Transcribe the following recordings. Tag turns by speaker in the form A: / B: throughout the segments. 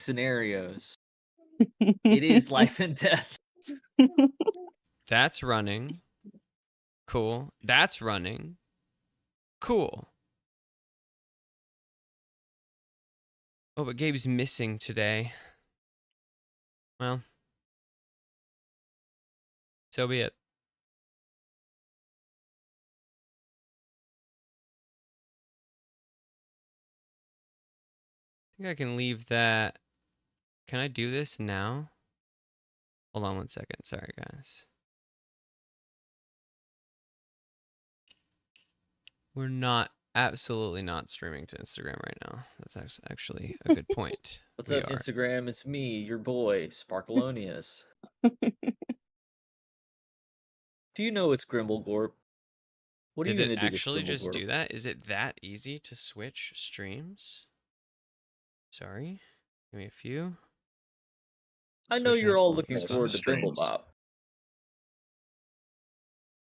A: scenarios. It is life and death.
B: That's running. Cool. That's running. Cool. Oh, but Gabe's missing today. Well, so be it. I think I can leave that. Can I do this now? Hold on one second. Sorry, guys. We're not, absolutely not streaming to Instagram right now. That's actually a good point.
A: What's
B: We
A: up,
B: are.
A: Instagram? It's me, your boy, Sparkalonius. Do you know it's Grimblegorp? What are you
B: Did it
A: gonna do this
B: actually just
A: Grimblegorp?
B: do that? Is it that easy to switch streams? Sorry. Give me a few.
A: I know
B: Switching
A: you're all
B: on
A: looking
B: this
A: forward to
C: streams.
A: Bimblebop.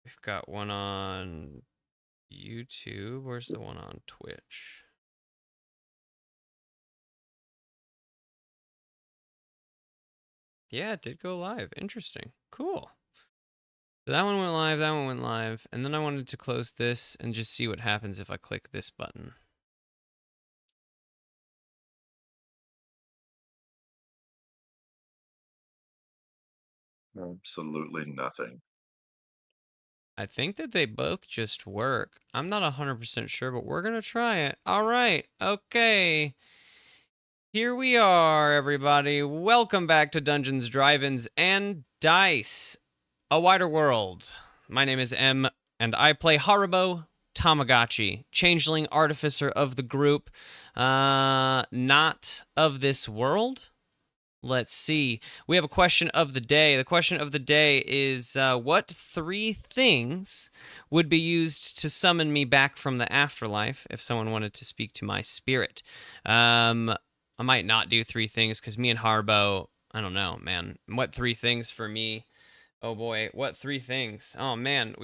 B: We've got one on YouTube. Where's the one on Twitch? Yeah, it did go live. Interesting. Cool. So that one went live, that one went live, and then I wanted to close this and just see what happens if I click this button.
C: Absolutely nothing.
B: I think that they both just work. I'm not 100% sure, but we're going to try it. All right. Okay. Here we are, everybody. Welcome back to Dungeons, Drive-Ins, and Dice, a wider world. My name is M, and I play Haribo Tamagotchi, changeling artificer of the group, not of this world. Let's see. We have a question of the day. The question of the day is, what 3 things would be used to summon me back from the afterlife if someone wanted to speak to my spirit? I might not do 3 things because me and Harbo, I don't know, man. What 3 things for me? Oh boy, what 3 things? Oh man,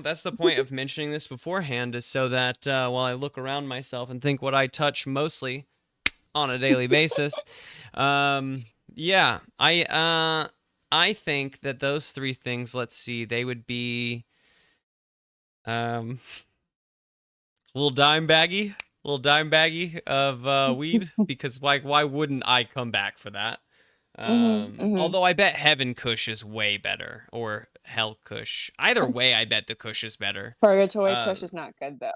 B: that's the point of mentioning this beforehand, is so that while I look around myself and think what I touch mostly on a daily basis, yeah, I think that those 3 things, let's see, they would be little dime baggie of weed, because why wouldn't I come back for that? Although I bet Heaven Kush is way better, or Hell Kush. Either way, I bet the Kush is better.
D: Purgatory Kush is not good though.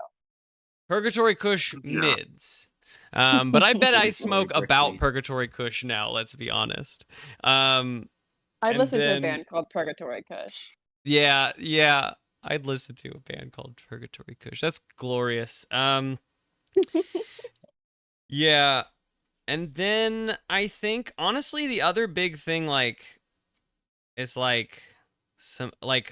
B: Purgatory Kush
C: Yeah.
B: mids. But I bet I
A: Purgatory
B: smoke
A: Brick
B: about
A: Weed.
B: Purgatory Kush now, let's be honest.
D: I'd
B: And
D: listen to a
B: then-
D: band called Purgatory Kush.
B: Yeah, I'd listen to a band called Purgatory Kush. That's glorious. Yeah. And then I think, honestly, the other big thing, is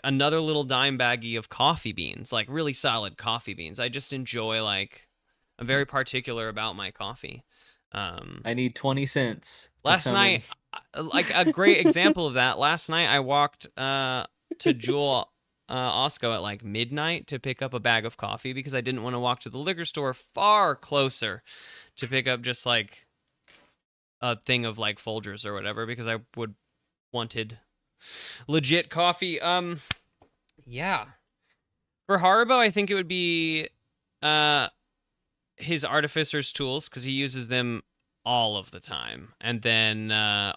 B: another little dime baggie of coffee beans, like really solid coffee beans. I just enjoy, I'm very particular about my coffee.
A: I need 20 cents. to
B: Last
A: summon-
B: night, like a great example of that, last night I walked to Jewel Osco at like midnight to pick up a bag of coffee because I didn't want to walk to the liquor store far closer to pick up just like a thing of like Folgers or whatever, because I wanted legit coffee. Yeah. For Haribo, I think it would be his artificer's tools, because he uses them all of the time. And then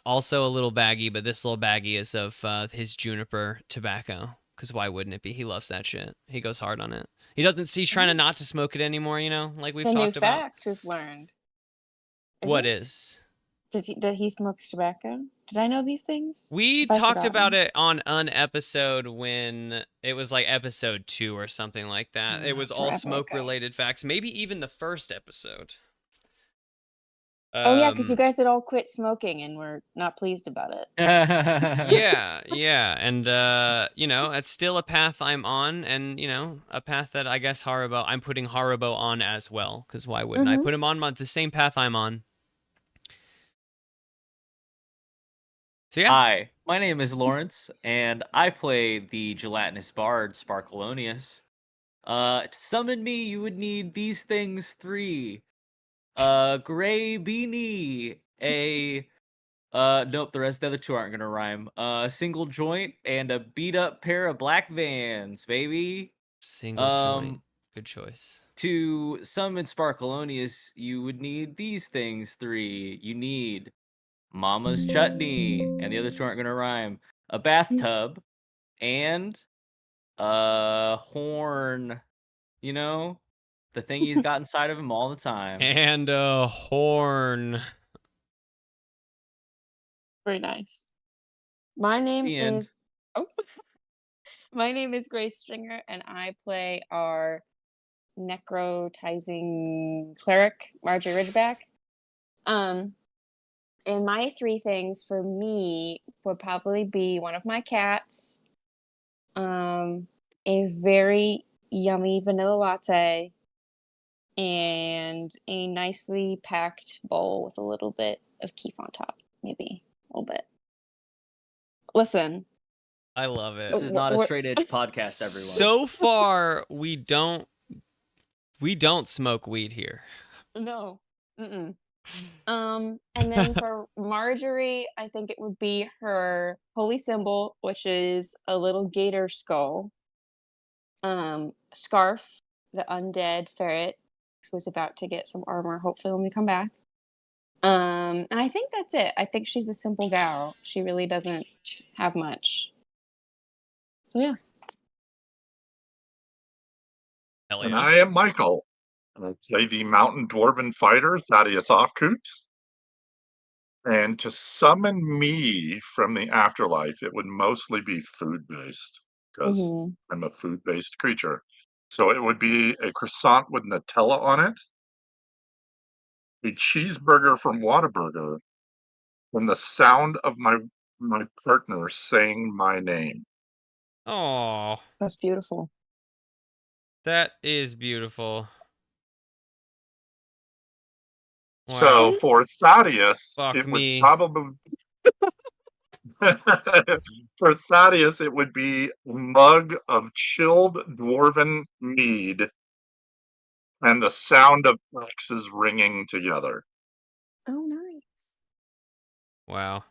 B: also a little baggie, but this little baggie is of his juniper tobacco, because why wouldn't it be? He loves that shit. He goes hard on it. He's trying to not to smoke it anymore, like we've
D: It's a new
B: talked about.
D: fact we've learned.
B: What
D: it?
B: is?
D: Did he smoke tobacco? Did I know these things?
B: We
D: Have I
B: talked about
D: forgotten?
B: it on an episode when it was like episode 2 or something like that. It was all
D: Forever
B: smoke-related facts. Maybe even the first episode.
D: Oh yeah, because you guys had all quit smoking and were not pleased about it.
B: Yeah. And, it's still a path I'm on, and, a path that I guess I'm putting Haribo on as well, because why wouldn't I put him on the same path I'm on? So yeah.
A: Hi, my name is Lawrence, and I play the gelatinous bard, Sparkalonius. To summon me, you would need these things 3. Gray beanie, a nope, the rest of the other two aren't gonna rhyme. A single joint and a beat up pair of black vans, baby.
B: Single joint.
A: Um,
B: Good choice.
A: to summon Sparkalonius, you would need these things three. You need Mama's chutney, and the other two aren't gonna rhyme. A bathtub and a horn. You know, the thing he's got inside of him all the time.
B: And a horn.
D: Very nice. My name
A: The end.
D: is oh, my name is Grace Stringer, and I play our necrotizing cleric, Marjorie Ridgeback. And my three things for me would probably be one of my cats, a very yummy vanilla latte, and a nicely packed bowl with a little bit of keef on top, maybe a little bit. Listen,
B: I love it.
A: This is not a straight edge podcast, everyone.
B: So far, we don't smoke weed here.
D: no. Mm-mm. And then for Marjorie, I think it would be her holy symbol, which is a little gator skull. Scarf, the undead ferret, who's about to get some armor, hopefully when we come back. And I think that's it. I think she's a simple gal. She really doesn't have much. So yeah.
B: Hell
C: And
B: yeah.
C: I am Michael, and I play the mountain dwarven fighter Thaddeus Offcoot. And to summon me from the afterlife, it would mostly be food-based, because
D: Mhm.
C: I'm a food-based creature. So it would be a croissant with Nutella on it, a cheeseburger from Whataburger, and the sound of my partner saying my name.
B: Oh,
D: That's beautiful.
B: that is beautiful.
C: So
B: Wow.
C: for Thaddeus,
B: Fuck
C: it would
B: me.
C: probably for Thaddeus, it would be a mug of chilled dwarven mead and the sound of axes ringing together.
D: Oh, nice.
B: Wow.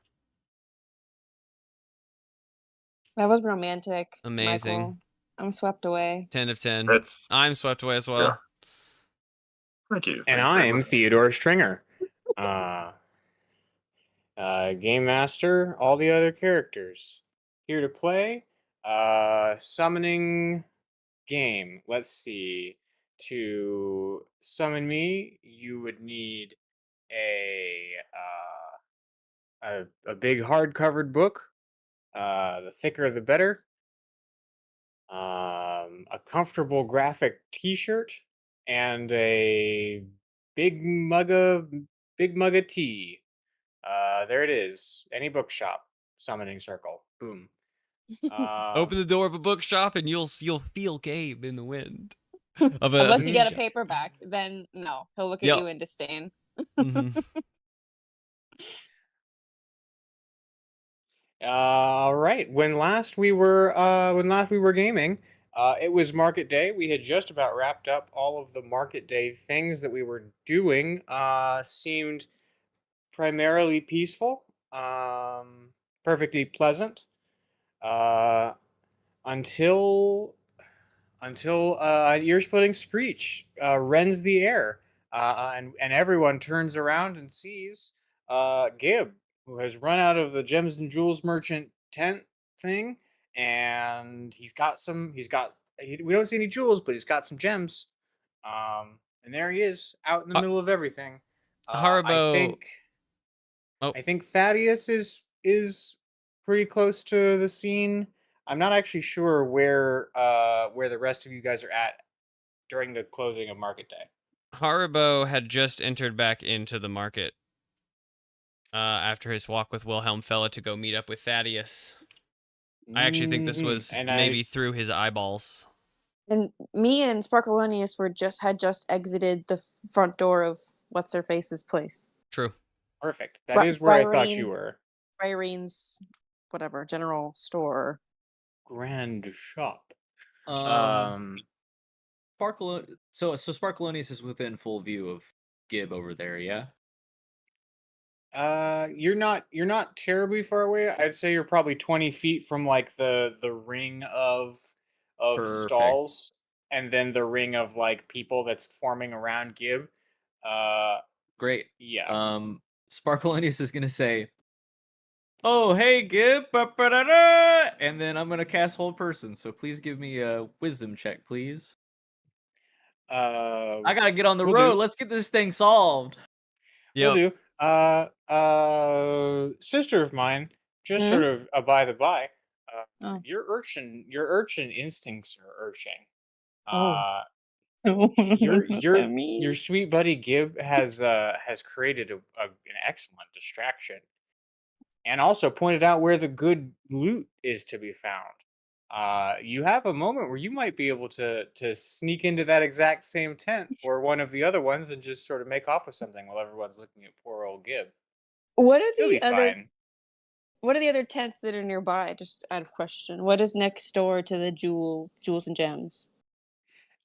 D: That was romantic,
B: Amazing.
D: Michael. I'm swept away.
B: 10 of 10.
C: It's
B: I'm swept away as well.
C: yeah. Thank you.
E: And
C: Thank you very
E: I'm
C: much.
E: Theodore Stringer. Game Master, all the other characters. Here to play. Summoning game. Let's see. To summon me, you would need a big hard-covered book. The thicker the better. A comfortable graphic T-shirt and a big mug of tea. There it is. Any bookshop. Summoning circle. Boom.
B: Open the door of a bookshop and you'll feel Gabe in the wind. Of a
D: Unless you get a
B: tea shop.
D: paperback, then no, he'll look at
B: Yep.
D: you in disdain.
B: Mhm.
E: All right. When last we were gaming, it was market day. We had just about wrapped up all of the market day things that we were doing. Seemed primarily peaceful, perfectly pleasant, until an ear-splitting screech rends the air, and everyone turns around and sees Gib, who has run out of the gems and jewels merchant tent thing, and we don't see any jewels, but he's got some gems, and there he is out in the middle of everything.
B: Haribo.
E: I think Thaddeus is pretty close to the scene. I'm not actually sure where the rest of you guys are at during the closing of market day.
B: Haribo had just entered back into the market after his walk with Wilhelm Fella to go meet up with Thaddeus. I actually think this was maybe through his eyeballs.
D: And me and Sparkalonius had just exited the front door of what's her face's place.
B: True.
E: Perfect. That is where I thought you were.
D: Irene's whatever general store.
E: Grand shop.
A: So Sparkalonius is within full view of Gib over there, yeah?
E: You're not terribly far away. I'd say you're probably 20 feet from like the ring of
A: Perfect.
E: stalls, and then the ring of like people that's forming around Gib. Uh,
A: Great.
E: yeah.
A: Sparkalonius is gonna say, "Oh, hey, Gib," ba-ba-da-da, and then I'm gonna cast Hold Person. So please give me a Wisdom check, please.
E: Uh,
A: I gotta get on the
E: will
A: road.
E: do.
A: Let's get this thing solved.
E: Will
B: Yep.
E: do. Sister of mine, just
D: Hmm?
E: sort of a by the by.
D: Oh.
E: Your urchin instincts are urching.
D: Oh.
E: Uh,
D: I don't know
E: your
D: what
E: your
D: that means.
E: your sweet buddy Gib has created an excellent distraction, and also pointed out where the good loot is to be found. You have a moment where you might be able to sneak into that exact same tent or one of the other ones and just sort of make off with something while everyone's looking at poor old Gib.
D: What are
E: He'll be
D: the other
E: fine.
D: What are the other tents that are nearby? Just out of question. What is next door to the jewels and gems?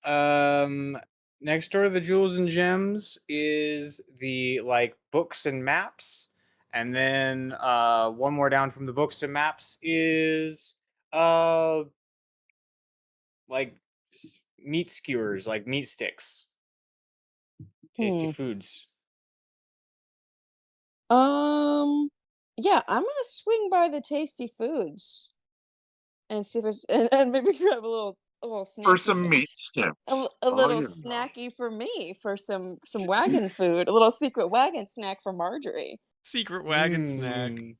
E: Um, Next door to the jewels and gems is the like books and maps, and then one more down from the books and maps is uh like meat skewers, like meat sticks, tasty
D: Hmm.
E: foods.
D: Um. Yeah, I'm gonna swing by the tasty foods and see if there's and maybe grab a little
C: For
D: snacky
C: some
D: for
C: meat sticks.
D: a
C: Oh,
D: little
C: yeah.
D: snacky for me for some wagon food. A little secret wagon snack for Marjorie.
B: Secret wagon snack.
E: Mmm.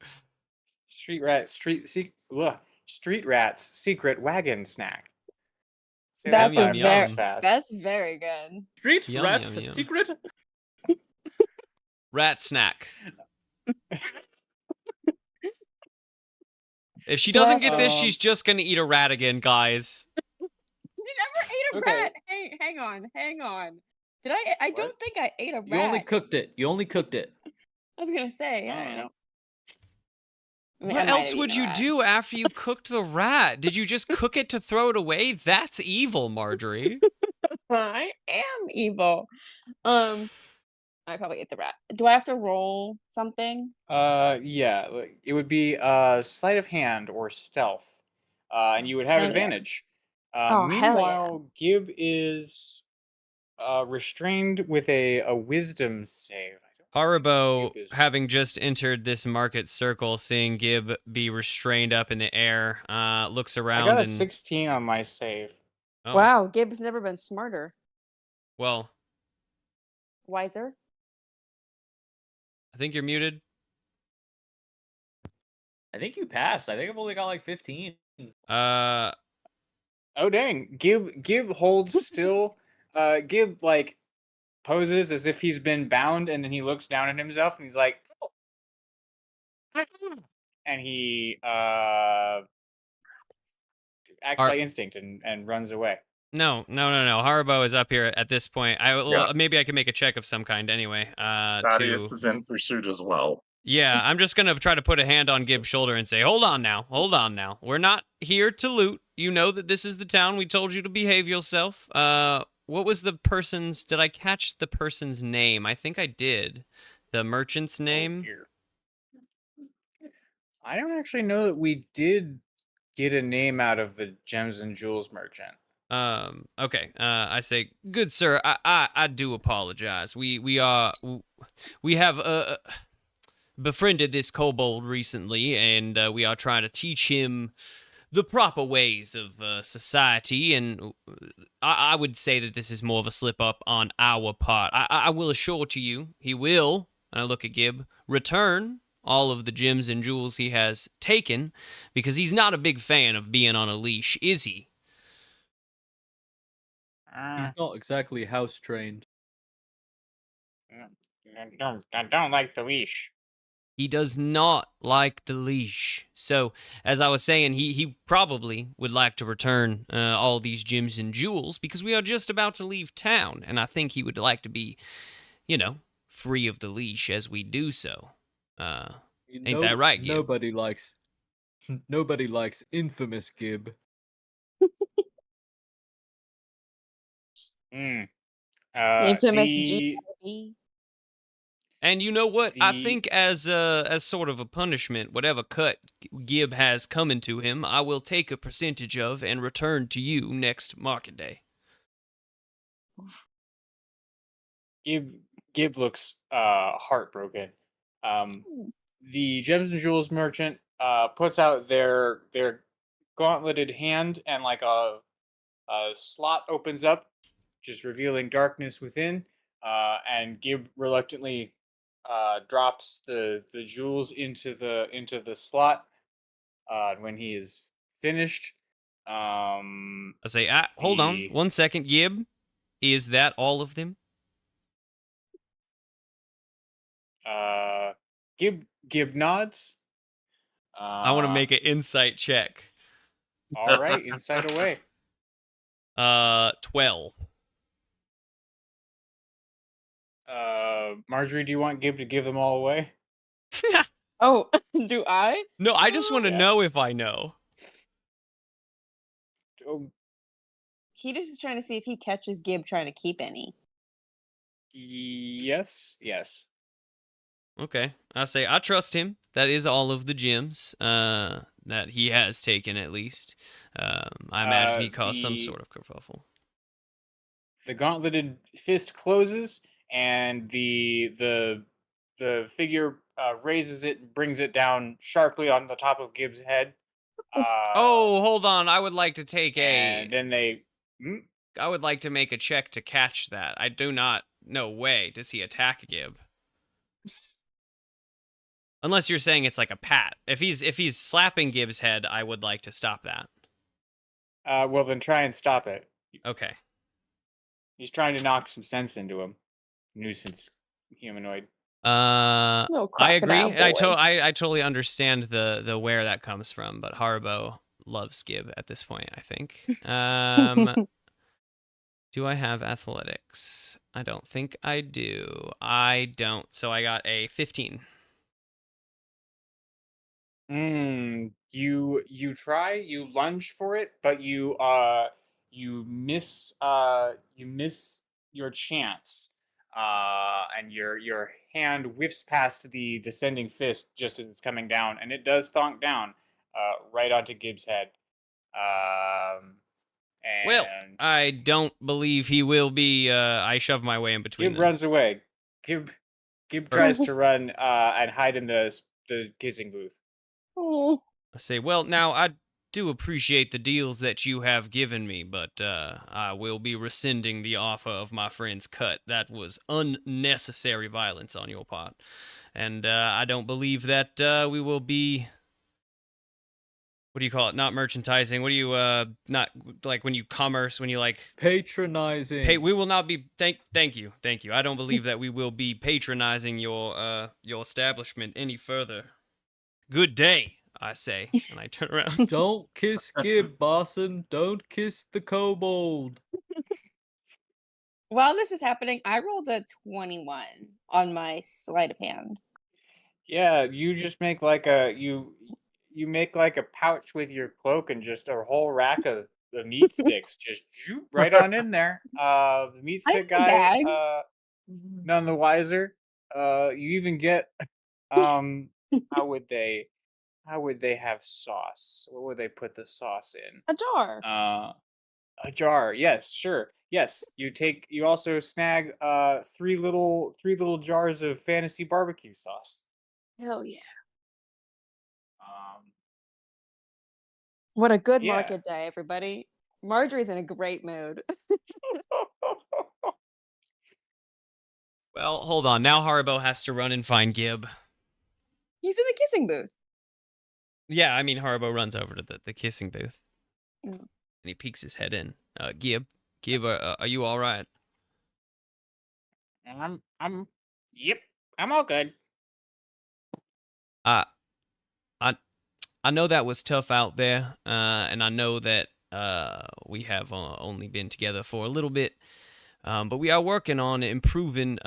E: Street rats secret wagon snack. Say that
B: Yum
D: That's a
B: yum
E: 5 times
B: yum.
E: fast.
D: that's very good.
A: Street
B: Yum
A: Rat's
B: yum yum.
A: secret.
B: Rat snack. If she
D: Do I
B: doesn't
D: have
B: get
D: to?
B: this, she's just gonna eat a rat again, guys.
D: You never ate a
E: Okay.
D: rat. Hang on, hang on. Did I? I
E: What?
D: don't think I ate a
A: You only
D: rat.
A: cooked it. You only cooked it.
D: I was gonna say.
E: I don't know.
D: I
B: What
D: might
B: else
D: have
B: would
D: eaten a
B: you
D: rat.
B: do after you cooked the rat? Did you just cook it to throw it away? That's evil, Marjorie.
D: I am evil. I probably ate the rat. Do I have to roll something?
E: Yeah, like, it would be sleight of hand or stealth, and you would have
D: Hell yeah.
E: advantage.
D: Oh, hell yeah.
E: Meanwhile, Gib is restrained with a wisdom save. I don't think
B: Haribo,
E: Gib is.
B: having just entered this market circle, seeing Gib be restrained up in the air, looks
E: I
B: around
E: got a
B: and
E: 16 on my save.
B: oh,
D: Wow, Gibb's never been smarter.
B: well,
D: Wiser.
B: I think you're muted.
A: I think you passed. I think I've only got like 15.
B: Uh,
E: Oh dang! Gib holds still. Gib like poses as if he's been bound, and then he looks down at himself and he's like, "Oh." And he acts
B: Har-
E: by instinct and runs away.
B: no. Haribo is up here at this point.
C: Yeah.
B: Maybe I can make a check of some kind anyway.
C: Thaddeus is in pursuit as well.
B: Yeah, I'm just gonna try to put a hand on Gibb's shoulder and say, hold on now. We're not here to loot. You know that this is the town. We told you to behave yourself. What was the person's, did I catch the person's name? I think I did. The merchant's
E: Oh,
B: name?
E: dear. I don't actually know that we did get a name out of the gems and jewels merchant.
B: Okay. I say, good sir, I do apologize. We have befriended this kobold recently, and we are trying to teach him the proper ways of society, and I would say that this is more of a slip up on our part. I will assure to you, he will, and I look at Gib, return all of the gems and jewels he has taken, because he's not a big fan of being on a leash, is he?
A: He's not exactly house trained.
E: I don't like the leash.
B: He does not like the leash. So, as I was saying, he probably would like to return all these gems and jewels because we are just about to leave town, and I think he would like to be, free of the leash as we do so. Ain't that right, Gib?
A: Nobody likes infamous Gib.
E: Mm.
D: Infamous
E: The
D: G.
B: And you know what? I
E: The
B: think as sort of a punishment, whatever cut Gib has coming to him, I will take a percentage of and return to you next market day.
E: Gib looks heartbroken. The gems and jewels merchant puts out their gauntleted hand, and like a slot opens up, just revealing darkness within. And Gib reluctantly drops the jewels into the slot. When he is finished,
B: I say, hold on
E: the
B: 1 second, Gib. Is that all of them?
E: Gib nods.
B: I want to make an insight check.
E: All right, insight away.
B: 12.
E: Marjorie, do you want Gib to give them all away?
D: Oh, do I?
B: No, I just want to
E: Yeah.
B: know if I know.
E: Oh,
D: He just is trying to see if he catches Gib trying to keep any.
E: yes.
B: Okay. I say, I trust him. That is all of the gems that he has taken, at least. I imagine he caused some sort of kerfuffle.
E: The gauntleted fist closes, and the figure raises it and brings it down sharply on the top of Gib's head.
B: Oh, hold on. I would like to take
E: and then they.
B: I would like to make a check to catch that. I do not. No way does he attack Gib. Unless you're saying it's like a pat. If he's slapping Gib's head, I would like to stop that.
E: Well, then try and stop it.
B: Okay.
E: He's trying to knock some sense into him. Nuisance humanoid.
D: No
B: I agree.
D: crocodile boy.
B: I totally understand the where that comes from, but Haribo loves Gib at this point, I think. Do I have athletics? I don't think I do. I don't. So I got a 15.
E: You try, you lunge for it, but you miss your chance. And your hand whiffs past the descending fist just as it's coming down, and it does thonk down right onto Gib's head.
B: Well,
E: And
B: I don't believe he will be. I shove my way in between
E: Gib
B: them.
E: runs away. Gib tries to run and hide in the kissing booth.
D: Oh.
B: I say, well, now I do appreciate the deals that you have given me, but I will be rescinding the offer of my friend's cut. That was unnecessary violence on your part, and I don't believe that we will be. What do you call it? Not merchandising. What do you not like when you commerce, when you like
A: Patronizing.
B: we will not be thank you. I don't believe that we will be patronizing your establishment any further. Good day, I say, and I turn around.
A: Don't kiss Gib, Boston. Don't kiss the kobold.
D: While this is happening, I rolled a 21 on my sleight of hand.
E: Yeah, you just make like you make like a pouch with your cloak and just a whole rack of the meat sticks just right on in there. The meat
D: I
E: stick
D: have
E: guy
D: bags.
E: none the wiser. You even get how would they have sauce? What would they put the sauce in?
D: A jar.
E: A jar. Yes, sure. Yes, you also snag three little jars of fantasy barbecue sauce.
D: Hell yeah.
E: Um
D: What a good
E: Yeah.
D: market day, everybody. Marjorie's in a great mood.
B: Well, hold on. Now Haribo has to run and find Gib.
D: He's in the kissing booth.
B: Yeah, I mean Haribo runs over to the kissing booth,
D: Mm.
B: and he peeks his head in. Gib, are you all right?
E: Yep, I'm all good.
B: I know that was tough out there, and I know that we have only been together for a little bit, but we are working on improving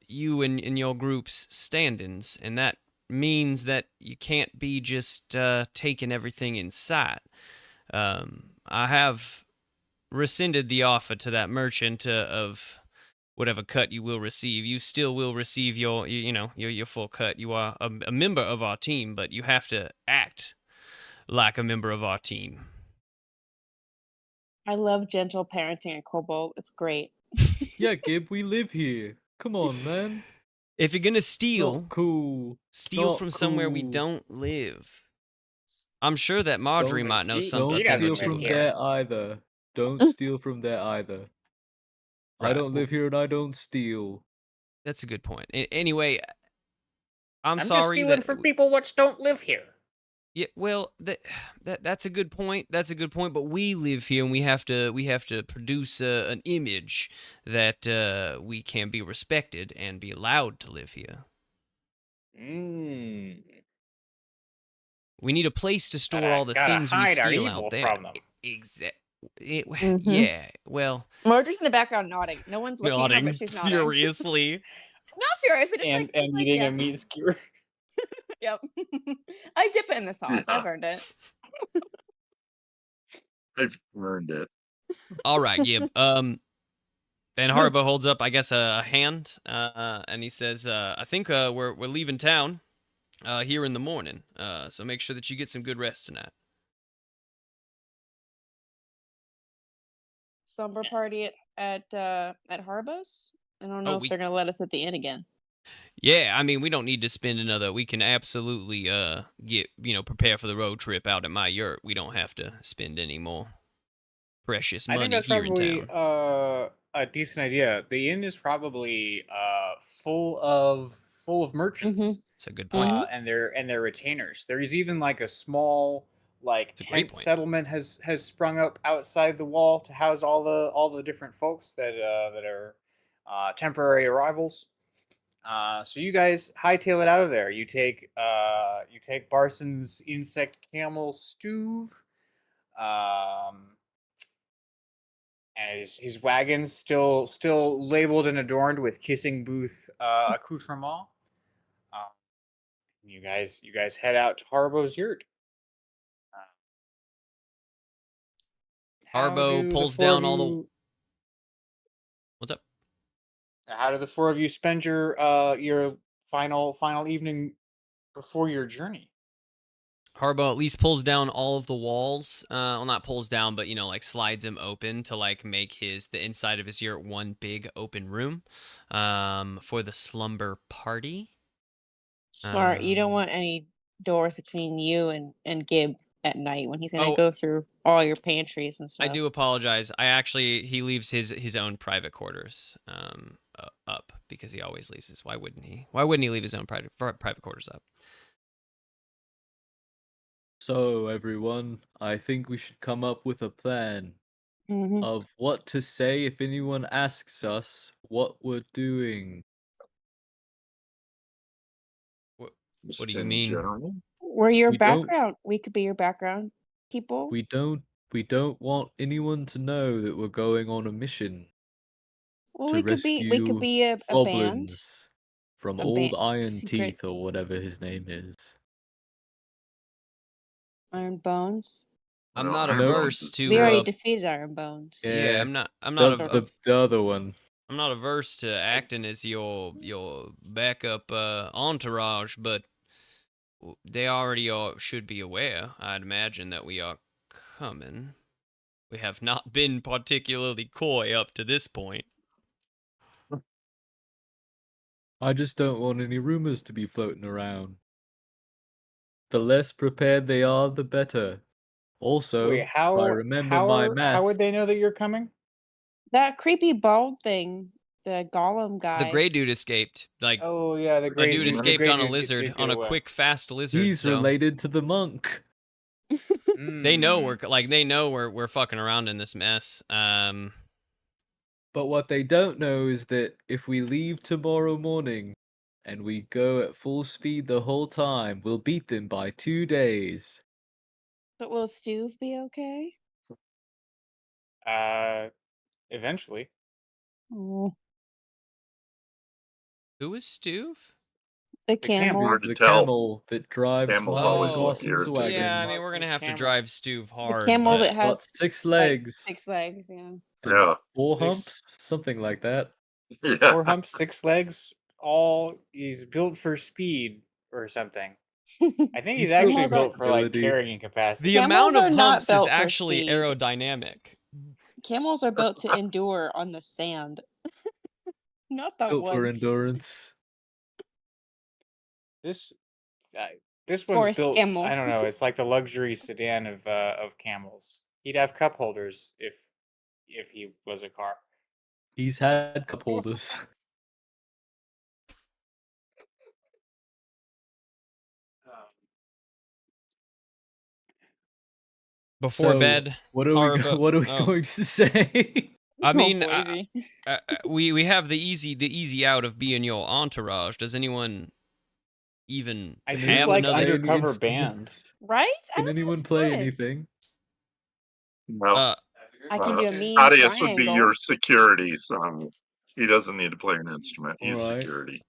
B: you and your group's standings, and that means that you can't be just taking everything in sight. I have rescinded the offer to that merchant of whatever cut you will receive. You still will receive your full cut. You are a member of our team, but you have to act like a member of our team.
D: I love gentle parenting at Cobalt. It's great.
A: Yeah, Gib, we live here. Come on, man.
B: If you're gonna steal,
A: Not cool.
B: steal
A: Not
B: from somewhere we
A: cool.
B: don't live. I'm sure that Marjorie might know
E: you-
B: something.
A: Don't
E: you guys
A: steal
E: live
A: from
E: here.
A: there either. Don't steal from there either. I
B: Right,
A: don't
B: well-
A: live here and I don't steal.
B: That's a good point. Anyway, I'm
E: just
B: sorry
E: stealing
B: that
E: from people which don't live here.
B: yeah, well, that's a good point. That's a good point. But we live here, and we have to produce an image that we can be respected and be allowed to live here.
E: Mm.
B: We need a place to store all the
E: Gotta
B: things we
E: hide our
B: steal
E: evil
B: out there.
E: from them.
D: Mhm.
B: Yeah. Well,
D: Marjorie's in the background nodding. No one's looking at her,
B: nodding
D: but she's nodding.
B: furiously.
D: Not furious. It just
E: And
D: just
E: eating
D: yeah.
E: a meat skewer.
D: Yep. I dip it in the sauce.
C: Yeah.
D: I've earned it.
C: I've earned it.
B: All right, Gib. Then Haribo holds up, I guess, a hand, and he says, "I think we're leaving town here in the morning. So make sure that you get some good rest tonight."
D: Slumber party at Harbo's. I don't know
B: Oh,
D: if
B: we-
D: they're gonna let us at the inn again.
B: Yeah, I mean, we don't need to spend another. We can absolutely prepare for the road trip out at my yurt. We don't have to spend any more precious
E: I think
B: money
E: that's
B: here in
E: probably
B: town.
E: a decent idea. The inn is probably full of merchants.
D: Mhm.
B: It's a good point.
E: And their retainers. There's even like a small
B: It's a great
E: tent
B: point.
E: settlement has sprung up outside the wall to house all the different folks that are temporary arrivals. So you guys hightail it out of there. You take Barson's insect camel Stuve, and his wagon's still labeled and adorned with kissing booth accoutrement. You guys head out to Harbo's yurt. How
B: Harbo
E: do the
B: pulls
E: four
B: down
E: of
B: all the.
E: you-
B: What's up?
E: How do the four of you spend your final evening before your journey?
B: Harbo at least pulls down all of the walls. Well, not pulls down, but like slides them open to like make the inside of his yurt one big open room, for the slumber party.
D: Smart. You don't
B: Um,
D: want any doors between you and Gib at night when he's gonna
B: Oh.
D: go through all your pantries and stuff.
B: I do apologize. He leaves his own private quarters up because he always leaves his. Why wouldn't he? Why wouldn't he leave his own private quarters up?
A: So, everyone, I think we should come up with a plan
D: Mhm.
A: of what to say if anyone asks us what we're doing.
B: What do you
C: in
B: mean?
C: general?
D: We're your
A: We don't-
D: background. We could be your background people.
A: We don't want anyone to know that we're going on a mission
D: Well,
A: to
D: we could
A: rescue
D: be a band.
A: goblins from
D: A
A: old
D: band-
A: Iron
D: secret-
A: Teeth or whatever his name is.
D: Iron Bones.
B: I'm
C: No,
B: not
C: Iron
B: averse
C: Bones.
B: to.
D: We already defeated Iron Bones.
B: Yeah, I'm not. I'm not.
A: The other one.
B: I'm not averse to acting as your backup entourage, but they already should be aware. I'd imagine that we are coming. We have not been particularly coy up to this point.
A: I just don't want any rumors to be floating around. The less prepared they are, the better. Also,
E: Wait,
A: if I remember my math,
E: how would they know that you're coming?
D: That creepy bald thing, the golem guy.
B: The gray dude escaped. Like
E: Oh yeah, the
B: a
E: gray
B: dude
E: the
B: escaped
E: gray
B: on a
E: dude
B: lizard,
E: did get
B: on a
E: away.
B: quick, fast lizard.
A: he's
B: so
A: related to the monk.
B: They know
E: Mm.
B: we're fucking around in this mess.
A: But what they don't know is that if we leave tomorrow morning and we go at full speed the whole time, we'll beat them by 2 days.
D: But will Stuve be okay?
E: Eventually.
D: Oh,
B: Who is Stuve?
D: the
E: camel.
D: camel.
C: Hard to
A: The
C: tell.
A: camel that drives
C: Camels
A: my
B: always look
A: Lawson's
C: irritating.
A: wagon.
B: Yeah, I mean we're
E: Lawson's
B: gonna have to
E: camel.
B: drive Stuve hard.
D: camel
B: but-
D: that has
A: Got 6
D: like,
A: legs
D: 6 legs. Yeah.
A: and
C: Yeah.
A: 4
E: Six.
A: humps, something like that.
C: Yeah.
E: 4 humps, 6 legs. He's built for speed or something. I think he's
A: He's built
E: actually
D: Camels are-
E: built for like
A: stability.
E: carrying capacity.
B: The amount
D: Camels
B: of
D: are not
B: humps is
D: built for
B: actually
D: speed.
B: aerodynamic.
D: Camels are built to endure on the sand. Not the
A: Built for
D: woods.
A: endurance.
E: This this one's
D: Forest
E: built.
D: camel.
E: I don't know. It's like the luxury sedan of camels. He'd have cup holders if he was a car.
A: He's had cup holders.
B: Before
A: So,
B: bed,
A: what are
B: Haribo-
A: what are we
B: oh.
A: going to say?
B: I
D: Oh,
B: mean,
D: Boise.
B: we have the easy out of being your entourage. Does anyone even
E: I
A: Can
E: do
B: have
E: like
B: another?
A: play any
E: undercover
A: instruments?
D: Right? I
A: Can
D: think
A: anyone
D: that's
A: play
D: fun.
A: anything?
C: No.
D: I can do a mean
C: Thaddeus would be
D: triangle.
C: your security, so he doesn't need to play an instrument. He's
A: Alright.
C: security.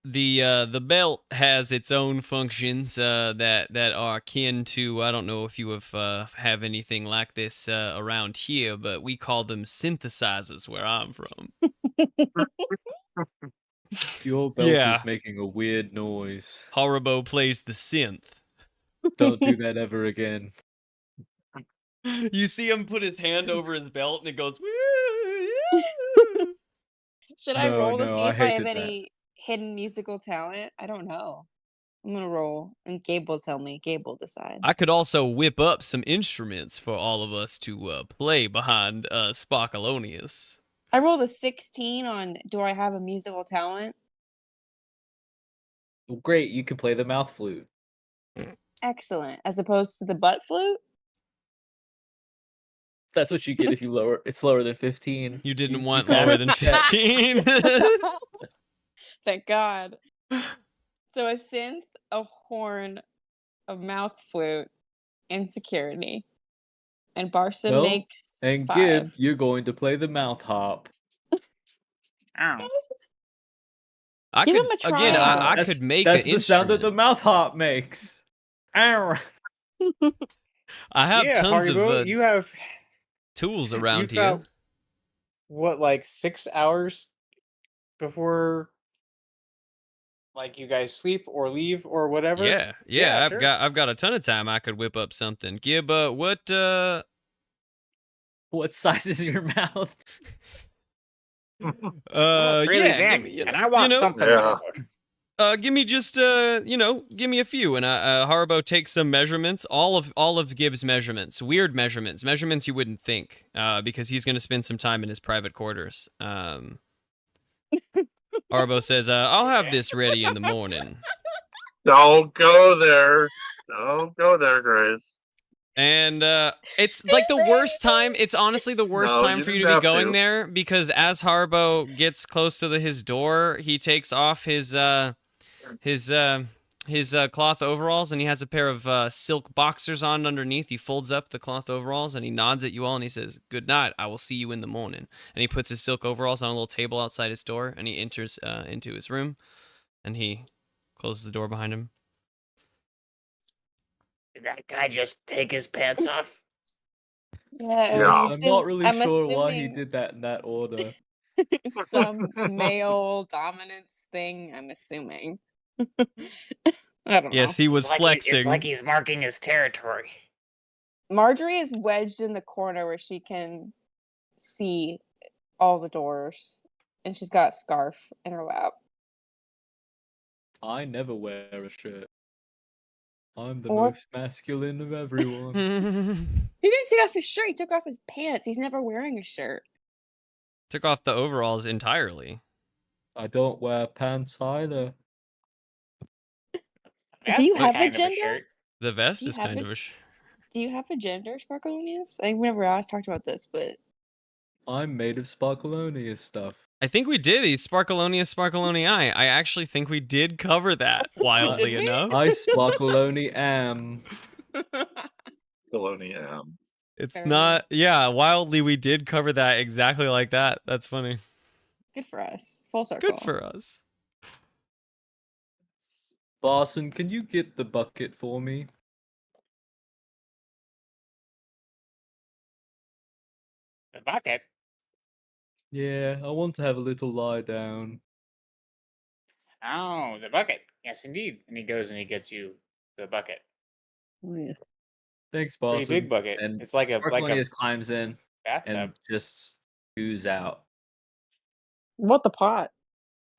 B: The belt has its own functions that are akin to, I don't know if you have anything like this around here, but we call them synthesizers where I'm from.
A: Your belt
B: Yeah.
A: is making a weird noise.
B: Haribo plays the synth.
A: Don't do that ever again.
B: You see him put his hand over his belt and it goes.
D: Should I
A: No,
D: roll to
A: no,
D: see
A: I
D: if I have
A: hated that.
D: any hidden musical talent? I don't know. I'm gonna roll, and Gabe will tell me. Gabe will decide.
B: I could also whip up some instruments for all of us to play behind Sparkalonius.
D: I rolled a 16 on do I have a musical talent?
A: Well, great, you can play the mouth flute.
D: Excellent. As opposed to the butt flute?
A: That's what you get if you lower. It's lower than 15.
B: You didn't
A: You
B: want
A: passed
B: lower than
A: the test.
B: 15.
D: Thank God. So a synth, a horn, a mouth flute, and security. And Barson
A: Well,
D: makes
A: And
D: 5.
A: Gib, you're going to play the mouth hop.
E: Ow.
B: I
D: Give
B: could
D: him a try.
B: again. I
A: That's-
B: could make
A: That's
B: an
A: the sound that the
B: instrument.
A: mouth hop makes. Ow.
B: I have
E: Yeah,
B: tons
E: Haribo,
B: of
E: you have
B: tools around
E: you've
B: here.
E: got what, like 6 hours before like you guys sleep or leave or whatever?
B: Yeah,
E: Yeah,
B: I've
E: sure.
B: got a ton of time. I could whip up something. Gib, what?
A: What size is your mouth?
E: It's really
B: yeah,
E: big,
B: give me, you know,
E: and I want
B: you know,
E: something.
C: Yeah.
B: give me just give me a few. And Haribo takes some measurements, all of Gibbs' measurements, weird measurements you wouldn't think, because he's gonna spend some time in his private quarters. Haribo says, "I'll have this ready in the morning."
C: Don't go there. Don't go there, Grace.
B: And it's like the worst time. It's honestly the worst
C: No,
B: time
C: you
B: for you to
C: didn't
B: be
C: have
B: going
C: to.
B: there, because as Haribo gets close to his door, he takes off his cloth overalls, and he has a pair of silk boxers on underneath. He folds up the cloth overalls and he nods at you all and he says, "Good night. I will see you in the morning." And he puts his silk overalls on a little table outside his door, and he enters into his room, and he closes the door behind him.
E: Did that guy just take his pants off?
D: Yeah,
C: Yeah.
A: I'm not really
D: I'm
A: sure why he
D: assuming
A: did that in that order.
D: some male dominance thing, I'm assuming. I don't
B: Yes,
D: know.
B: he was
E: It's
B: flexing.
E: like he's marking his territory.
D: Marjorie is wedged in the corner where she can see all the doors, and she's got a scarf in her lap.
A: I never wear a shirt. I'm the
D: Or-
A: most masculine of everyone.
D: He didn't take off his shirt, he took off his pants. He's never wearing a shirt.
B: Took off the overalls entirely.
A: I don't wear pants either.
D: Do you
E: That's
D: have a
E: kind of
D: gender?
E: shirt.
B: The vest
D: Do you
B: is
D: have
B: kind
D: it?
B: of
D: Do you have a gender, Sparkalonius? I think we never asked talked about this, but
A: I'm made of Sparkalonius stuff.
B: I think we did. He's Sparkalonii. I actually think we did cover that, wildly
D: Did we?
B: enough.
A: I Sparkaloni am.
C: Baloney am.
B: It's
D: Fair
B: not, yeah, wildly we did cover that exactly like that. That's funny.
D: good for us. Full circle.
B: Good for us.
A: Barson, can you get the bucket for me?
E: The bucket.
A: Yeah, I want to have a little lie down.
E: Oh, the bucket. Yes, indeed. And he goes and he gets you the bucket.
A: Thanks,
E: Pretty big
A: Boston.
E: bucket.
A: And
E: It's like a
A: Sparklonius climbs in
E: bathtub.
A: and just ooze out.
D: What the pot?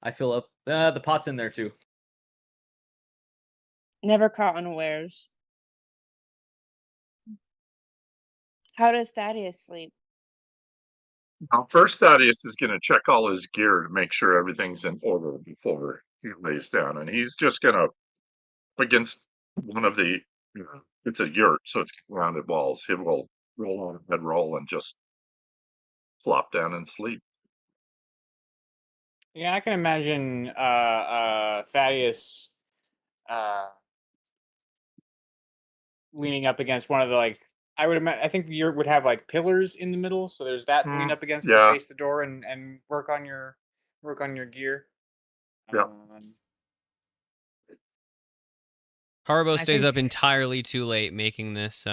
A: I fill up. The pot's in there too.
D: Never caught unawares. How does Thaddeus sleep?
C: Now, first, Thaddeus is going to check all his gear to make sure everything's in order before he lays down. And he's just going to, against one of the, it's a yurt, so it's rounded walls. He will roll on a bedroll and just flop down and sleep.
E: Yeah, I can imagine Thaddeus leaning up against one of the I think the yurt would have like pillars in the middle, so there's that to lean up against to
C: Yeah.
E: face the door and work on your gear.
C: Yeah.
B: Haribo
E: I
B: stays up
E: think-
B: entirely too late making this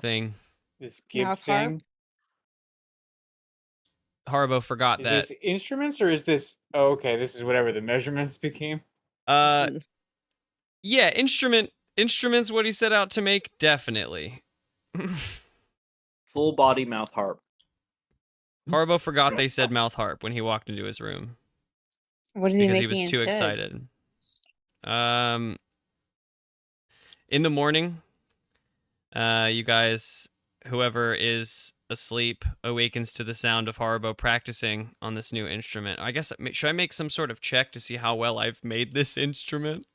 B: thing.
E: This gib
D: Mouth harp?
E: thing.
B: Haribo forgot
E: Is
B: that.
E: this instruments or is this? Oh, okay, this is whatever the measurements became.
B: Yeah, instruments. What he set out to make, definitely.
A: Full body mouth harp.
B: Haribo forgot they said mouth harp when he walked into his room
D: What did he
B: because
D: make
B: he was too
D: instead?
B: excited. In the morning, you guys, whoever is asleep, awakens to the sound of Haribo practicing on this new instrument. I guess, should I make some sort of check to see how well I've made this instrument?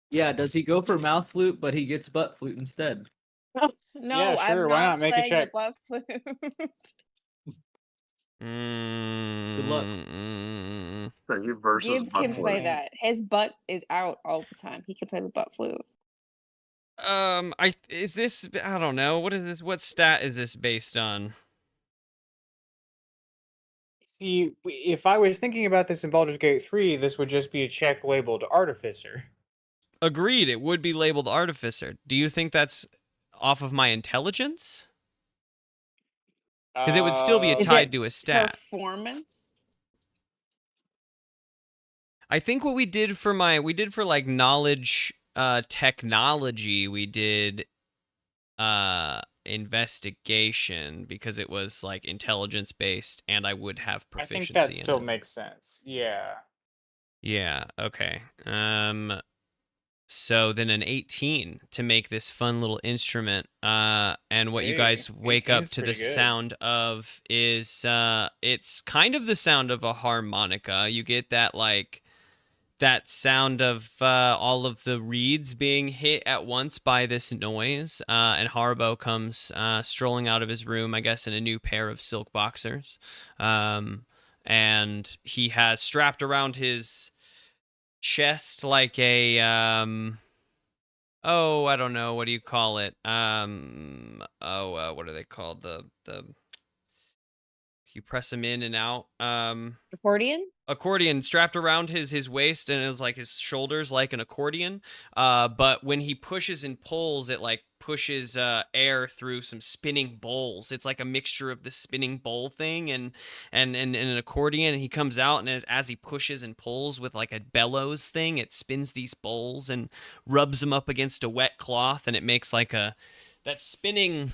A: Yeah, does he go for mouth flute, but he gets butt flute instead?
D: No,
E: Yeah, sure,
D: I'm
E: why
D: not
E: not? Make a
D: playing the
E: check.
D: butt flute.
A: Good luck.
C: Dave versus
D: Gib
C: butt
D: can play
C: flute.
D: that. His butt is out all the time. He can play the butt flute.
B: Is this, I don't know, what is this? What stat is this based on?
E: See, if I was thinking about this in Baldur's Gate 3, this would just be a check labeled Artificer.
B: Agreed, it would be labeled Artificer. Do you think that's off of my intelligence? Because it would still be
D: Is
B: tied
D: it
B: to a stat.
D: Performance?
B: I think what we did for like knowledge technology, we did investigation because it was like intelligence based and I would have
E: I
B: proficiency
E: think that
B: in
E: still
B: it.
E: makes sense. Yeah.
B: Yeah, okay. So then an 18 to make this fun little instrument. And what you
E: Hey,
B: guys wake up
E: 18's
B: to the
E: pretty good.
B: sound of is it's kind of the sound of a harmonica. You get that that sound of all of the reeds being hit at once by this noise. And Haribo comes strolling out of his room, I guess, in a new pair of silk boxers. And he has strapped around his chest like a I don't know, what do you call it? What are they called? The you press them in and out. Accordion strapped around his waist and is like his shoulders like an accordion. But when he pushes and pulls, it like pushes air through some spinning bowls. It's like a mixture of the spinning bowl thing and an accordion. And he comes out and as he pushes and pulls with like a bellows thing, it spins these bowls and rubs them up against a wet cloth, and it makes like that spinning.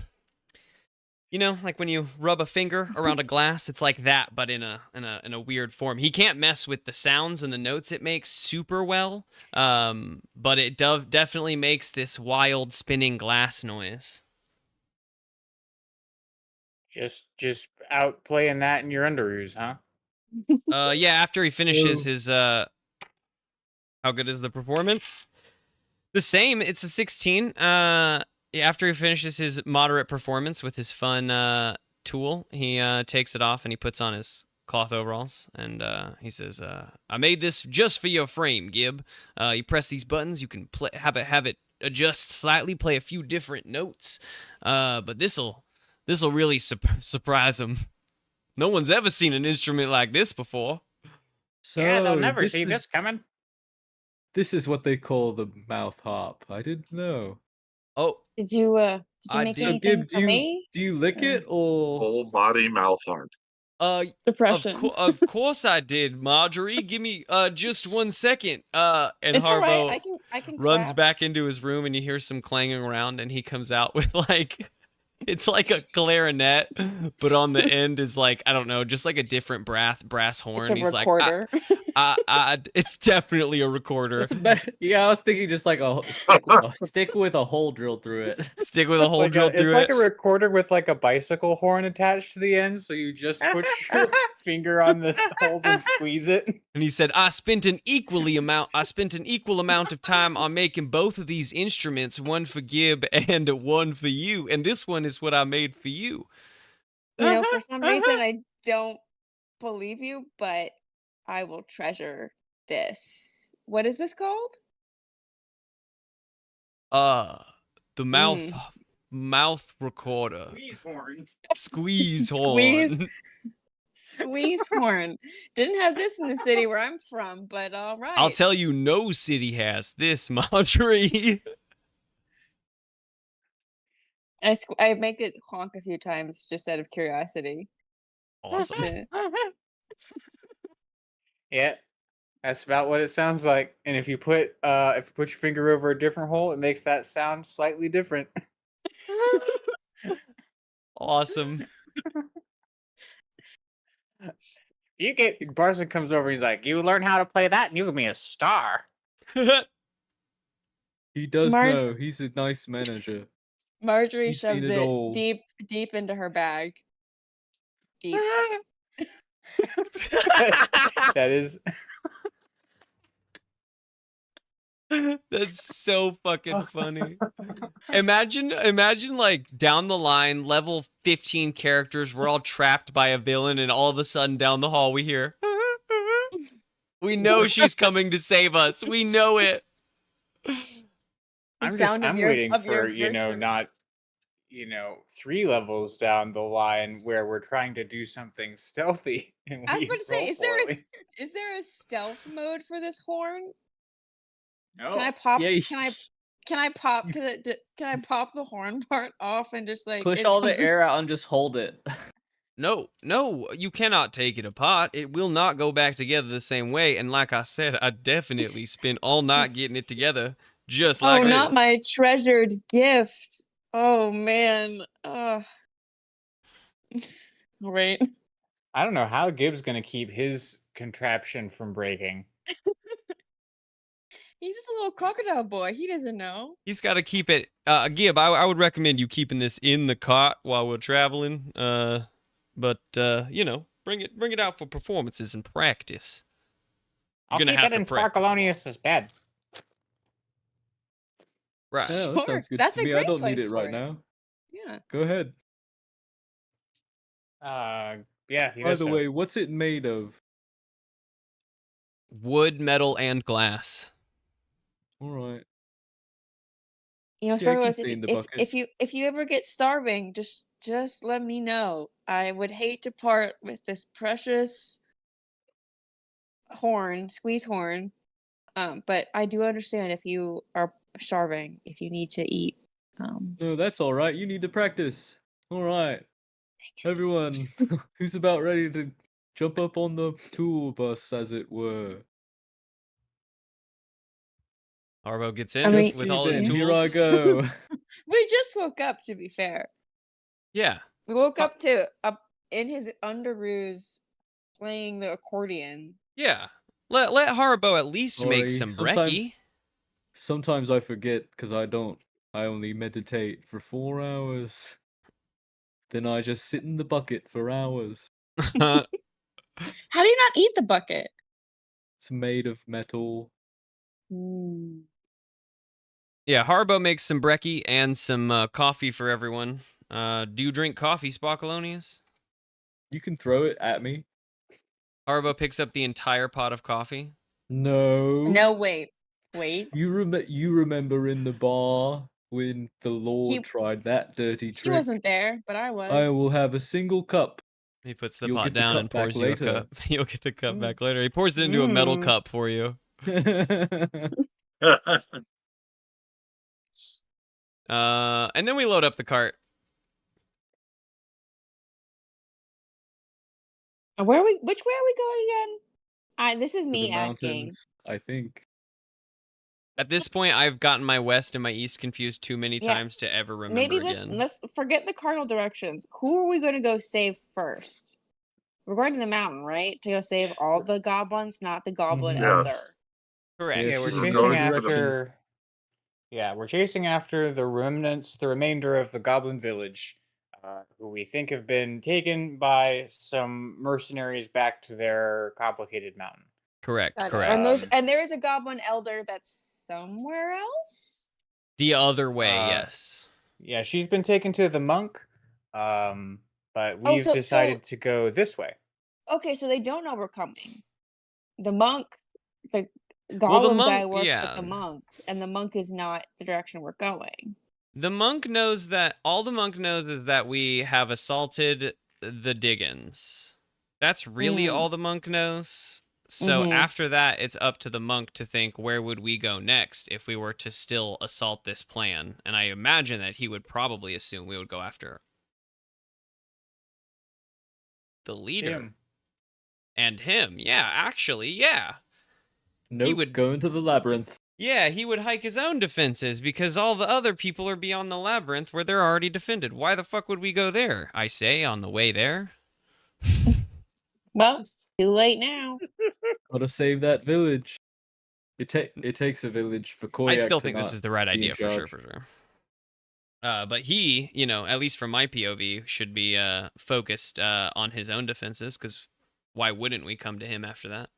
B: You know, like when you rub a finger around a glass, it's like that, but in a weird form. He can't mess with the sounds and the notes it makes super well, but it definitely makes this wild spinning glass noise.
E: Just out playing that in your underoos, huh?
B: Yeah. After he finishes his, how good is the performance? The same. It's a 16. After he finishes his moderate performance with his fun tool, he takes it off and he puts on his cloth overalls and he says, "I made this just for your frame, Gib. You press these buttons, you can have it adjust slightly, play a few different notes. But this'll really surprise him. No one's ever seen an instrument like this before."
A: So
E: Yeah, they'll never see this coming.
A: This is what they call the mouth harp. I didn't know.
B: Oh,
D: Did you
B: I
D: make
B: did.
A: So
D: anything
A: Gib,
D: for me?
A: do you lick
D: Or
A: it or
C: Full body mouth heart.
D: depression?
B: Of course I did, Marjorie. Give me just 1 second. And
D: It's all right.
B: Harbo
D: I can
B: runs
D: clap.
B: back into his room, and you hear some clanging around, and he comes out with like it's like a clarinet, but on the end is like, I don't know, just like a different brass horn.
D: It's a
B: He's like,
D: recorder.
B: it's definitely a recorder.
A: it's better. Yeah, I was thinking just like a stick with a hole drilled through it.
B: Stick with a hole
E: Like
B: drilled
E: it's
B: through
E: like
B: it.
E: a recorder with like a bicycle horn attached to the end, so you just put your finger on the holes and squeeze it.
B: And he said, I spent an equal amount of time on making both of these instruments, one for Gib and one for you. And this one is what I made for you.
D: You know, for some reason I don't believe you, but I will treasure this. What is this called?
B: The
D: Mm.
B: mouth recorder.
E: Squeeze horn.
B: Squeeze
D: Squeeze.
B: horn.
D: Squeeze horn. Didn't have this in the city where I'm from, but all right.
B: I'll tell you, no city has this, Marjorie.
D: I make it honk a few times just out of curiosity. Just
B: Awesome.
D: to-
E: Yeah, that's about what it sounds like. And if you put your finger over a different hole, it makes that sound slightly different.
B: Awesome.
E: Barson comes over, he's like, you learn how to play that and you give me a star.
A: He does
D: Marge-
A: know. He's a nice manager.
D: Marjorie
A: He's seen
D: shoves
A: it
D: it
A: all.
D: deep into her bag. Deep.
E: That is
B: That's so fucking funny. Imagine like down the line, level 15 characters, we're all trapped by a villain, and all of a sudden down the hall we hear, we know she's coming to save us. We know it.
E: I'm waiting for, not 3 levels down the line where we're trying to do something stealthy. And
D: I was
E: we
D: about to say,
E: roll poorly.
D: is there a stealth mode for this horn?
E: No.
D: Can I pop?
A: Yeah,
D: Can I pop? Can I pop the horn part off and just like
A: push
D: it
A: all the
D: comes-
A: air out and just hold it.
B: No, you cannot take it apart. It will not go back together the same way. And like I said, I definitely spent all night getting it together, just like
D: Oh,
B: this.
D: not my treasured gift. Oh man. Right.
E: I don't know how Gibbs gonna keep his contraption from breaking.
D: He's just a little crocodile boy. He doesn't know.
B: He's got to keep it. Gib, I would recommend you keeping this in the cart while we're traveling. But bring it out for performances and practice.
E: I'll
B: You're gonna
E: keep
B: have
E: it in
B: to practice a lot.
E: Sparkalonius's bed.
B: Right.
A: Yeah, that
D: Sure,
A: sounds good
D: that's
A: to
D: a
A: me. I
D: great
A: don't need
D: place
A: it
D: for
A: right
D: it.
A: now.
D: Yeah.
A: Go ahead.
E: Yeah. He
A: By
E: does
A: the
E: so.
A: way, what's it made of?
B: Wood, metal, and glass.
A: All right.
D: You know,
A: Yeah, I can
D: Sparkle,
A: stay in the
D: if
A: bucket.
D: if you ever get starving, just let me know. I would hate to part with this precious squeeze horn. But I do understand if you are starving, if you need to eat.
A: No, that's all right. You need to practice. All right. Everyone who's about ready to jump up on the tool bus, as it were.
B: Harbo gets in
D: I mean-
B: with all his
A: Then,
B: tools.
A: here I go.
D: We just woke up, to be fair.
B: Yeah.
D: We woke up in his underoos playing the accordion.
B: Yeah. Let Harbo at least make
A: Sorry,
B: some
A: sometimes-
B: brekkie.
A: Sometimes I forget because I only meditate for 4 hours. Then I just sit in the bucket for hours.
D: How do you not eat the bucket?
A: It's made of metal.
B: Yeah, Harbo makes some brekkie and some coffee for everyone. Do you drink coffee, Sparkalonius?
A: You can throw it at me.
B: Harbo picks up the entire pot of coffee.
A: No.
D: No, wait.
A: You remember in the bar when the Lord
D: He-
A: tried that dirty
D: He
A: trick?
D: wasn't there, but I was.
A: I will have a single cup.
B: He puts the
A: You'll
B: pot
A: get the
B: down
A: cup
B: and
A: back
B: pours you a
A: later.
B: cup. You'll get the cup back later. He pours it into a metal cup for you. And then we load up the cart.
D: Which way are we going again? This is
A: To
D: me
A: the
D: asking.
A: mountains, I think.
B: At this point, I've gotten my west and my east confused too many
D: Yeah.
B: times to ever remember
D: Maybe
B: again.
D: let's forget the cardinal directions. Who are we going to go save first? We're going to the mountain, right? To go save all the goblins, not the goblin
E: Mhm.
C: Yes.
D: elder.
B: Correct.
E: Yeah, we're
A: Yes,
C: We're
E: chasing
C: going for the-
E: after. Yeah, we're chasing after the remnants, the remainder of the goblin village, who we think have been taken by some mercenaries back to their complicated mountain.
B: Correct.
D: And
B: Correct.
D: there is a goblin elder that's somewhere else.
B: The other way,
E: Uh,
B: yes.
E: Yeah, she's been taken to the monk, but
D: Oh,
E: we've decided to go this way.
D: Okay, so they don't know we're coming. The monk, the
B: Well, the
D: golem guy
B: monk,
D: works
B: yeah.
D: with the monk, and the monk is not the direction we're going.
B: The monk knows that all the monk knows is that we have assaulted the Diggins. That's really all the monk knows. So after that, it's up to the monk to think where would we go next if we were to still assault this plan. And I imagine that he would probably assume we would go after the leader.
E: Him.
B: And him. Yeah, actually, yeah.
A: Nope,
B: would-
A: go into the labyrinth.
B: Yeah, he would hike his own defenses because all the other people are beyond the labyrinth where they're already defended. Why the fuck would we go there? I say on the way there.
D: Well, too late now.
A: Gotta save that village. It takes a village for Koyak
B: I still
A: to
B: think this
A: not
B: is the right
A: be in
B: idea for sure,
A: charge.
B: for sure. But he, at least from my POV, should be focused on his own defenses because why wouldn't we come to him after that?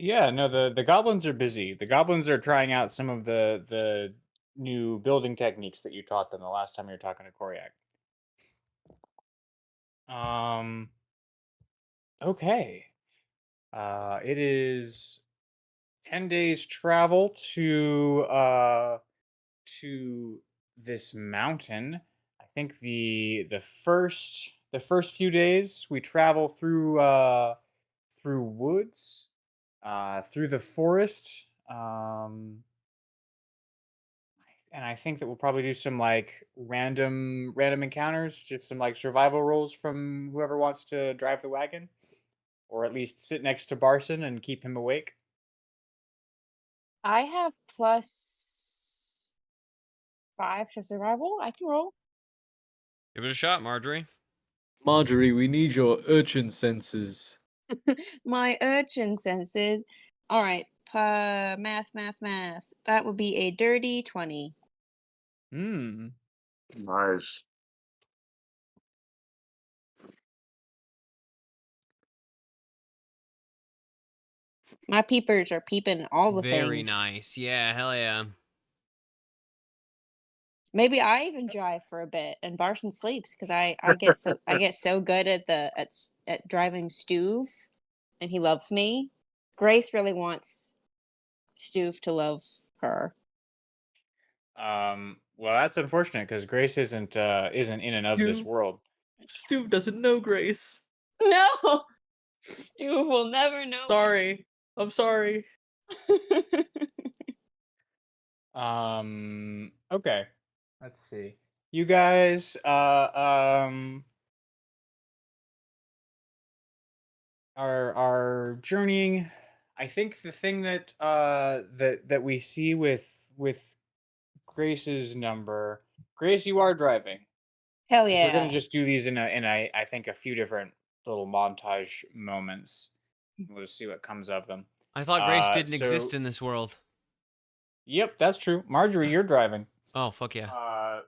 E: Yeah, no, the goblins are busy. The goblins are trying out some of the new building techniques that you taught them the last time you were talking to Koryak. Okay. It is 10 days travel to this mountain. I think the first few days we travel through woods, through the forest, and I think that we'll probably do some like random encounters, just some like survival rolls from whoever wants to drive the wagon, or at least sit next to Barson and keep him awake.
D: I have +5 to survival. I can roll.
B: Give it a shot, Marjorie.
A: Marjorie, we need your urchin senses.
D: My urchin senses. All right. Math. That would be a dirty 20.
C: Nice.
D: My peepers are peeping all the
B: Very
D: things.
B: nice. Yeah, hell yeah.
D: Maybe I even drive for a bit and Barson sleeps because I get so good at driving Stuve, and he loves me. Grace really wants Stuve to love her.
E: Well, that's unfortunate because Grace isn't in and of this
A: Stu-
E: world.
A: Stu doesn't know Grace.
D: No, Stuve will never know.
A: Sorry. I'm sorry.
E: Okay. Let's see. You guys are journeying. I think the thing that that we see with Grace's number, Grace, you are driving.
D: Hell
E: 'Cause we're gonna
D: yeah.
E: just do these in I think a few different little montage moments. We'll just see what comes of them.
B: I thought Grace didn't
E: so-
B: exist in this world.
E: Yep, that's true. Marjorie, you're driving.
B: Oh, fuck yeah.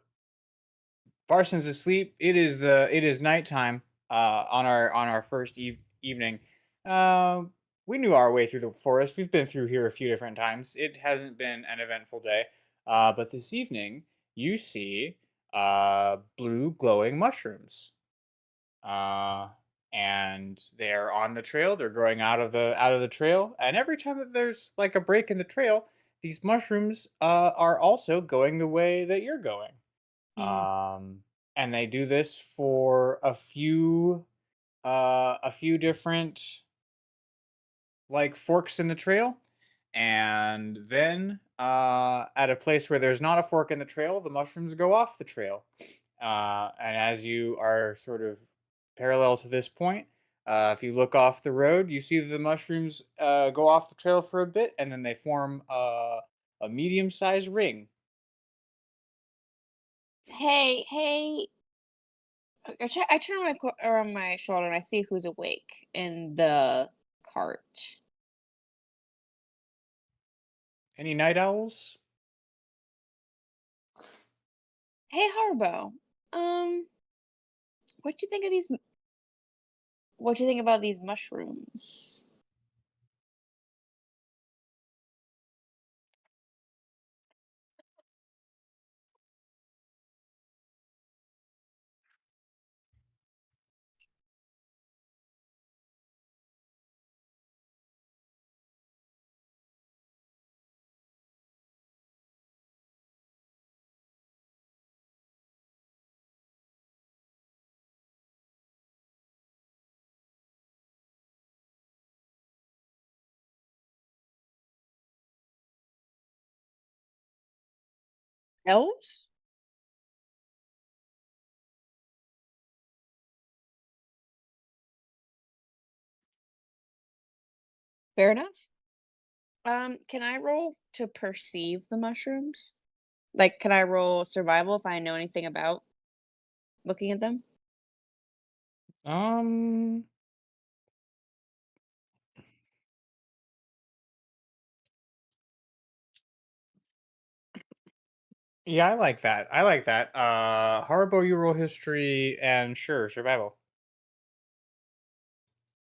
E: Barson's asleep. It is nighttime. On our first evening. We knew our way through the forest. We've been through here a few different times. It hasn't been an eventful day. But this evening you see blue glowing mushrooms. And they're on the trail. They're growing out of the trail. And every time that there's like a break in the trail, these mushrooms are also going the way that you're going. And they do this for a few different like forks in the trail. And then at a place where there's not a fork in the trail, the mushrooms go off the trail. And as you are sort of parallel to this point, if you look off the road, you see the mushrooms go off the trail for a bit, and then they form a medium-sized ring.
D: Hey. I turn around my shoulder and I see who's awake in the cart.
E: Any night owls?
D: Hey, Harbo. What you think of these? What you think about these mushrooms? Elves? Fair enough. Can I roll to perceive the mushrooms? Like, can I roll survival if I know anything about looking at them?
E: Um, yeah, I like that. I like that. Harbo, you roll history, and sure, survival.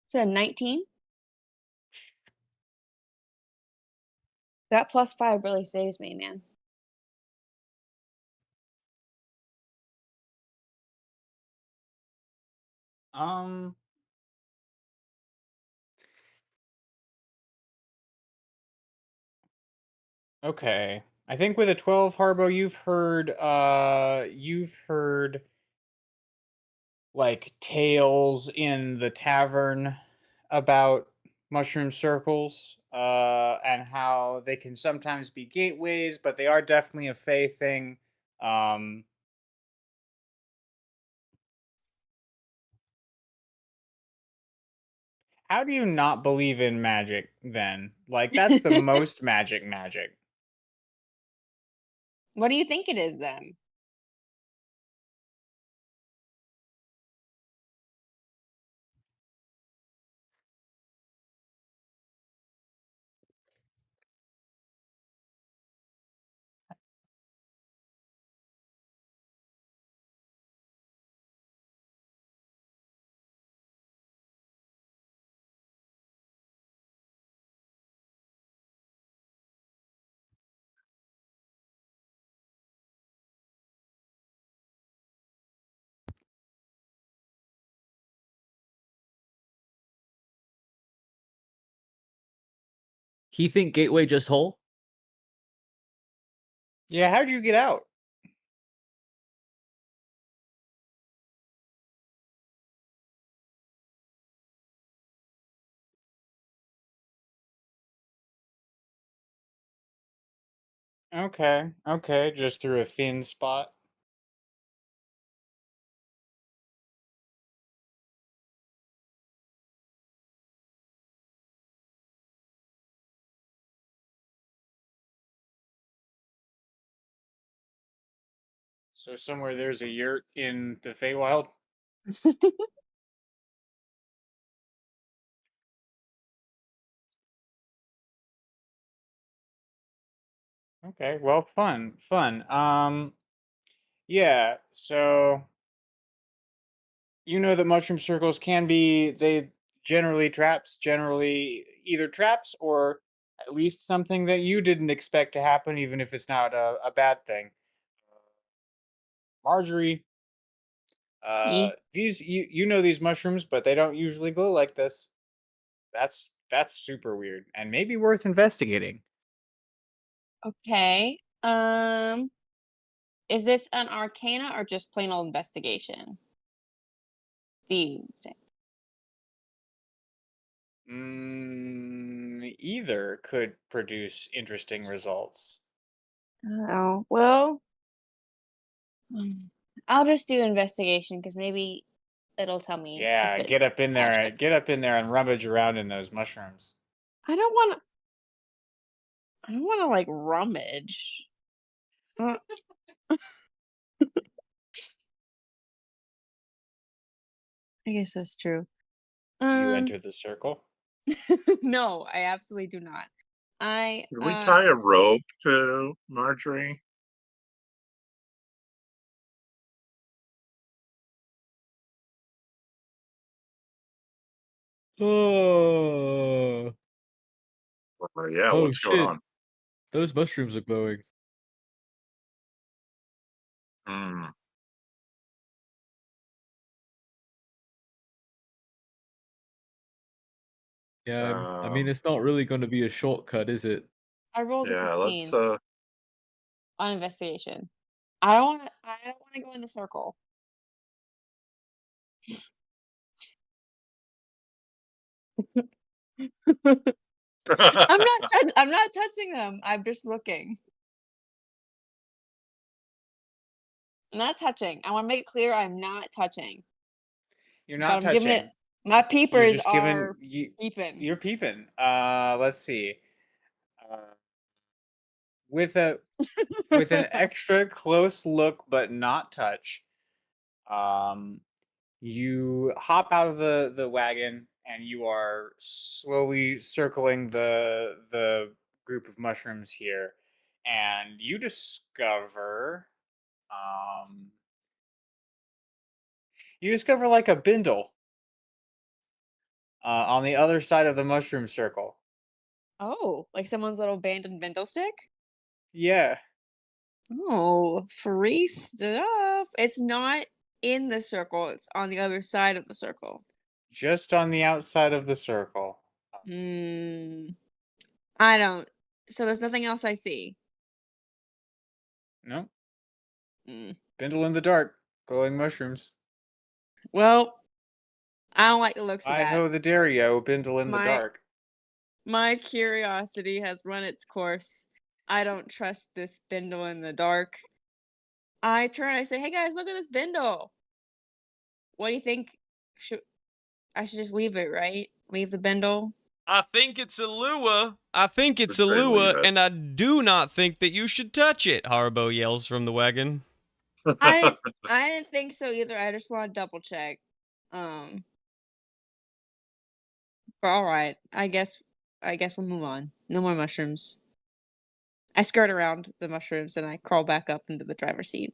D: It's a 19. That +5 really saves me, man.
E: Um, okay. I think with a 12, Harbo, you've heard like tales in the tavern about mushroom circles, and how they can sometimes be gateways, but they are definitely a fey thing. Um, how do you not believe in magic then? Like that's the most magic.
D: What do you think it is then?
A: He think Gateway just hole?
E: Yeah, how'd you get out? Okay, just through a thin spot. So somewhere there's a yurt in the Feywild. Okay, well, fun. Yeah. So you know that mushroom circles can be they generally either traps or at least something that you didn't expect to happen, even if it's not a bad thing. Marjorie,
D: Ye.
E: these you know these mushrooms, but they don't usually glow like this. That's super weird and maybe worth investigating.
D: Okay. Is this an arcana or just plain old investigation? Do you think?
E: either could produce interesting results.
D: Oh, well, I'll just do investigation because maybe it'll tell me if
E: Yeah, get
D: it's
E: up in there,
D: magic.
E: get up in there and rummage around in those mushrooms.
D: I don't want to. I don't want to like rummage. Uh, I guess that's true.
E: You enter the circle.
D: No, I absolutely do not. I
C: Can we tie a rope to Marjorie?
A: Oh,
C: Or, yeah,
A: oh
C: what's going
A: shit!
C: on?
A: Those mushrooms are glowing.
C: Hmm.
A: Yeah, I mean, it's not really going to be a shortcut, is it?
D: I rolled a
C: Yeah, let's
D: 15 on investigation. I don't want to. I don't want to go in the circle. I'm not touching them. I'm just looking. I'm not touching. I want to make it clear I'm not touching.
E: You're
D: But
E: not
D: I'm giving it.
E: touching.
D: My
E: You're
D: peepers
E: just
D: are
E: giving
D: peeping.
E: you're peeping. Let's see. Uh, with a with an extra close look but not touch. Um, you hop out of the wagon and you are slowly circling the group of mushrooms here, and you discover um like a bindle on the other side of the mushroom circle.
D: Oh, like someone's little abandoned bindle stick?
E: Yeah,
D: Oh, free stuff. It's not in the circle, it's on the other side of the circle.
E: just on the outside of the circle.
D: Hmm. I don't. So there's nothing else I see.
E: No,
D: Mm.
E: bindle in the dark, glowing mushrooms.
D: Well, I don't like the looks of
E: I
D: that.
E: ho the Dario, bindle in the
D: My
E: dark.
D: my curiosity has run its course. I don't trust this bindle in the dark. I turn, I say, "Hey guys, look at this bindle. What do you think? Should I should just leave it, right? Leave the bindle?"
B: I think it's a lure. I think it's
C: Would
B: a
C: say leave
B: lure,
C: it.
B: and I do not think that you should touch it, Harbo yells from the wagon.
D: I didn't think so either. I just want to double check. Um, but all right. I guess we'll move on. No more mushrooms. I skirt around the mushrooms and I crawl back up into the driver's seat.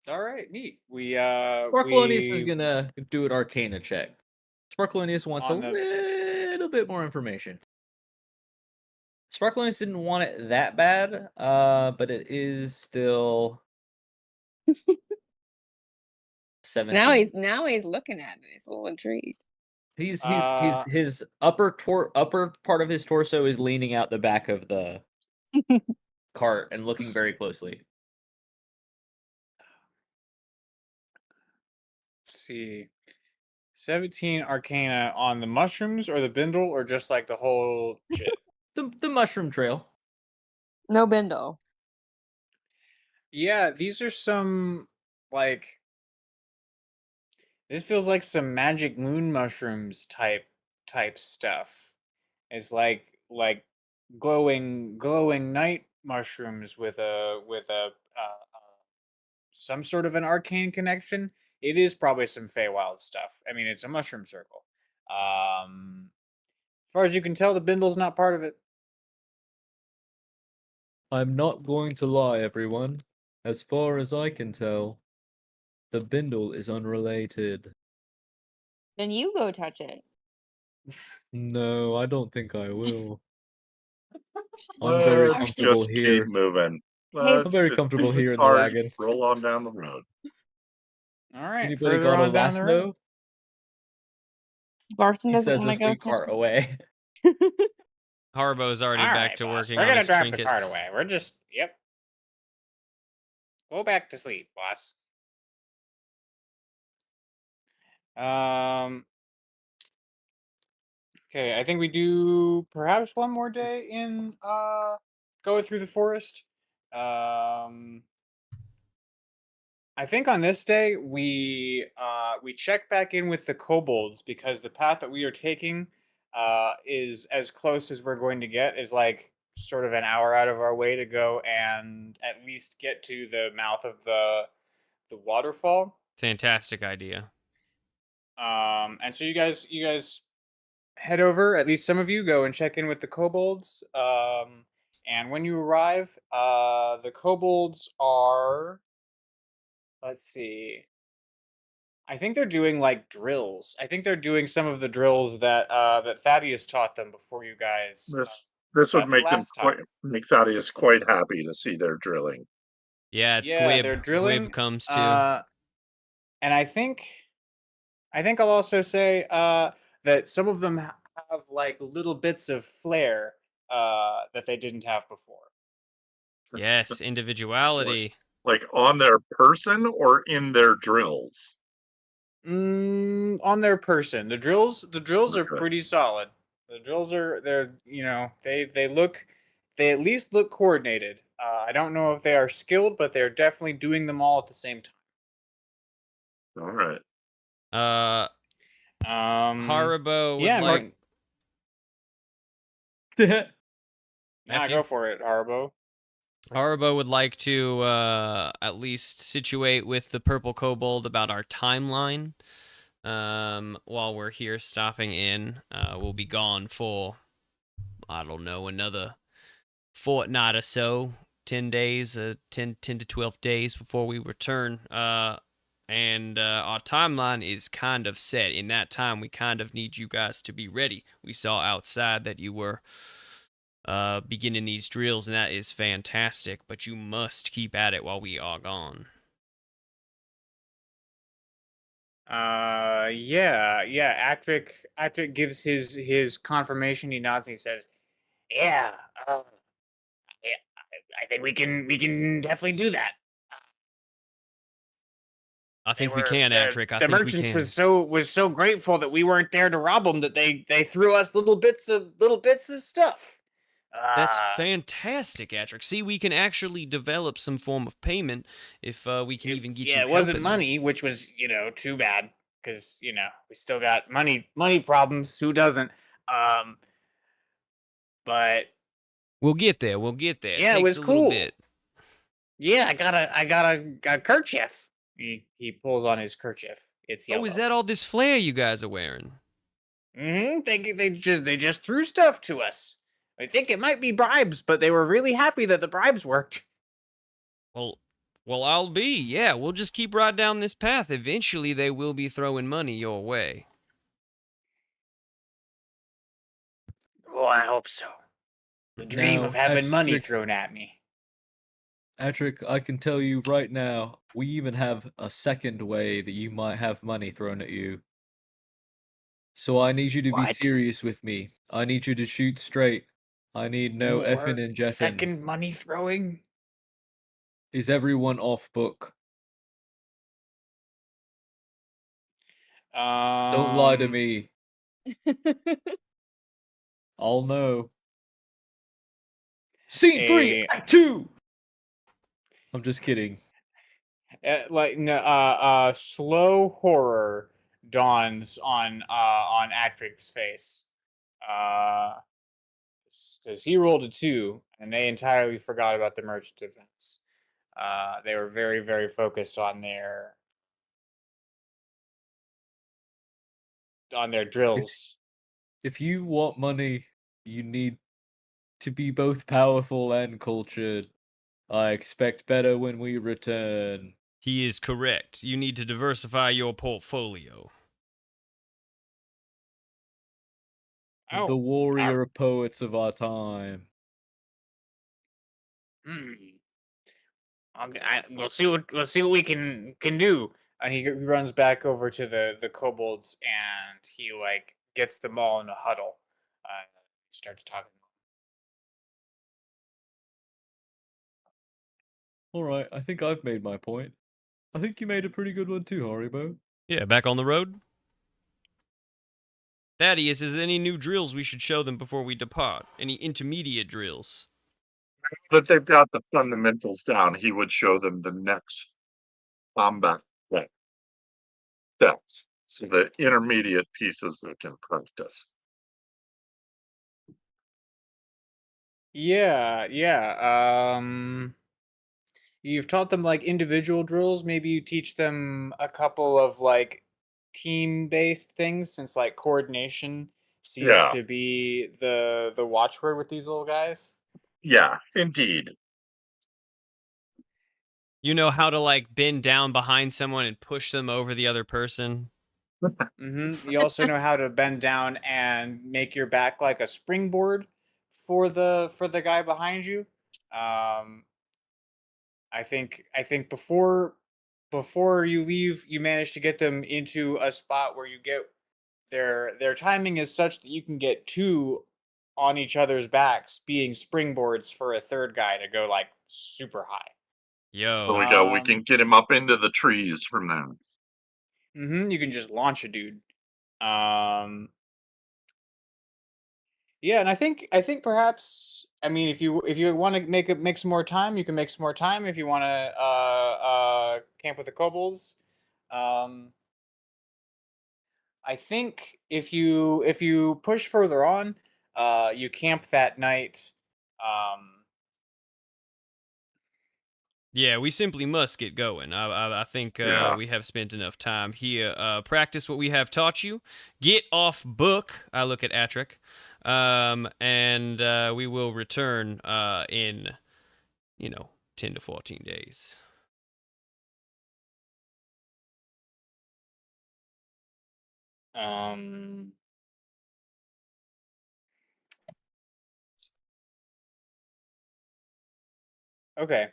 E: All right, neat.
A: Sparklonius is
E: We
A: gonna do an Arcana check. Sparklonius wants a
E: on the
A: little bit more information. Sparklonius didn't want it that bad, but it is still 17.
D: Now he's looking at it. He's a little intrigued.
A: He's
E: uh
A: his upper part of his torso is leaning out the back of the cart and looking very closely.
E: let's see. 17 Arcana on the mushrooms or the bindle or just like the whole shit.
A: The mushroom trail.
D: No bindle.
E: Yeah, these are some like this feels like some magic moon mushrooms type stuff. It's like glowing night mushrooms with a some sort of an arcane connection. It is probably some Feywild stuff. I mean, it's a mushroom circle. As far as you can tell, the bindle's not part of it.
A: I'm not going to lie, everyone. As far as I can tell, the bindle is unrelated.
D: Then you go touch it.
A: No, I don't think I will. I'm
D: Just
A: very
C: Let's
D: touch it.
A: comfortable
C: just keep
A: here.
C: moving.
D: Hey,
A: I'm
C: Let's
A: very
C: just keep
A: comfortable
C: the
A: here in the
C: cars
A: wagon.
C: roll on down the road.
E: All right,
A: Anybody
E: further
A: got a
E: on down the road.
A: lasso?
D: Barton
A: He
D: doesn't
A: says
D: want to
A: as
D: go
A: we
D: touch
A: cart away.
B: Harbo's already
E: All
B: back
E: right,
B: to
E: boss.
B: working
E: We're
B: on
E: gonna
B: his
E: drive
B: trinkets.
E: the cart away. We're just yep. Go back to sleep, boss. Um. Okay, I think we do perhaps one more day in going through the forest. I think on this day we check back in with the kobolds because the path that we are taking is as close as we're going to get, is like sort of an hour out of our way to go and at least get to the mouth of the waterfall.
B: Fantastic idea.
E: And so you guys head over, at least some of you go and check in with the kobolds. And when you arrive, the kobolds are, let's see, I think they're doing like drills. I think they're doing some of the drills that Thaddeus taught them before you guys
C: This would
E: left
C: make them
E: last time.
C: make Thaddeus quite happy to see their drilling.
B: Yeah, it's
E: Yeah,
B: Gwib.
E: they're drilling.
B: Gwib comes too.
E: And I think I'll also say that some of them have like little bits of flair that they didn't have before.
B: Yes, individuality.
C: Like on their person or in their drills?
E: On their person. The drills are
C: Okay.
E: pretty solid. The drills they're they at least look coordinated. I don't know if they are skilled, but they're definitely doing them all at the same time.
C: All right.
B: Haribo was
E: yeah,
B: like,
E: Nah,
B: After
E: go
B: you.
E: for it, Haribo.
B: Haribo would like to at least situate with the purple kobold about our timeline. While we're here stopping in, we'll be gone for, I don't know, another fortnight or so, 10 days, 10 to 12 days before we return. And our timeline is kind of set. In that time, we kind of need you guys to be ready. We saw outside that you were beginning these drills, and that is fantastic, but you must keep at it while we are gone.
E: Actric gives his confirmation. He nods and he says, "Yeah, yeah, I think we can definitely do that."
B: I think we can, Atrick. I
E: The
B: think we
E: merchants
B: can.
E: was so grateful that we weren't there to rob them that they threw us little bits of stuff.
B: That's fantastic, Atrick. See, we can actually develop some form of payment if we can even get you
E: Yeah,
B: help
E: it wasn't
B: in that.
E: money, which was too bad because we still got money problems. Who doesn't? But
B: We'll get there. We'll get there.
E: yeah,
B: It
E: it
B: takes
E: was
B: a little
E: cool.
B: bit.
E: Yeah, I got a kerchief. He pulls on his kerchief. It's yellow.
B: Oh, is that all this flair you guys are wearing?
E: They just threw stuff to us. I think it might be bribes, but they were really happy that the bribes worked.
B: Well, I'll be. Yeah, we'll just keep right down this path. Eventually, they will be throwing money your way.
E: Oh, I hope so. The dream of having money thrown at me.
A: Atrick, I can tell you right now, we even have a second way that you might have money thrown at you. So I need you to be
E: What?
A: serious with me. I need you to shoot straight. I need no effing and jeffing.
E: Second money throwing?
A: Is everyone off book? Don't lie to me. I'll know. Scene 3, Act 2! I'm just kidding.
E: Slow horror dawns on Actric's face. Because he rolled a 2, and they entirely forgot about the merchant events. They were very, very focused on their drills.
A: If you want money, you need to be both powerful and cultured. I expect better when we return.
B: He is correct. You need to diversify your portfolio.
A: The warrior poets of our time.
E: We'll see what we can do. And he runs back over to the kobolds, and he like gets them all in a huddle. Starts talking.
A: Alright, I think I've made my point. I think you made a pretty good one too, Haribo.
B: Yeah, back on the road? Thaddeus, is there any new drills we should show them before we depart? Any intermediate drills?
C: That they've got the fundamentals down, he would show them the next combat steps. So the intermediate pieces they can practice.
E: Yeah. You've taught them like individual drills. Maybe you teach them a couple of like team-based things, since like coordination seems
C: Yeah,
E: to be the watchword with these little guys.
C: yeah, indeed.
B: You know how to like bend down behind someone and push them over the other person?
E: You also know how to bend down and make your back like a springboard for the guy behind you. Um, I think before you leave, you manage to get them into a spot where you get their timing is such that you can get two on each other's backs, being springboards for a third guy to go like super high.
C: So
B: Yo.
C: we can get him up into the trees from there.
E: You can just launch a dude. Um, Yeah, and I think perhaps, I mean, if you want to make some more time, you can make some more time. If you want to camp with the kobolds, um, I think if you push further on, you camp that night. Um,
B: Yeah, we simply must get going. I think
C: Yeah.
B: we have spent enough time here. Practice what we have taught you. Get off book. I look at Atric. And we will return in, 10 to 14 days.
E: um, okay.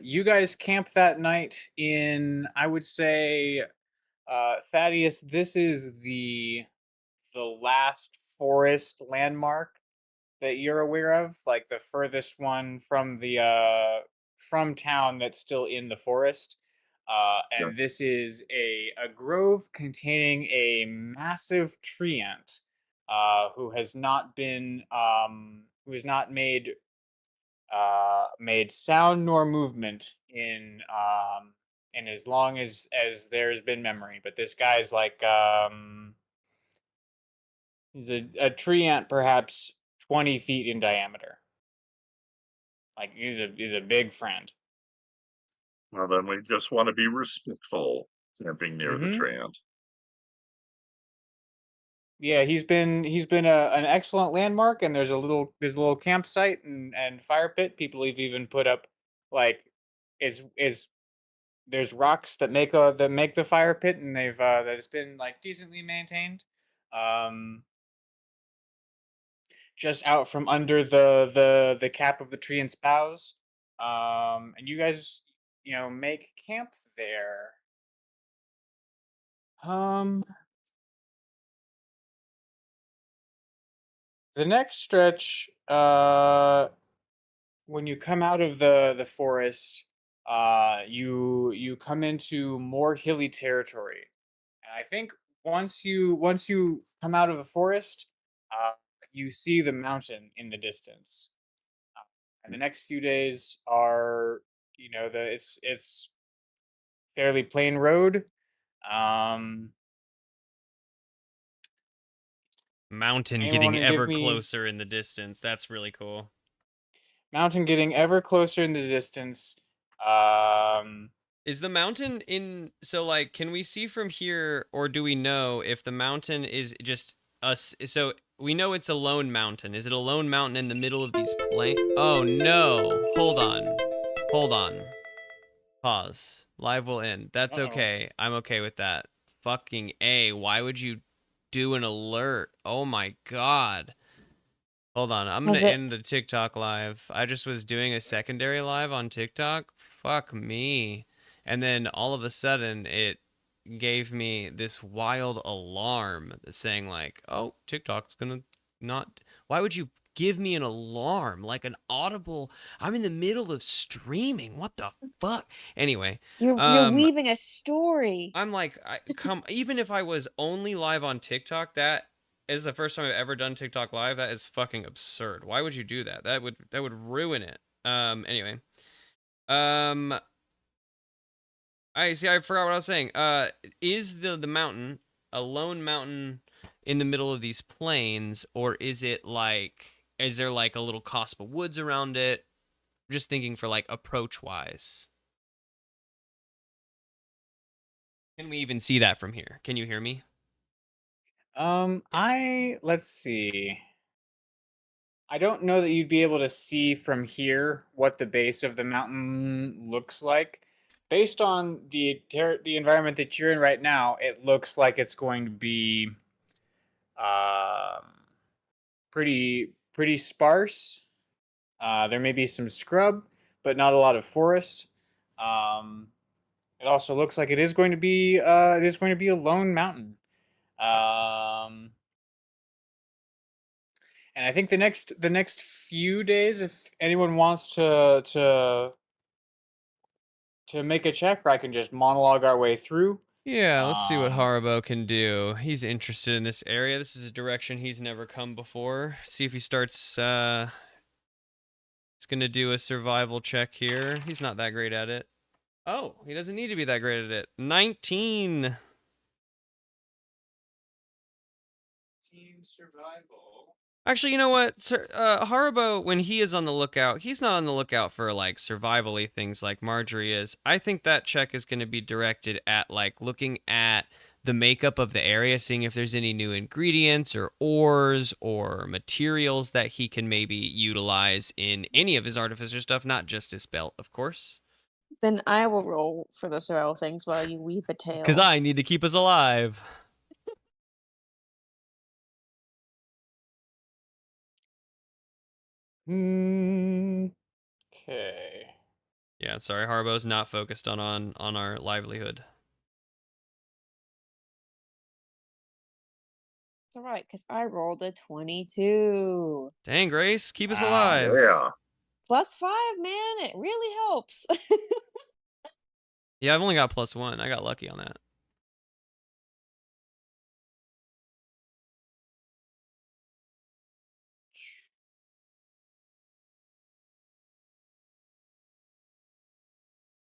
E: You guys camp that night in, I would say, Thaddeus, this is the last forest landmark that you're aware of, like the furthest one from the from town that's still in the forest.
C: Yeah.
E: And this is a grove containing a massive tree ant who has not been who has not made sound nor movement in as long as there's been memory. But this guy's like he's a tree ant, perhaps 20 feet in diameter. Like he's a big friend.
C: Well, then we just want to be respectful, camping near the
E: Mm-hmm.
C: Trant.
E: Yeah, he's been an excellent landmark, and there's a little campsite and fire pit. People have even put up like is there's rocks that make the fire pit, and that it's been like decently maintained. Um, just out from under the cap of the tree and boughs. And you guys, make camp there. Um, the next stretch, when you come out of the forest, you come into more hilly territory. And I think once you come out of the forest, uh, you see the mountain in the distance. And the next few days are, it's fairly plain road. Um,
B: Mountain
E: anyone want
B: getting
E: to give
B: ever
E: me
B: closer in the distance. That's really cool.
E: mountain getting ever closer in the distance? Um,
B: Is the mountain in? So, like, can we see from here, or do we know if the mountain is just us? So we know it's a lone mountain. Is it a lone mountain in the middle of these plains? Oh no! Hold on. Hold on. Pause. Live will end. That's
E: uh-oh.
B: okay. I'm okay with that. Fucking A. Why would you do an alert? Oh my god. Hold on. I'm
D: Was
B: gonna
D: it?
B: end the TikTok live. I just was doing a secondary live on TikTok. Fuck me. And then all of a sudden it gave me this wild alarm saying like, "Oh, TikTok's gonna not." Why would you give me an alarm, like an audible. I'm in the middle of streaming. What the fuck? Anyway,
D: You're weaving a story.
B: I'm like, even if I was only live on TikTok, that is the first time I've ever done TikTok live. That is fucking absurd. Why would you do that? That would ruin it. Anyway. I forgot what I was saying. Is the mountain a lone mountain in the middle of these plains, or is there like a little cusp of woods around it? I'm just thinking for like approach wise. Can we even see that from here? Can you hear me?
E: Let's see. I don't know that you'd be able to see from here what the base of the mountain looks like. Based on the environment that you're in right now, it looks like it's going to be um, pretty sparse. There may be some scrub, but not a lot of forest. It also looks like it is going to be a lone mountain. And I think the next few days, if anyone wants to make a check, or I can just monologue our way through.
B: Yeah, let's see what
E: Um,
B: Haribo can do. He's interested in this area. This is a direction he's never come before. See if he starts, he's gonna do a survival check here. He's not that great at it. Oh, he doesn't need to be that great at it. 19.
E: survival.
B: Actually, you know what? Haribo, when he is on the lookout, he's not on the lookout for like survival-y things like Marjorie is. I think that check is going to be directed at like looking at the makeup of the area, seeing if there's any new ingredients or ores or materials that he can maybe utilize in any of his artificer stuff, not just his belt, of course.
D: Then I will roll for the survival things while you weave a tale.
B: Because I need to keep us alive.
E: Okay.
B: Yeah, sorry, Haribo's not focused on our livelihood.
D: It's all right, because I rolled a 22.
B: Dang, Grace, keep us
E: Wow.
B: alive.
C: Yeah.
D: +5, man. It really helps.
B: Yeah, I've only got +1. I got lucky on that.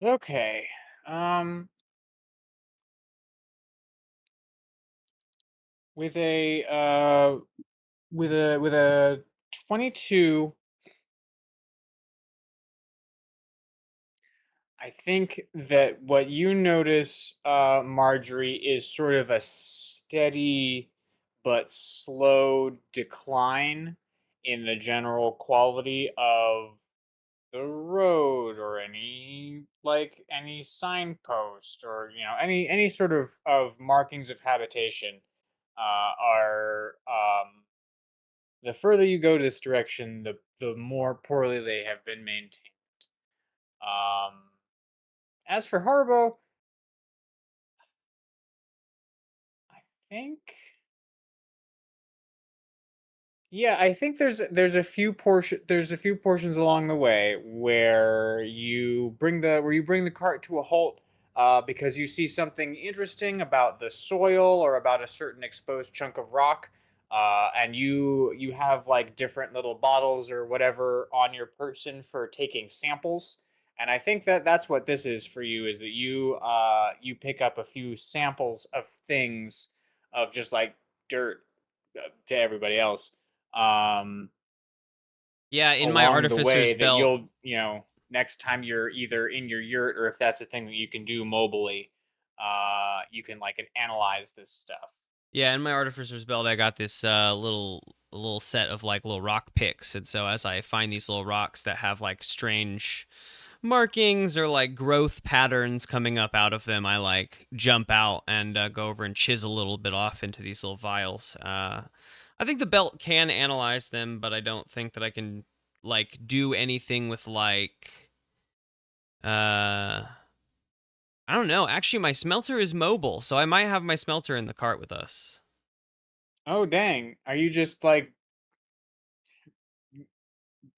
E: Okay. With a 22, I think that what you notice, Marjorie, is sort of a steady but slow decline in the general quality of the road, or any signpost, or any sort of markings of habitation are the further you go this direction, the more poorly they have been maintained. As for Harbo, I think, yeah, I think there's a few portions along the way where you bring the cart to a halt, because you see something interesting about the soil or about a certain exposed chunk of rock, and you have like different little bottles or whatever on your person for taking samples. And I think that that's what this is for you, is that you pick up a few samples of things, of just like dirt, to everybody else,
B: Yeah, in my
E: along the way,
B: artificer's
E: that
B: belt.
E: you'll, next time you're either in your yurt, or if that's a thing that you can do mobily, you can like analyze this stuff.
B: Yeah, in my artificer's belt, I got this little set of like little rock picks, and so as I find these little rocks that have like strange markings or like growth patterns coming up out of them, I like jump out and go over and chisel a little bit off into these little vials. I think the belt can analyze them, but I don't think that I can like do anything with like I don't know. Actually, my smelter is mobile, so I might have my smelter in the cart with us.
E: Oh dang! Are you just like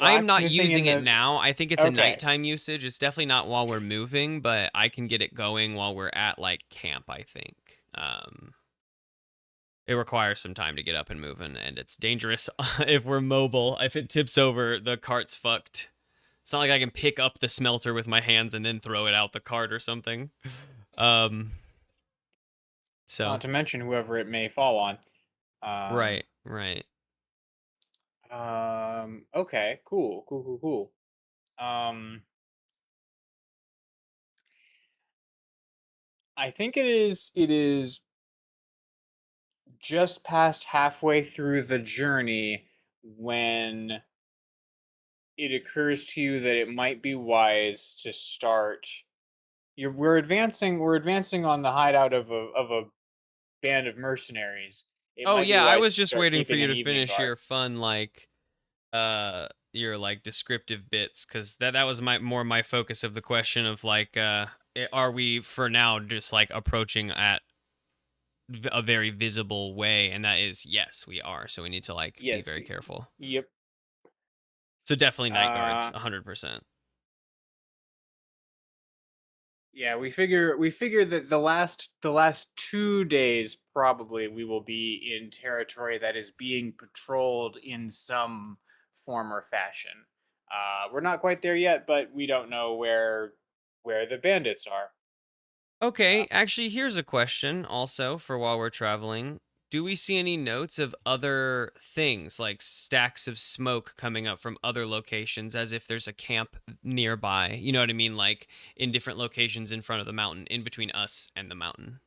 B: I am not
E: blacksmithing
B: using
E: in
B: it
E: the-
B: now. I think it's a
E: Okay.
B: nighttime usage. It's definitely not while we're moving, but I can get it going while we're at like camp, I think. It requires some time to get up and moving, and it's dangerous if we're mobile. If it tips over, the cart's fucked. It's not like I can pick up the smelter with my hands and then throw it out the cart or something. So
E: Not to mention whoever it may fall on.
B: right.
E: Okay. Cool. I think it is just past halfway through the journey when it occurs to you that it might be wise to start. We're advancing on the hideout of a band of mercenaries. It
B: Oh
E: might be
B: yeah, I
E: wise
B: was
E: to
B: just
E: start
B: waiting for
E: keeping
B: you
E: an
B: to
E: evening
B: finish your
E: guard.
B: fun your like descriptive bits, because that was more my focus of the question of like are we for now just like approaching at a very visible way, and that is yes we are, so we need to like be
E: Yes.
B: very careful.
E: Yep.
B: So definitely night guards,
E: Uh,
B: 100%.
E: Yeah, we figure that the last 2 days probably we will be in territory that is being patrolled in some form or fashion. We're not quite there yet, but we don't know where the bandits are.
B: Okay, actually, here's a question also for while we're traveling. Do we see any notes of other things, like stacks of smoke coming up from other locations, as if there's a camp nearby? You know what I mean? Like in different locations in front of the mountain, in between us and the mountain.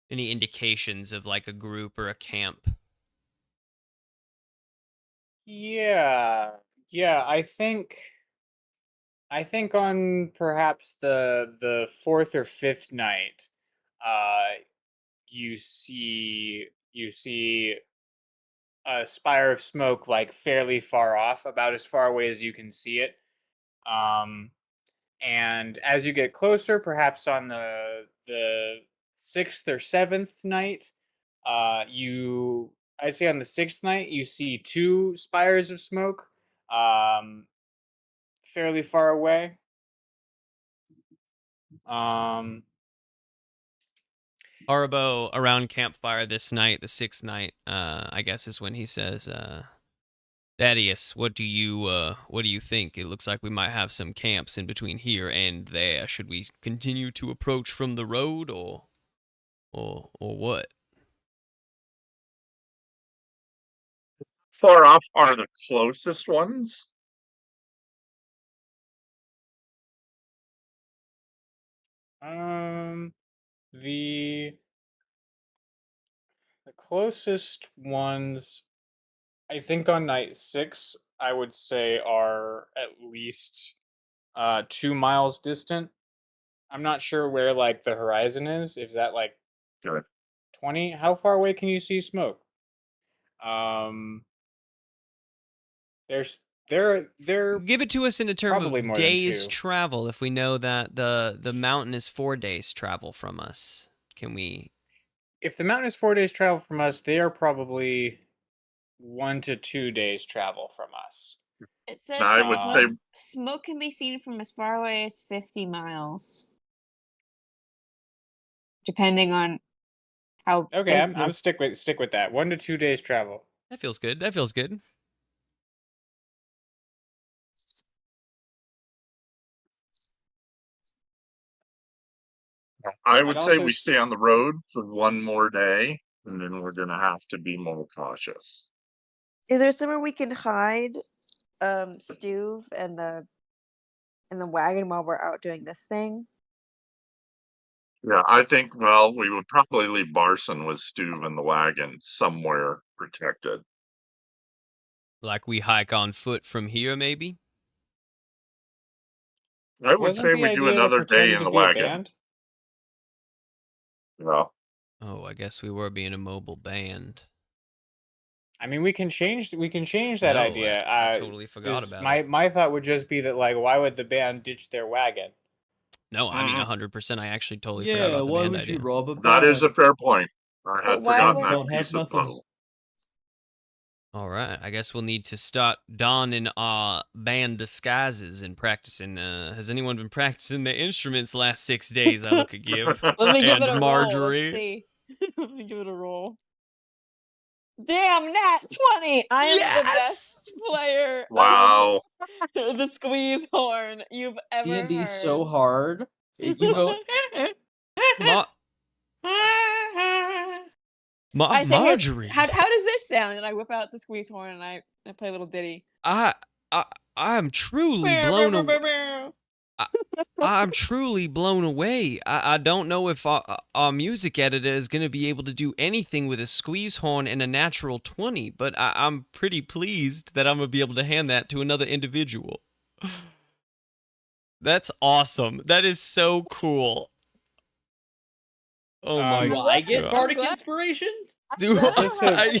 B: Any indications of like a group or a camp?
E: Yeah, I think on perhaps the fourth or fifth night, uh, you see a spire of smoke like fairly far off, about as far away as you can see it. Um, and as you get closer, perhaps on the sixth or seventh night, I'd say on the sixth night you see two spires of smoke, um, fairly far away. Um,
B: Arabo around campfire this night, the sixth night, I guess is when he says, Thaddeus, what do you think? It looks like we might have some camps in between here and there. Should we continue to approach from the road or what?
C: Far off are the closest ones.
E: um, the closest ones, I think on night 6, I would say are at least 2 miles distant. I'm not sure where like the horizon is. Is that like
C: Good.
E: 20? How far away can you see smoke? Um, there's there
B: Give it to us in a term
E: probably
B: of
E: more than
B: days
E: 2.
B: travel. If we know that the mountain is 4 days travel from us, can we?
E: If the mountain is 4 days travel from us, they are probably 1 to 2 days travel from us.
D: It says
C: Now, I
D: that
C: would say
D: smoke can be seen from as far away as 50 miles, depending on how
E: Okay,
D: big
E: I'm stick with that. 1 to 2 days travel.
B: That feels good. That feels good.
C: I would
E: I'd
C: say
E: also
C: we stay on the road for one more day, and then we're gonna have to be more cautious.
F: Is there somewhere we can hide Stuve and the wagon while we're out doing this thing?
C: Yeah, I think, well, we would probably leave Barson with Stu in the wagon somewhere protected.
B: Like we hike on foot from here, maybe.
C: I would
E: Wasn't
C: say
E: the
C: we do
E: idea to
C: another day
E: pretend
C: in
E: to
C: the
E: be a
C: wagon.
E: band?
C: Yeah.
B: Oh, I guess we were being a mobile band.
E: I mean, we can change that
B: No,
E: idea.
B: I totally forgot about it.
E: My thought would just be that like, why would the band ditch their wagon?
B: No, I mean
C: Mhm.
B: 100%. I actually totally forgot
G: Yeah,
B: about the
G: why
B: band
G: would
B: idea.
G: you rob a
C: That is a
G: band?
C: fair point. I
F: But
C: had
F: why
C: forgotten
G: Bands
F: would
C: that
G: don't have
C: piece of
G: nothing.
C: puzzle.
B: All right. I guess we'll need to start donning our band disguises and practicing. Has anyone been practicing their instruments last 6 days? I look at Gib.
D: Let me give
B: And
D: it a roll.
B: Marjorie.
D: Let's see. Let me give it a roll. Damn, nat 20! I am the
B: Yes!
D: best player
C: Wow.
D: of the squeeze horn you've ever
A: D&D
D: heard.
A: so hard. You go.
B: Ma-
D: I say, "Here,
B: Marjorie.
D: how does this sound?" And I whip out the squeeze horn and I play a little ditty.
B: I'm truly blown away. I'm truly blown away. I don't know if our music editor is going to be able to do anything with a squeeze horn and a natural 20, but I'm pretty pleased that I'm going to be able to hand that to another individual. That's awesome. That is so cool. Oh my
A: Do
B: god.
A: I get
D: I'm
A: bardic
D: glad-
A: inspiration?
B: Do
E: Just to-
D: in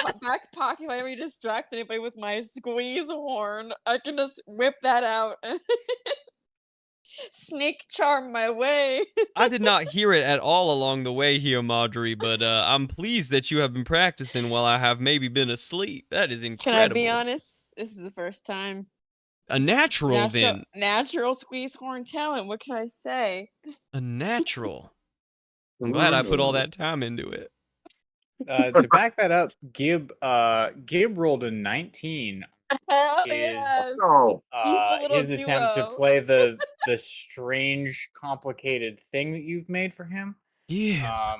D: my back pocket, if I ever distract anybody with my squeeze horn, I can just whip that out and sneak charm my way.
B: I did not hear it at all along the way here, Marjorie, but I'm pleased that you have been practicing while I have maybe been asleep. That is
D: Can
B: incredible.
D: I be honest? This is the first time.
B: A natural, then.
D: Natural squeeze horn talent. What can I say?
B: A natural. I'm glad I put all that time into it.
E: To back that up, Gib rolled a 19.
D: Hell
E: Is-
D: yes.
C: So,
D: Evil little
E: His attempt to
D: duo.
E: play the strange, complicated thing that you've made for him.
B: Yeah.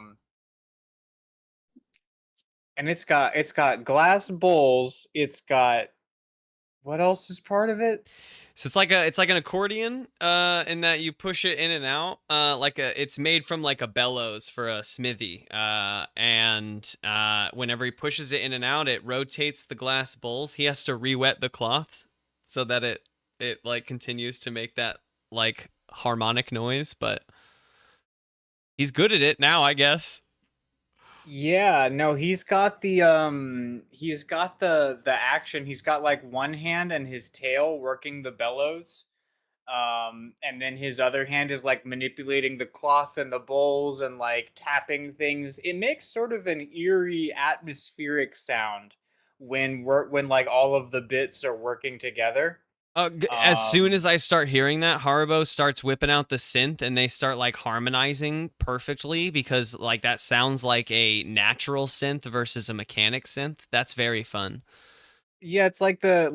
E: And it's got glass bowls. It's got what else is part of it?
B: So it's like an accordion, in that you push it in and out. It's made from like a bellows for a smithy. And whenever he pushes it in and out, it rotates the glass bowls. He has to re-wet the cloth so that it like continues to make that like harmonic noise, but he's good at it now, I guess.
E: Yeah, no, he's got the action. He's got like one hand and his tail working the bellows. And then his other hand is like manipulating the cloth and the bowls and like tapping things. It makes sort of an eerie atmospheric sound when like all of the bits are working together.
B: As soon as I start hearing that, Haribo starts whipping out the synth and they start like harmonizing perfectly because like that sounds like a natural synth versus a mechanic synth. That's very fun.
E: Yeah, it's like
B: I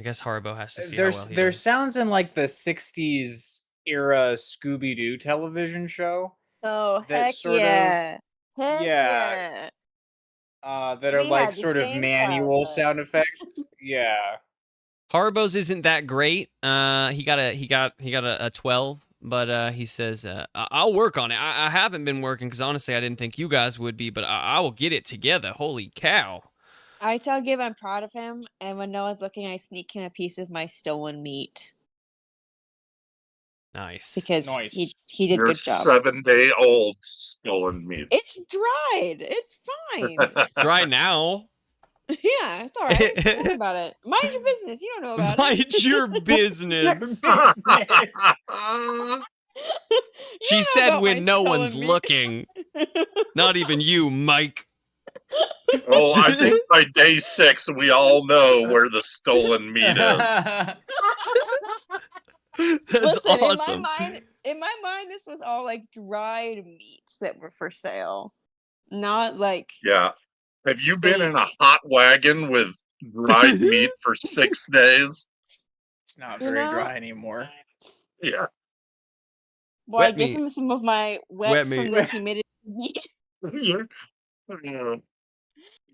B: guess Haribo has to see how well he
E: there's
B: does.
E: sounds in like the 60s era Scooby-Doo television show
D: Oh,
E: that
D: heck
E: sort of-
D: yeah. Heck
E: yeah.
D: yeah.
E: that are
D: We
E: like
D: had the
E: sort of
D: same
E: manual
D: childhood.
E: sound effects. Yeah.
B: Haribo's isn't that great. He got a 12, but he says I'll work on it. I haven't been working because honestly I didn't think you guys would be, but I will get it together. Holy cow!
D: I tell Gib I'm proud of him, and when no one's looking, I sneak him a piece of my stolen meat
B: Nice.
D: because
E: Nice.
D: he did
C: your
D: good job.
C: 7-day-old stolen meat.
D: It's dried. It's fine.
B: Dry now.
D: Yeah, it's all right. Don't worry about it. Mind your business. You don't know about
B: Mind
D: it.
B: your business.
D: You
B: She
D: don't know
B: said
D: about
B: when
D: my
B: no
D: stolen
B: one's
D: meat.
B: looking. Not even you, Mike.
C: Oh, I think by day 6, we all know where the stolen meat is.
B: That's
D: Listen,
B: awesome.
D: in my mind, this was all like dried meats that were for sale, not like
C: Yeah. Have you been in a
D: steak.
C: hot wagon with dried meat for 6 days?
E: It's not
D: You
E: very
D: know?
E: dry anymore.
C: Yeah.
D: Well, I
B: Wet
D: give
B: meat.
D: him some of my
B: Wet
D: wet
B: meat.
D: from the humidity meat.
C: Yeah.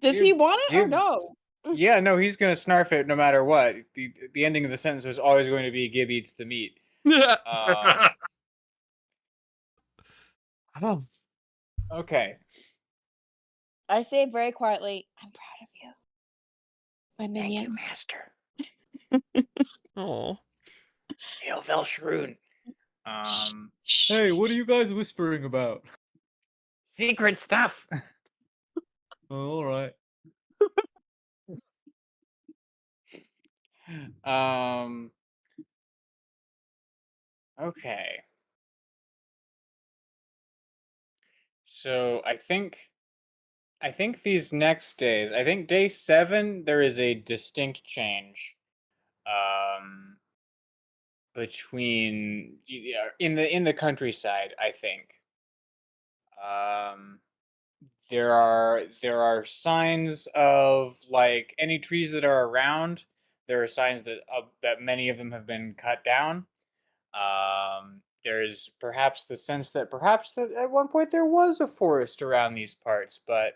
D: Does he want it or
E: Gib-
D: no?
E: Yeah, no, he's gonna snarf it no matter what. The ending of the sentence was always going to be Gib eats the meat. Okay.
D: I say very quietly, I'm proud of you, my minion.
E: Master.
B: Oh.
E: Hail Velshroon.
A: Hey, what are you guys whispering about?
E: Secret stuff.
A: Oh, all right.
E: Okay. So I think I think these next days, I think day 7, there is a distinct change. Between in the countryside, I think. Um, there are signs of like any trees that are around. There are signs that many of them have been cut down. There's perhaps that at one point there was a forest around these parts, but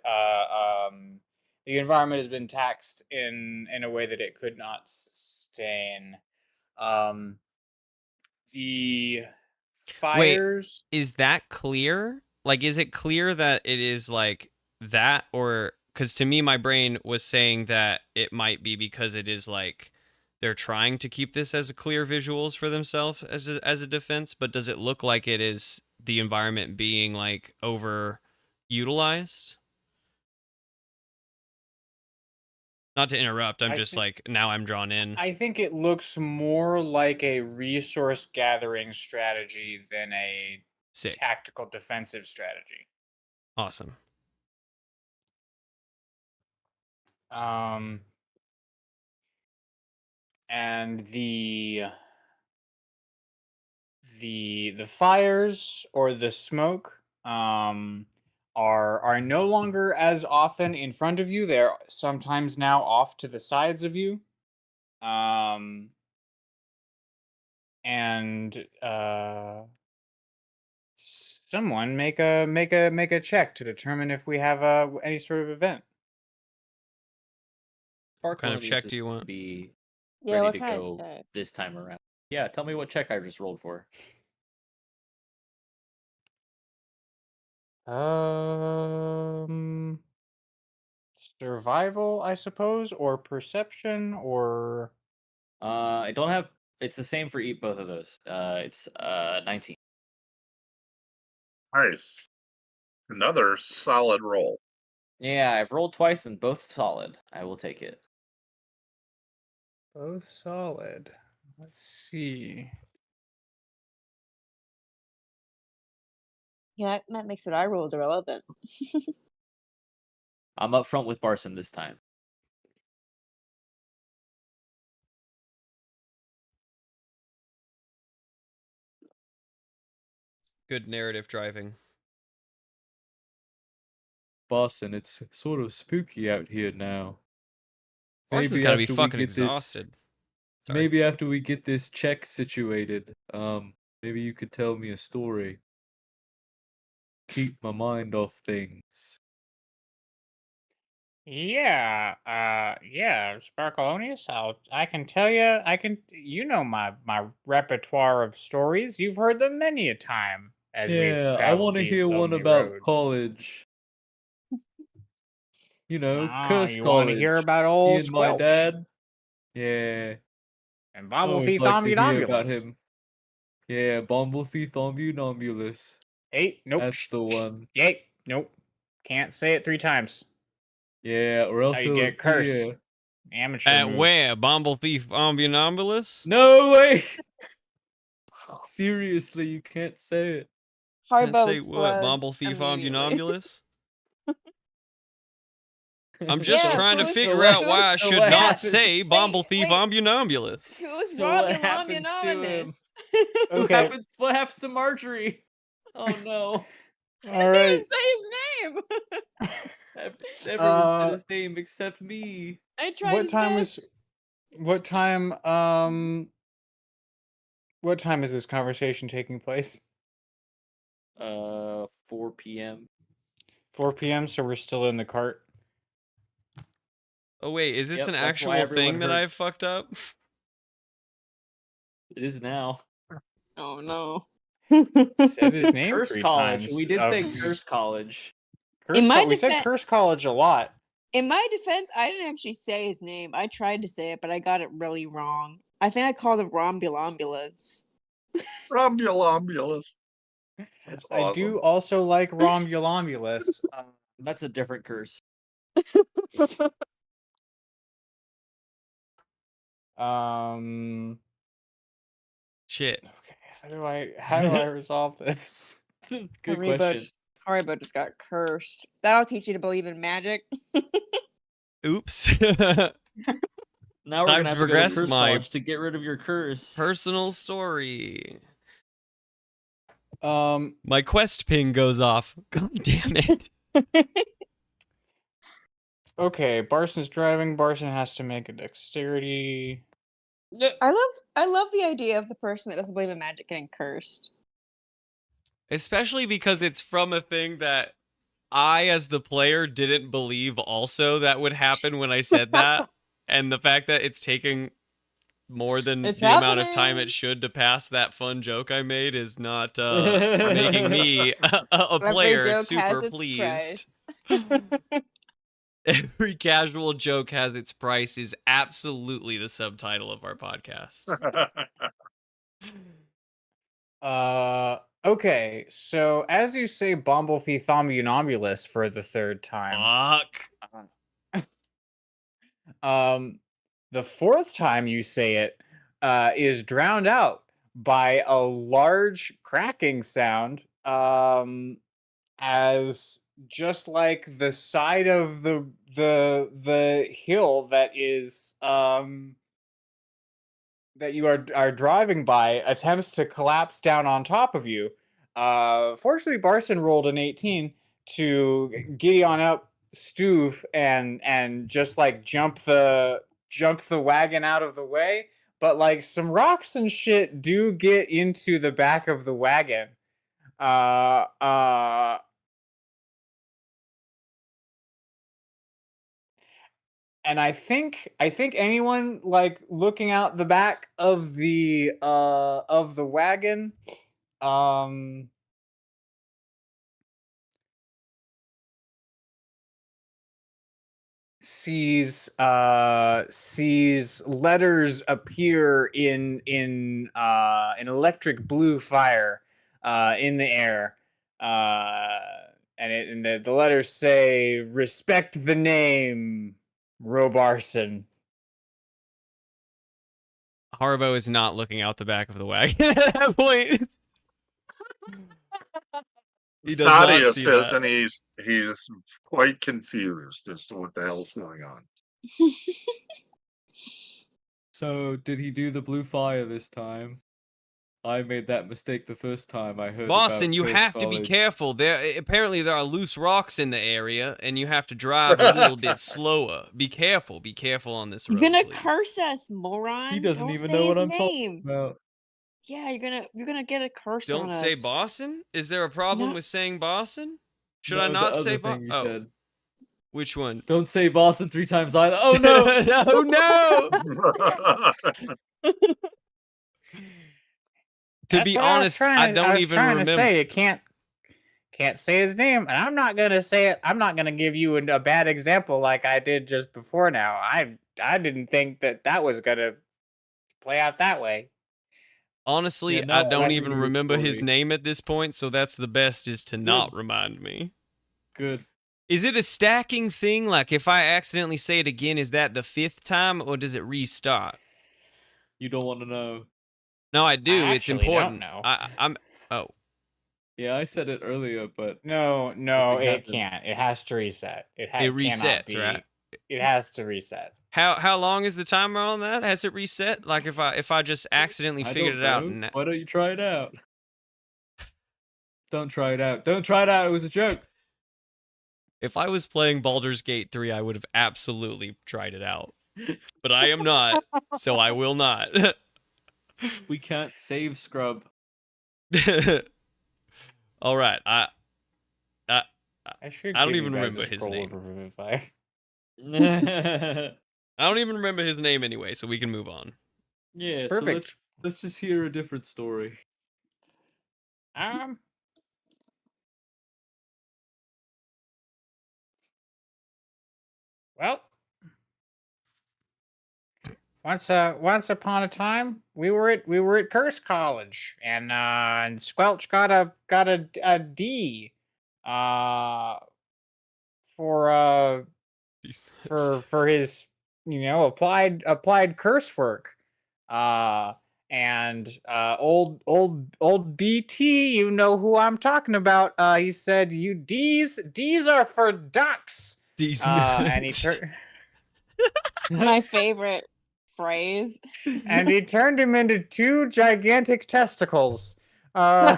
E: the environment has been taxed in a way that it could not sustain. Um, the
B: Wait,
E: fires.
B: is that clear? Like, is it clear that it is like that, or because to me, my brain was saying that it might be because it is like they're trying to keep this as a clear visuals for themselves as a defense, but does it look like it is the environment being like overutilized? Not to interrupt, I'm
E: I
B: just
E: think
B: like now I'm drawn in.
E: I think it looks more like a resource gathering strategy than a
B: Sick.
E: tactical defensive strategy.
B: Awesome.
E: And the fires or the smoke are no longer as often in front of you. They're sometimes now off to the sides of you. And someone make a check to determine if we have any sort of event.
A: Spark
B: What kind of
A: Colonius
B: check
A: is
B: do you
A: gonna
B: want?
A: be
D: Yeah,
A: ready
D: what
A: to
D: kind of
A: go
D: check?
A: this time around. Yeah, tell me what check I just rolled for.
E: Survival, I suppose, or perception, or
A: I don't have. It's the same for both of those. It's 19.
C: Nice. Another solid roll.
A: Yeah, I've rolled twice and both solid. I will take it.
E: both solid. Let's see.
D: Yeah, that makes what I rolled irrelevant.
A: I'm up front with Barson this time.
B: Good narrative driving.
A: Barson, it's sort of spooky out here now.
B: Barson's gotta be fucking exhausted. Sorry.
A: Maybe after we get this check situated, maybe you could tell me a story. Keep my mind off things.
E: Yeah, Sparkolonius. I can tell you, my repertoire of stories. You've heard them many a time as we've
A: Yeah, I
E: traveled
A: want to
E: these
A: hear one
E: lonely
A: about
E: roads.
A: college. You know,
E: Ah,
A: curse
E: you want to hear
A: college.
E: about
A: Me
E: old
A: and my
E: Squelch
A: dad. Yeah,
E: and
A: I
E: Bobble
A: always
E: Thief
A: like to hear about
E: Omnibulus?
A: him. Yeah, Bumblethie Thombunomulus.
E: Hey, nope.
A: That's the one.
E: Yay, nope. Can't say it 3 times.
A: Yeah, or
E: How
A: else
E: you
A: he'll
E: get cursed.
A: appear.
E: Amateur
B: At
E: move.
B: where? Bumble Thief Omnibulus?
A: No way! Seriously, you can't say it.
B: Can't
D: Harbo
B: say what? Bumble
D: explodes
B: Thief
D: immediately.
B: Omnibulus? I'm just
D: Yeah,
B: trying to
D: who's-
B: figure
A: So
B: out
A: what-
B: why I
A: so
B: should
A: what
B: not
A: happens-
B: say Bumble Thief
D: wait.
B: Omnibulus.
D: Who's
A: So what
D: Romulan
A: happens to
D: Omninominus?
A: him?
E: Okay.
A: What happens to Marjorie? Oh no.
E: All
D: I
E: right.
D: didn't say his name.
A: Everyone said his name except me.
D: I tried
E: What
D: his
E: time
D: best.
E: is what time what time is this conversation taking place?
A: 4 p.m.
E: 4 p.m. So we're still in the cart.
B: Oh wait, is this
A: Yep,
B: an
A: that's why
B: actual
A: everyone
B: thing that
A: heard-
B: I've fucked up?
A: It is now.
D: Oh no.
E: Said his name
A: Curse
E: 3
A: College.
E: times.
A: We did say
E: of-
A: Curse College.
E: Curse
D: In my
E: we said
D: defen-
E: Curse College a lot.
F: In my defense, I didn't actually say his name. I tried to say it, but I got it really wrong. I think I called him Rombulambulance.
C: Romulambulus. That's awesome.
E: I do also like Romulambulus.
A: That's a different curse.
B: Shit.
E: Okay, how do I resolve this?
A: Good
D: Haribo
A: question.
D: just
F: Haribo just got cursed. That'll teach you to believe in magic.
B: Oops.
A: Now we're
B: Time
A: gonna
B: to
A: have to go to
B: progress
A: curse
B: my
A: college to get rid of your curse.
B: personal story.
E: My
B: quest ping goes off. God damn it.
E: Okay, Barson's driving. Barson has to make a dexterity.
F: I love the idea of the person that doesn't believe in magic getting cursed.
B: Especially because it's from a thing that I, as the player, didn't believe also that would happen when I said that. And the fact that it's taking more than
D: It's
B: the amount of time
D: happening.
B: it should to pass that fun joke I made is not making me a
D: Every
B: player
D: joke
B: super
D: has its
B: pleased.
D: price.
B: Every casual joke has its price is absolutely the subtitle of our podcast.
E: Okay, so as you say Bomblethee Thommunobulus for the third time,
B: Fuck.
E: the fourth time you say it is drowned out by a large cracking sound, as just like the side of the hill that is that you are driving by attempts to collapse down on top of you. Fortunately, Barson rolled an 18 to giddy on up Stoof and just like jump the wagon out of the way. But like some rocks and shit do get into the back of the wagon. And I think anyone like looking out the back of the wagon sees letters appear in electric blue fire in the air, and the letters say, "Respect the name, Robarson."
B: Haribo is not looking out the back of the wagon at that point. He does not
C: Thaddeus
B: see
C: says,
B: that.
C: and he's quite confused as to what the hell's going on.
A: So, did he do the blue fire this time? I made that mistake the first time I heard
B: Boston,
A: about
B: you
A: Curse
B: have to be
A: College.
B: careful. Apparently there are loose rocks in the area, and you have to drive a little bit slower. Be careful on this road.
F: You're gonna
B: please.
F: curse us, moron.
A: He doesn't
F: Don't
A: even
F: say
A: know
F: his
A: what I'm
F: name.
A: talking about.
F: Yeah, you're gonna get a curse on
B: Don't
F: us.
B: say Boston? Is there a problem
F: No.
B: with saying Boston? Should I
A: No,
B: not
A: the
B: say
A: other thing you said.
B: Which one?
A: Don't say Boston 3 times either. Oh no!
B: Oh no! To be honest, I don't even remember.
E: To say it can't say his name, and I'm not gonna say it. I'm not gonna give you a bad example like I did just before. Now, I didn't think that was gonna play out that way.
B: Honestly,
A: Yeah, now
B: I don't
A: I'm
B: even
A: your
B: remember his
A: story.
B: name at this point, so that's the best is to not remind me.
A: Good.
B: Is it a stacking thing? Like, if I accidentally say it again, is that the 5th time, or does it restart?
A: You don't want to know.
B: No, I do.
E: I
B: It's
E: actually
B: important.
E: don't know.
B: Oh.
A: Yeah, I said it earlier, but
E: No,
A: nothing
E: it
A: happened.
E: can't. It has to reset.
B: It
E: cannot
B: resets,
E: be.
B: right?
E: It has to reset.
B: How long is the timer on that? Has it reset? Like, if I just accidentally
A: I
B: figured
A: don't
B: it out.
A: know. Why don't you try it out? Don't try it out. Don't try it out. It was a joke.
B: If I was playing Baldur's Gate 3, I would have absolutely tried it out. But I am not, so I will not.
A: We can't save Scrub.
B: All right, I
E: should.
B: I don't
E: give
B: even
E: you guys
B: remember
E: a
B: his
E: scroll
B: name.
E: of Revivify.
B: I don't even remember his name anyway, so we can move on.
A: Yeah,
E: Perfect.
A: So let's just hear a different story.
E: Well, once upon a time, we were at Curse College, and Squelch got a D, for his applied curse work, And old BT, you know who I'm talking about. He said, "You D's are for ducks."
B: These
E: And he
B: nuts.
E: turned
D: My favorite phrase.
E: and he turned him into two gigantic testicles. Uh,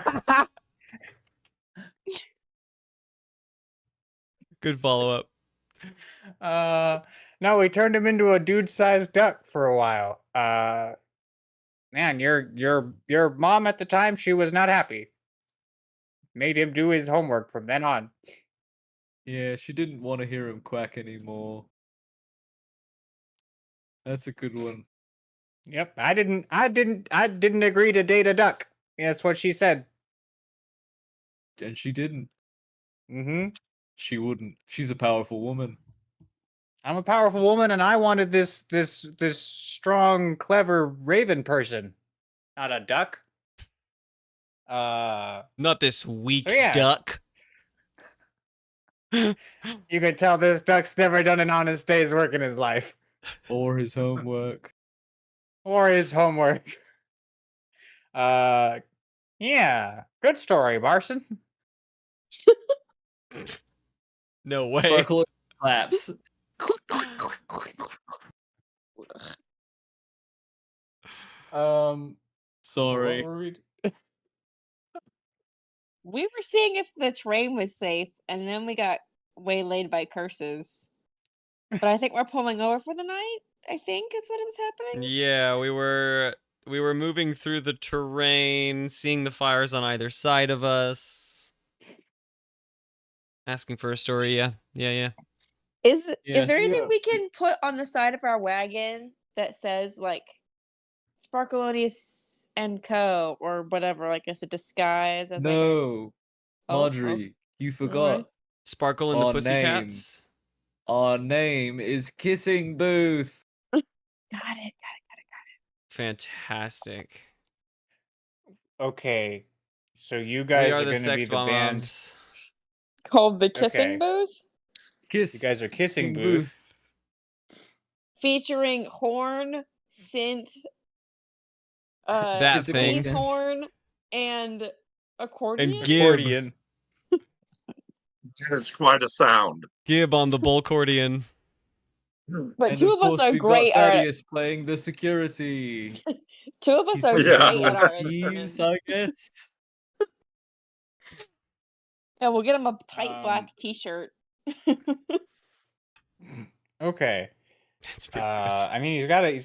B: Good follow up.
E: no, he turned him into a dude-sized duck for a while. Man, your mom at the time, she was not happy. Made him do his homework from then on.
A: Yeah, she didn't want to hear him quack anymore. That's a good one.
E: Yep, I didn't agree to date a duck. That's what she said.
A: And she didn't.
E: Mm-hmm.
A: She wouldn't. She's a powerful woman.
E: I'm a powerful woman, and I wanted this strong, clever raven person, not a duck.
B: Not this weak
E: So yeah.
B: duck.
E: You could tell this duck's never done an honest day's work in his life.
A: Or his homework.
E: Or his homework. Yeah. Good story, Barson.
B: No way.
A: Sparkle claps.
E: So
A: Sorry.
E: what were we
D: We were seeing if the train was safe, and then we got waylaid by curses. But I think we're pulling over for the night. I think that's what was happening.
B: Yeah, we were moving through the terrain, seeing the fires on either side of us. Asking for a story, yeah.
D: Is
A: Yeah.
D: there anything
E: Yeah.
D: we can put on the side of our wagon that says like Sparkalonius and Co. or whatever, like as a disguise? As
A: No.
D: Oh,
A: Marjorie, you forgot.
D: alright.
B: Sparkle and the
A: Our
B: Pussycats.
A: Our name is Kissing Booth.
D: Got it.
B: Fantastic.
E: Okay. So you
B: We
E: guys
B: are
E: are
B: the
E: going to be
B: sex
E: the band.
B: bombs.
D: Called the Kissing
E: Okay.
D: Booth,
A: Kiss.
E: You guys are kissing booth.
D: featuring horn, synth,
B: That
A: Physical
B: thing.
D: sneeze
A: synth.
D: horn, and accordion.
B: And Gib.
E: Accordion.
C: That is quite a sound.
B: Gib on the bullcordion.
D: But
A: And
D: two of us
A: course
D: are
A: we've
D: great
A: got
D: at
A: Thaddeus playing the security.
D: two of us
A: He's
D: are
A: pretty
C: Yeah.
D: great
A: good
D: at our
A: with keys,
D: instruments.
A: I guess.
D: Yeah, we'll get him a tight black
E: Um,
D: T-shirt.
E: Okay.
B: That's pretty
E: I mean, he's got a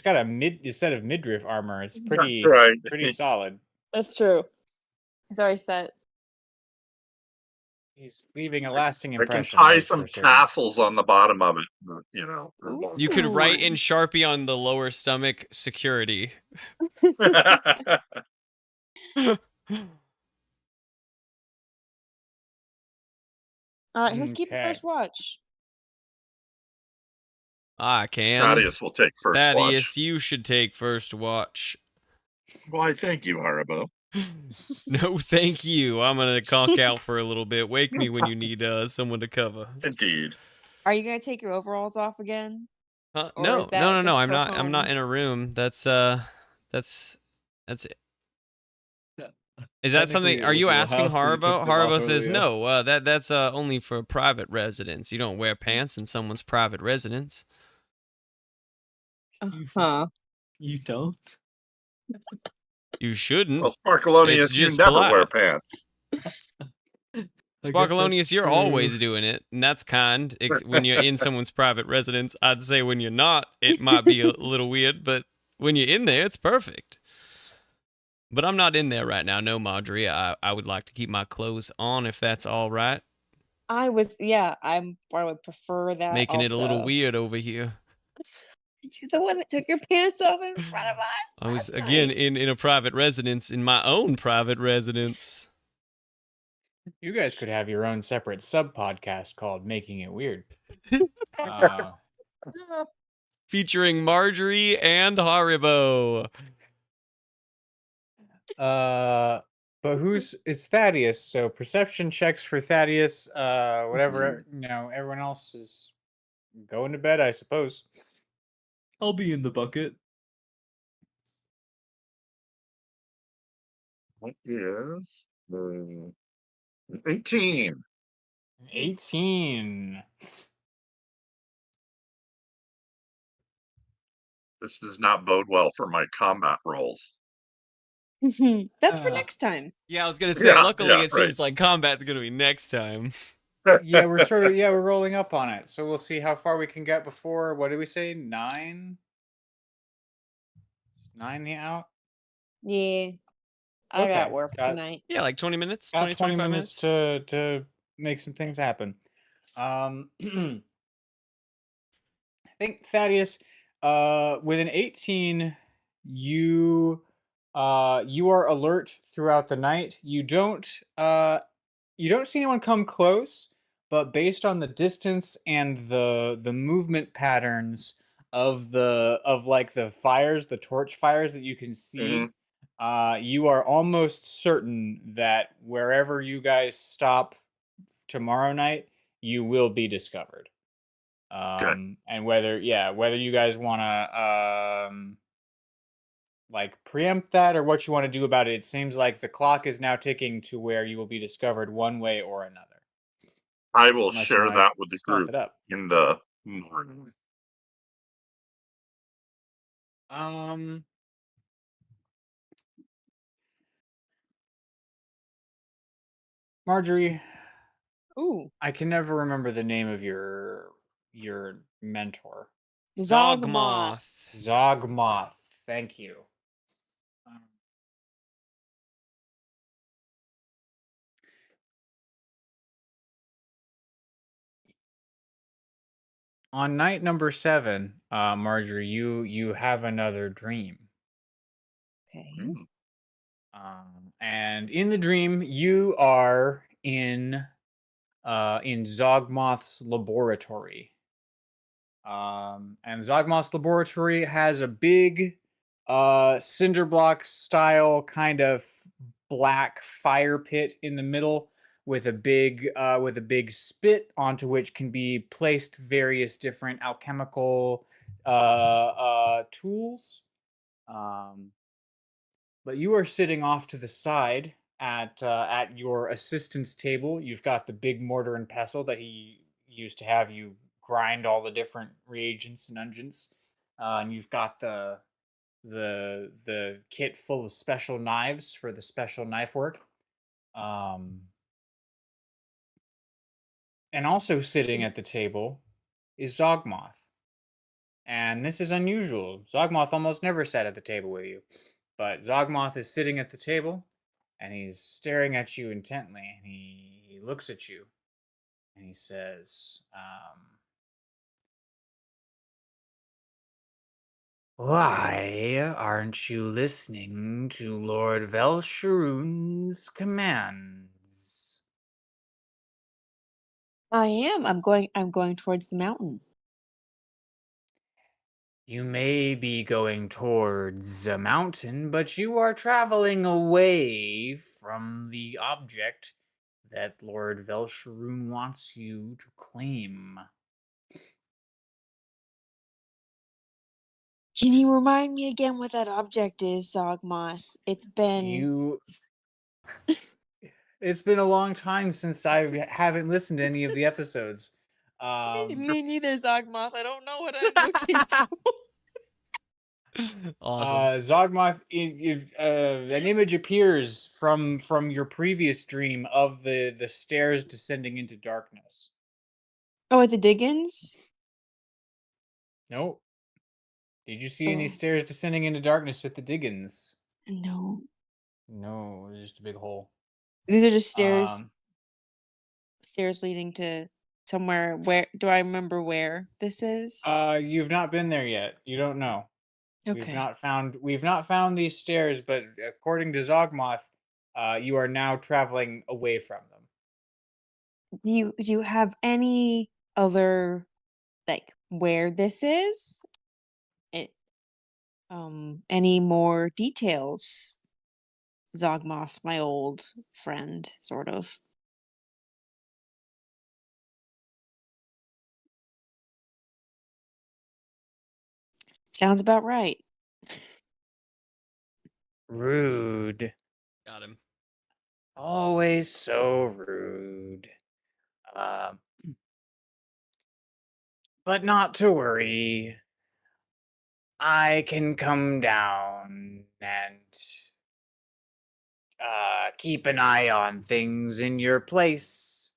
E: set of midriff armor. It's pretty
C: That's right.
E: pretty solid.
D: That's true. He's already set.
E: He's leaving a lasting
C: I
E: impression.
C: can tie
E: that's
C: some
E: for certain.
C: tassels on the bottom of it. You know.
D: Ooh.
B: You could write in Sharpie on the lower stomach security.
D: All right, who's keeping
E: Okay.
D: first watch?
B: I can.
C: Thaddeus will take first
B: Thaddeus,
C: watch.
B: you should take first watch.
C: Why, thank you, Haribo.
B: No, thank you. I'm gonna conk out for a little bit. Wake me when you need someone to cover.
C: Indeed.
D: Are you gonna take your overalls off again?
B: Huh?
D: Or
B: No,
D: is that
B: no.
D: just
B: I'm
D: for
B: not. I'm not
D: home?
B: in a room. That's it. Is that something?
A: Technically,
B: Are
A: it
B: you
A: was your
B: asking
A: house that you
B: Haribo?
A: took them off
B: Haribo says
A: earlier.
B: no. That's only for private residence. You don't wear pants in someone's private residence.
D: Huh.
A: You don't?
B: You shouldn't.
C: Well, Sparkalonius, you
B: just
C: never wear
B: polite.
C: pants.
A: I guess
B: Sparkalonius,
A: that's
B: you're
A: true.
B: always doing it, and that's kind. When you're in someone's private residence, I'd say when you're not, it might be a little weird, but when you're in there, it's perfect. But I'm not in there right now. No, Marjorie. I would like to keep my clothes on if that's all right.
D: I would prefer that.
B: Making it a little
D: also.
B: weird over here.
D: You're the one that took your pants off in front of us.
B: I was,
D: last
B: again,
D: night.
B: in a private residence, in my own private residence.
E: You guys could have your own separate sub podcast called "Making It Weird."
B: Featuring Marjorie and Haribo.
E: But it's Thaddeus, so perception checks for Thaddeus. Whatever, everyone else is going to bed, I suppose.
A: I'll be in the bucket.
C: That is 18.
E: 18.
C: This does not bode well for my combat rolls.
D: That's for
E: Uh,
D: next time.
B: Yeah, I was gonna say.
C: Yeah,
B: Luckily,
C: yeah,
B: it
C: right.
B: seems like combat's gonna be next time.
E: Yeah, we're rolling up on it. So we'll see how far we can get before, what did we say? 9? Is 9 out?
D: Yeah. I got
E: Okay.
D: work tonight.
B: Yeah, like 20 minutes,
E: Got
B: 20,
E: 20
B: 25
E: minutes
B: minutes.
E: to make some things happen. I think Thaddeus, with an 18, you you are alert throughout the night. You don't see anyone come close, but based on the distance and the movement patterns of like the fires, the torch fires that you can see,
C: Mhm.
E: you are almost certain that wherever you guys stop tomorrow night, you will be discovered.
C: Okay.
E: And whether you guys want to like preempt that or what you want to do about it, it seems like the clock is now ticking to where you will be discovered one way or another,
C: I will
E: unless you
C: share
E: want to
C: that with the
E: stealth
C: group
E: it up.
C: in the morning.
E: Um, Marjorie,
D: Ooh.
E: I can never remember the name of your mentor.
D: Zogmoth.
E: Zogmoth. Thank you. Um, on night number 7, Marjorie, you have another dream.
D: Okay.
C: Mm.
E: And in the dream, you are in Zogmoth's laboratory. And Zogmoth's laboratory has a big cinder block style kind of black fire pit in the middle with a big spit onto which can be placed various different alchemical tools. Um, but you are sitting off to the side at your assistant's table. You've got the big mortar and pestle that he used to have you grind all the different reagents and unguents, and you've got the kit full of special knives for the special knife work. And also sitting at the table is Zogmoth. And this is unusual. Zogmoth almost never sat at the table with you. But Zogmoth is sitting at the table, and he's staring at you intently. And he looks at you, and he says, "Why aren't you listening to Lord Velsharoon's commands?"
D: I am. I'm going towards the mountain.
E: You may be going towards a mountain, but you are traveling away from the object that Lord Velsharoon wants you to claim.
F: Can you remind me again what that object is, Zogmoth? It's been
E: It's been a long time since I haven't listened to any of the episodes.
F: me neither, Zogmoth. I don't know what I'm looking for.
B: Awesome.
E: Zogmoth, an image appears from your previous dream of the stairs descending into darkness.
D: Oh, at the Diggins?
E: Nope. Did you see any
D: Oh,
E: stairs descending into darkness at the Diggins?
D: no.
E: No, it was just a big hole.
D: These are just stairs
E: Um,
D: leading to somewhere. Where do I remember where this is?
E: you've not been there yet. You don't know.
D: Okay.
E: We've not found these stairs, but according to Zogmoth, you are now traveling away from them.
D: Do you have any other, like, where this is? It any more details? Zogmoth, my old friend, sort of. Sounds about right.
E: Rude.
B: Got him.
E: Always so rude. Um, but not to worry. I can come down and keep an eye on things in your place.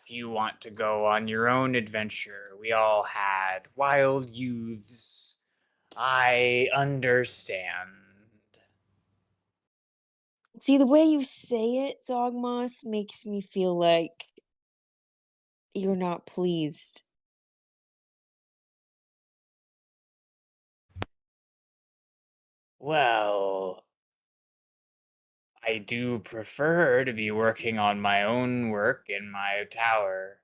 E: If you want to go on your own adventure, we all had wild youths. I understand.
F: See, the way you say it, Zogmoth, makes me feel like you're not pleased.
E: Well, I do prefer to be working on my own work in my tower,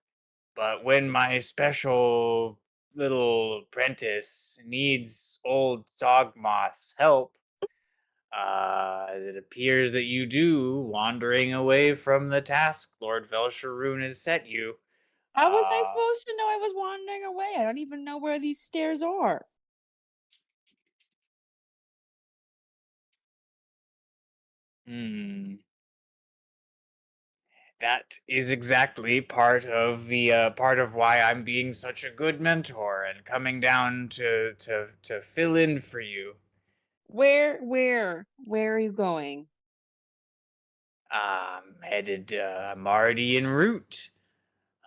E: but when my special little apprentice needs old Dogmoth's help, it appears that you do wandering away from the task Lord Velsharoon has set you.
F: How was I
E: Uh,
F: supposed to know I was wandering away? I don't even know where these stairs are.
E: hmm. That is exactly part of why I'm being such a good mentor and coming down to fill in for you.
F: Where are you going?
E: I'm already en route.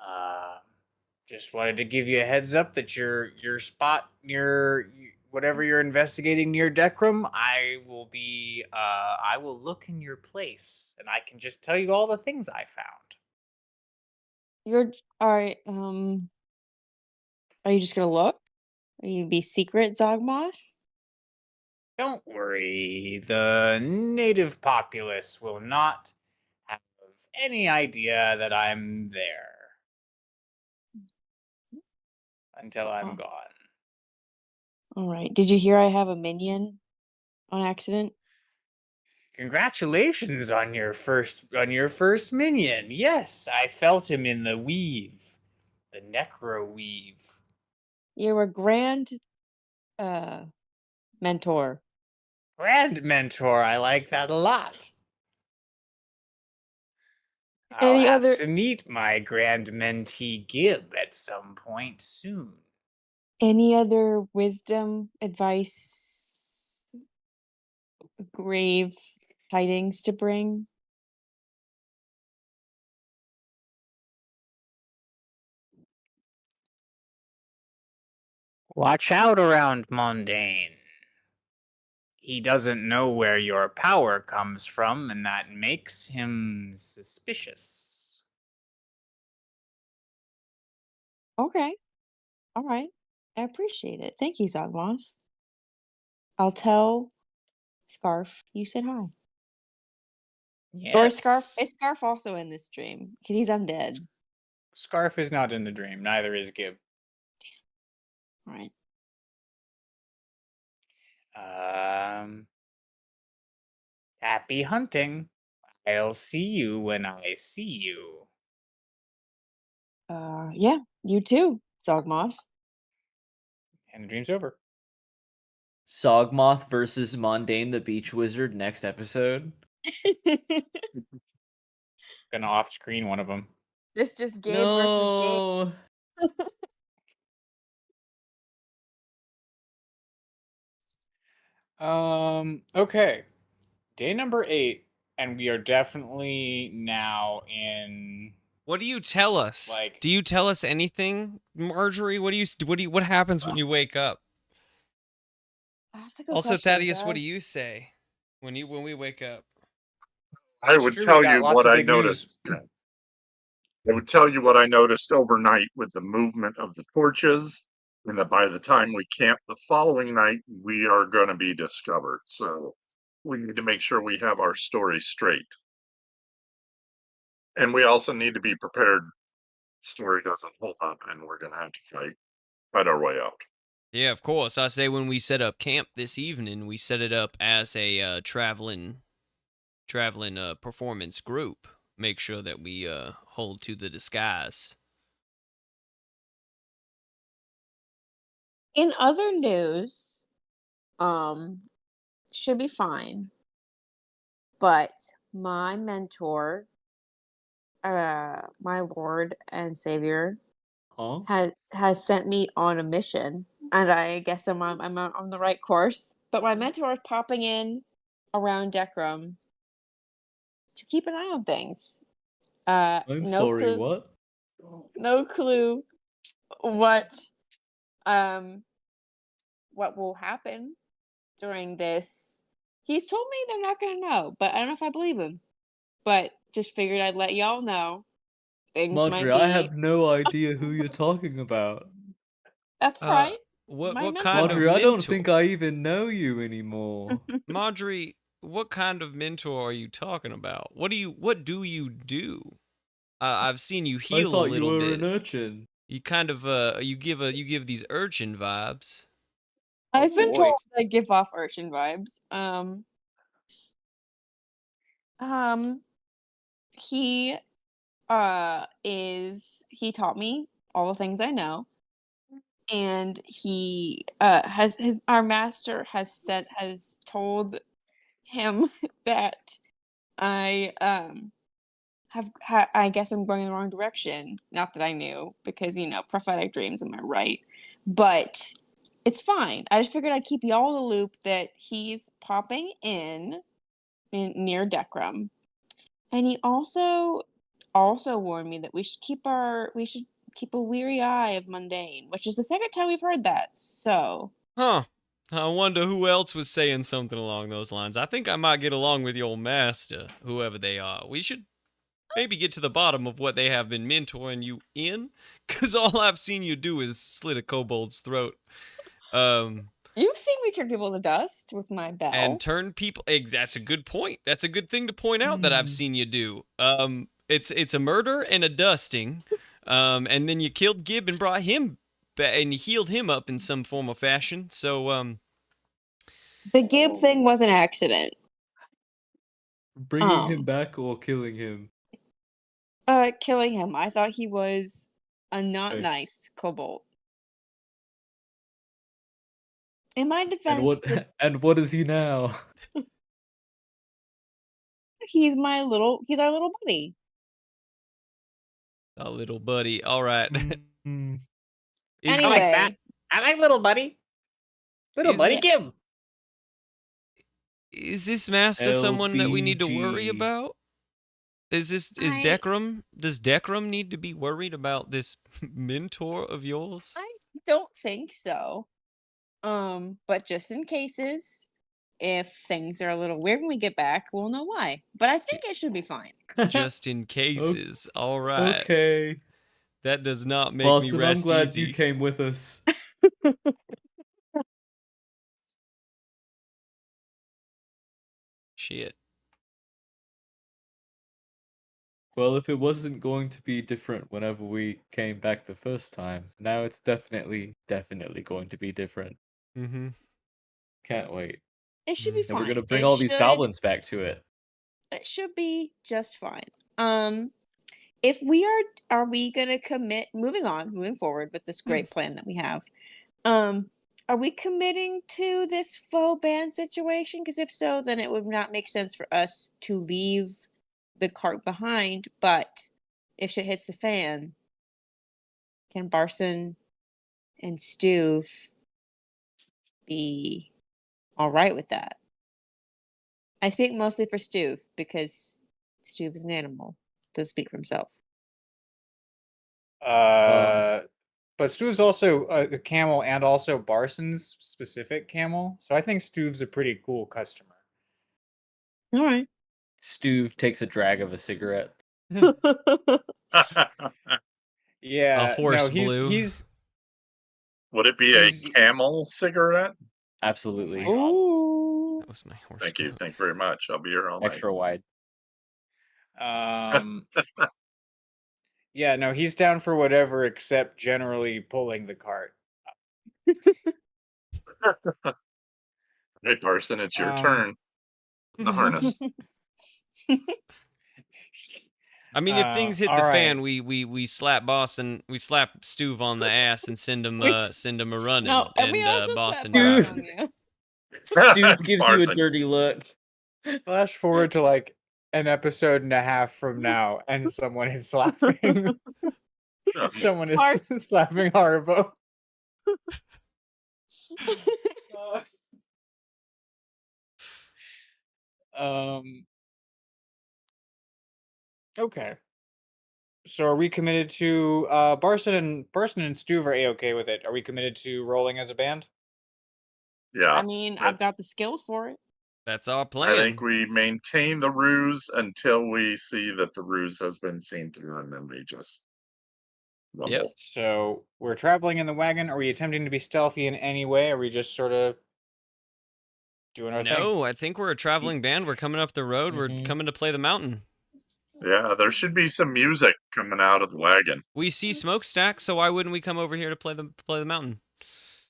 E: Uh, just wanted to give you a heads up that your spot near whatever you're investigating near Dekram, I will look in your place and I can just tell you all the things I found.
F: You're alright, are you just gonna look? Are you gonna be secret, Zogmoth?
E: Don't worry, the native populace will not have any idea that I'm there until I'm
F: Oh,
E: gone.
F: alright. Did you hear I have a minion on accident?
E: Congratulations on your first minion. Yes, I felt him in the weave. The necro weave.
F: You're a grand uh mentor.
E: Grand mentor, I like that a lot. I'll
F: Any
E: have
F: other
E: to meet my grand mentee Gib at some point soon.
F: wisdom, advice, grave tidings to bring?
E: Watch out around Mondane. He doesn't know where your power comes from, and that makes him suspicious.
F: Okay. Alright. I appreciate it. Thank you, Zogmoth. I'll tell Scarf you said hi. Or
E: Yes.
F: is Scarf also in this dream? Because he's undead.
E: Scarf is not in the dream, neither is Gib.
F: Alright.
E: Um, Happy hunting. I'll see you when I see you.
F: Yeah, you too, Zogmoth.
E: And the dream's over.
A: Sogmoth versus Mondane the Beach Wizard next episode.
E: Gonna off screen one of them.
F: It's just Gabe versus Gabe.
A: No.
E: Okay. Day number 8, and we are definitely now in
B: What do you tell us?
E: like
B: Do you tell us anything, Marjorie? What happens when you wake up?
F: That's a good
B: Also,
F: question. It
B: Thaddeus, what do
F: does.
B: you say when we wake up?
C: I
E: it's
C: would
E: true we
C: tell
E: got
C: you
E: lots
C: what
E: of
C: I
E: big news.
C: noticed. I would tell you what I noticed overnight with the movement of the torches, and that by the time we camp the following night, we are going to be discovered. So we need to make sure we have our story straight. And we also need to be prepared. Story doesn't hold up, and we're going to have to fight our way out.
B: Yeah, of course. I say when we set up camp this evening, we set it up as a traveling performance group. Make sure that we hold to the disguise.
D: In other news, should be fine. but my mentor, my Lord and Savior,
A: Huh?
D: has sent me on a mission, and I guess I'm on the right course. But my mentor is popping in around Dekram to keep an eye on things.
A: I'm sorry, what?
D: No clue what what will happen during this. He's told me they're not gonna know, but I don't know if I believe him. But just figured I'd let y'all know. Things might
A: Marjorie, I
D: be.
A: have no idea who you're talking about.
D: That's
B: Uh,
D: right.
B: what
D: My
B: what kind of
A: Marjorie, I don't
B: mentor?
A: think I even know you anymore.
B: Marjorie, what kind of mentor are you talking about? What do you do? I've seen you
A: I
B: heal a
A: thought you
B: little
A: were
B: bit.
A: an urchin.
B: You kind of you give these urchin vibes.
D: I've been
E: boy.
D: told I give off urchin vibes. He he taught me all the things I know, and he has his our master has told him that I I guess I'm going in the wrong direction. Not that I knew, because prophetic dreams, am I right? But it's fine. I just figured I'd keep y'all in the loop that he's popping in near Dekram. And he also warned me that we should keep a weary eye of mundane, which is the second time we've heard that. So,
B: Huh. I wonder who else was saying something along those lines. I think I might get along with your master, whoever they are. We should maybe get to the bottom of what they have been mentoring you in, because all I've seen you do is slit a kobold's throat.
D: you've seen me turn people to dust with my bell.
B: And turn people. That's a good point. That's a good thing to point out that I've seen you do. It's a murder and a dusting. And then you killed Gib and brought him back, and you healed him up in some form or fashion. So
D: The Gib thing was an accident.
A: Bringing him back or killing him?
D: Killing him. I thought he was a not
A: Okay.
D: nice kobold. In my
A: And
D: defense,
A: what is he now?
D: he's our little buddy.
B: a little buddy. All right.
A: Mm,
B: Is
E: I like
B: this-
E: that. I like little buddy. Little
B: Is
E: buddy
B: this-
E: Gib.
B: Is this master someone that we need to worry
A: LBG.
B: about? Is Dekram? Does Dekram need to be worried about this mentor of yours?
D: I don't think so. But just in cases, if things are a little weird when we get back, we'll know why. But I think it should be fine.
B: Just in cases. All right.
A: Okay.
B: That does not make
A: Boston,
B: me rest
A: I'm glad
B: easy.
A: you came with us.
B: Shit.
A: Well, if it wasn't going to be different whenever we came back the first time, now it's definitely going to be different.
B: Mm-hmm.
A: Can't wait.
D: It should be
A: And
D: fine.
A: we're gonna bring all these goblins back to it.
D: It should be just fine. If we are we gonna commit moving forward with this great plan that we have? Are we committing to this faux ban situation? Because if so, then it would not make sense for us to leave the cart behind. But if shit hits the fan, can Barson and Stuve be all right with that? I speak mostly for Stuve because Stuve is an animal. Does speak for himself.
E: But Stuve's also a camel and also Barson's specific camel. So I think Stuve's a pretty cool customer.
D: All right.
A: Stuve takes a drag of a cigarette.
E: Yeah,
B: horse
E: no, he's
B: blue.
E: he's
C: Would it be a
E: He's-
C: camel cigarette?
A: Absolutely.
D: Ooh.
B: That was my horse.
C: Thank you.
B: blue.
C: Thank you very much. I'll be here all night.
A: Extra wide.
E: yeah, no, he's down for whatever except generally pulling the cart.
C: Hey, Parson, it's your
E: Um,
C: turn. The harness.
B: I mean, if things hit
E: all
B: the
E: right.
B: fan, we slap we slap Stuve on the ass and send him a running.
D: No, and we also
B: Boston
D: slap
B: drive.
D: Barson on you.
A: Stuve gives you a
C: Barson.
A: dirty look.
E: Flash forward to like an episode and a half from now, and someone is slapping. Someone is
F: Harsh.
E: slapping Haribo. Um. Okay. So are we committed to Barson and Stu are A-okay with it? Are we committed to rolling as a band?
C: Yeah.
D: I mean, I've got the skills for it.
B: That's our
C: I
B: plan.
C: think we maintain the ruse until we see that the ruse has been seen through, and then we just rumble.
B: Yep.
E: So we're traveling in the wagon. Are we attempting to be stealthy in any way? Are we just sort of doing our thing?
B: No, I think we're a traveling band. We're coming up the road. We're
A: Mhm.
B: coming to play the mountain.
C: Yeah, there should be some music coming out of the wagon.
B: We see smokestack, so why wouldn't we come over here to play the mountain?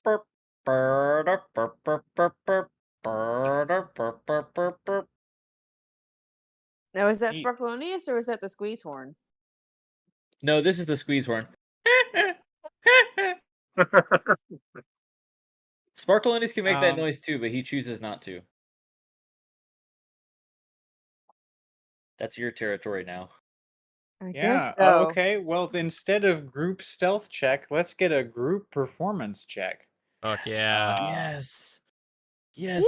A: Burp, burp, burp, burp, burp, burp, burp, burp, burp, burp, burp.
F: Now, is that
E: Neat.
F: Sparklonius or is that the squeeze horn?
A: No, this is the squeeze horn. Sparkleonies can make that noise too, but he chooses not to. That's your territory now.
F: I
E: Yeah.
F: guess
E: Oh,
F: so.
E: okay. Well, instead of group stealth check, let's get a group performance check.
B: Fuck yeah.
A: Yes. Yes.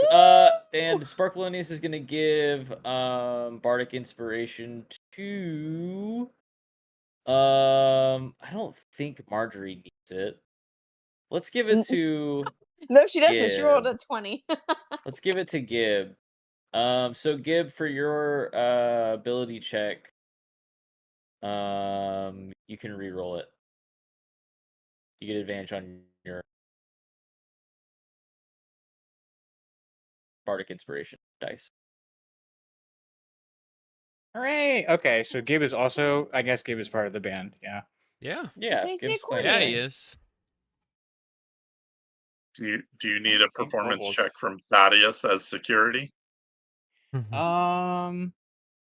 A: And Sparkleonius is gonna give Bardic Inspiration to I don't think Marjorie needs it. Let's give it to
F: No, she doesn't. She rolled
A: Gib.
F: a 20.
A: Let's give it to Gib. So Gib, for your ability check, you can re-roll it. You get advantage on your Bardic Inspiration dice.
E: Hooray! Okay, so Gib is also, I guess Gib is part of the band. Yeah.
B: Yeah.
A: Yeah,
F: Plays the
A: Gib's playing
B: Yeah,
A: it.
B: he is.
C: Do you need a
E: Think
C: performance
E: vocals.
C: check from Thaddeus as security?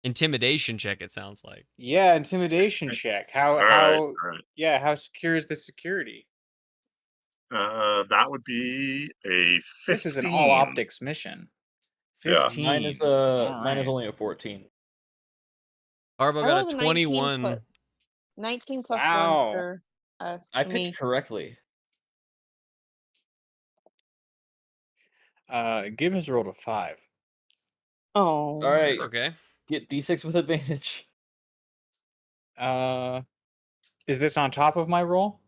B: Intimidation check, it sounds like.
E: Yeah, intimidation check. How
C: All right.
E: yeah, how secure is the security?
C: That would be a 15.
E: This is an all optics mission.
C: Yeah.
E: 15.
A: Mine is
E: Alright.
A: only a 14.
B: Harbo
F: I
B: got
F: rolled
B: a
F: a
B: 21.
F: 19 plus
E: Wow.
F: 1 for us.
A: I
F: for me.
A: picked correctly.
E: Gib has rolled a 5.
F: Oh.
A: All right,
B: Okay.
A: get D6 with advantage.
E: Is this on top of my roll?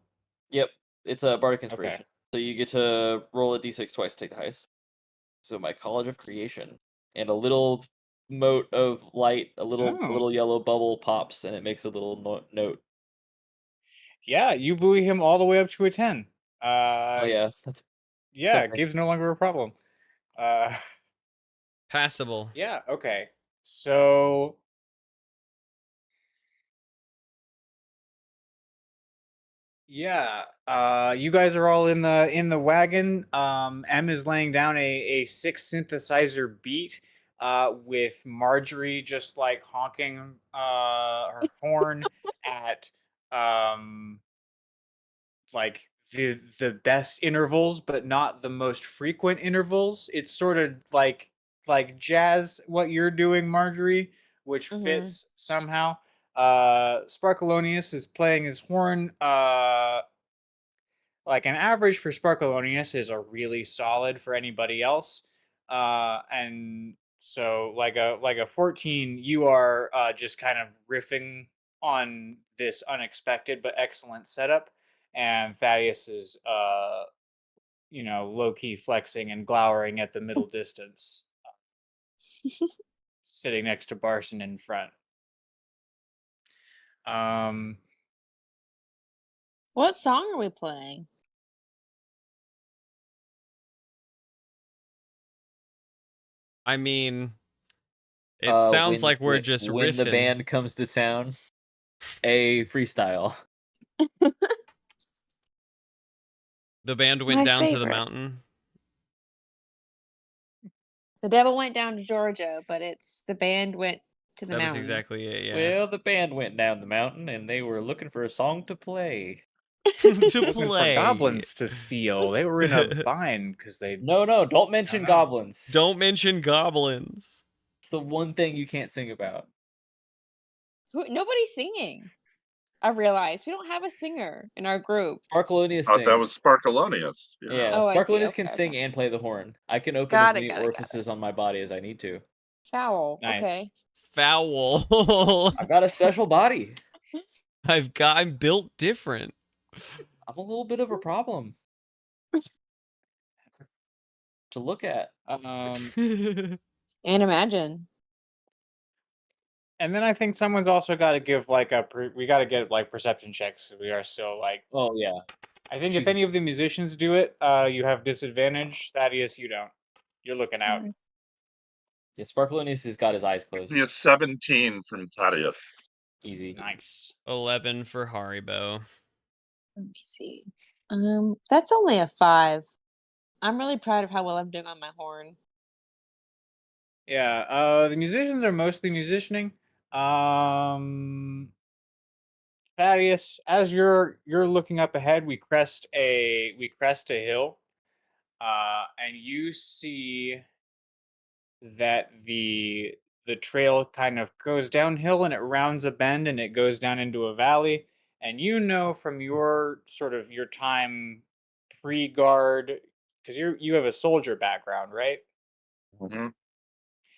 A: Yep, it's a Bardic Inspiration. So you get to roll a D6 twice to take the highest. So my College of Creation, and a little mote of light, a little yellow bubble pops, and it makes a little note.
E: Yeah, you buoy him all the way up to a 10.
A: Oh yeah, that's
E: Yeah,
A: something.
E: Gib's no longer a problem.
B: Passable.
E: Yeah, okay. So yeah, you guys are all in the wagon. M is laying down a 6 synthesizer beat, with Marjorie just like honking her horn at like the best intervals, but not the most frequent intervals. It's sort of like jazz, what you're doing, Marjorie, which fits somehow. Sparkalonius is playing his horn. Like an average for Sparkalonius is a really solid for anybody else. And so like a 14, you are just kind of riffing on this unexpected but excellent setup. And Thaddeus is low key flexing and glowering at the middle distance, sitting next to Barson in front.
D: What song are we playing?
B: I mean, it sounds like we're just riffing.
A: When the band comes to town, a freestyle.
B: The band went
F: My
B: down to the
F: favorite.
B: mountain.
D: The devil went down to Georgia, but it's the band went to the
B: That was
D: mountain.
B: exactly it, yeah.
A: Well, the band went down the mountain, and they were looking for a song to play.
B: To
E: Looking
B: play.
E: for goblins to steal. They were in a bind because they.
A: No, don't mention
E: no.
A: goblins.
B: Don't mention goblins.
A: It's the one thing you can't sing about.
D: Nobody's singing. I realized we don't have a singer in our group.
A: Sparkalonius
C: Thought that was
A: sings.
C: Sparkalonius.
A: Yeah,
D: Oh, I see.
A: Sparkalonius
D: Okay,
A: can sing
D: okay.
A: and play the horn. I can open as
F: Got it,
A: many
F: got it, got it.
A: orifices on my body as I need to.
D: Foul.
E: Nice.
D: Okay.
B: Foul.
A: I've got a special body.
B: I'm built different.
A: I'm a little bit of a problem to look at.
D: And imagine.
E: And then I think someone's also got to give like we got to get like perception checks. We are still like.
A: Oh yeah.
E: I think if any of the musicians do it, you have disadvantage. Thaddeus, you don't. You're looking out.
A: Yeah, Sparkalonius has got his eyes closed.
C: Give me a 17 from Thaddeus.
A: Easy.
E: Nice.
B: 11 for Haribo.
D: Let me see. That's only a 5. I'm really proud of how well I'm doing on my horn.
E: Yeah. The musicians are mostly musicianing. Thaddeus, as you're looking up ahead, we crest a hill, and you see that the trail kind of goes downhill and it rounds a bend and it goes down into a valley. And you know from your sort of your time pre-guard, because you have a soldier background, right?
C: Mm-hmm.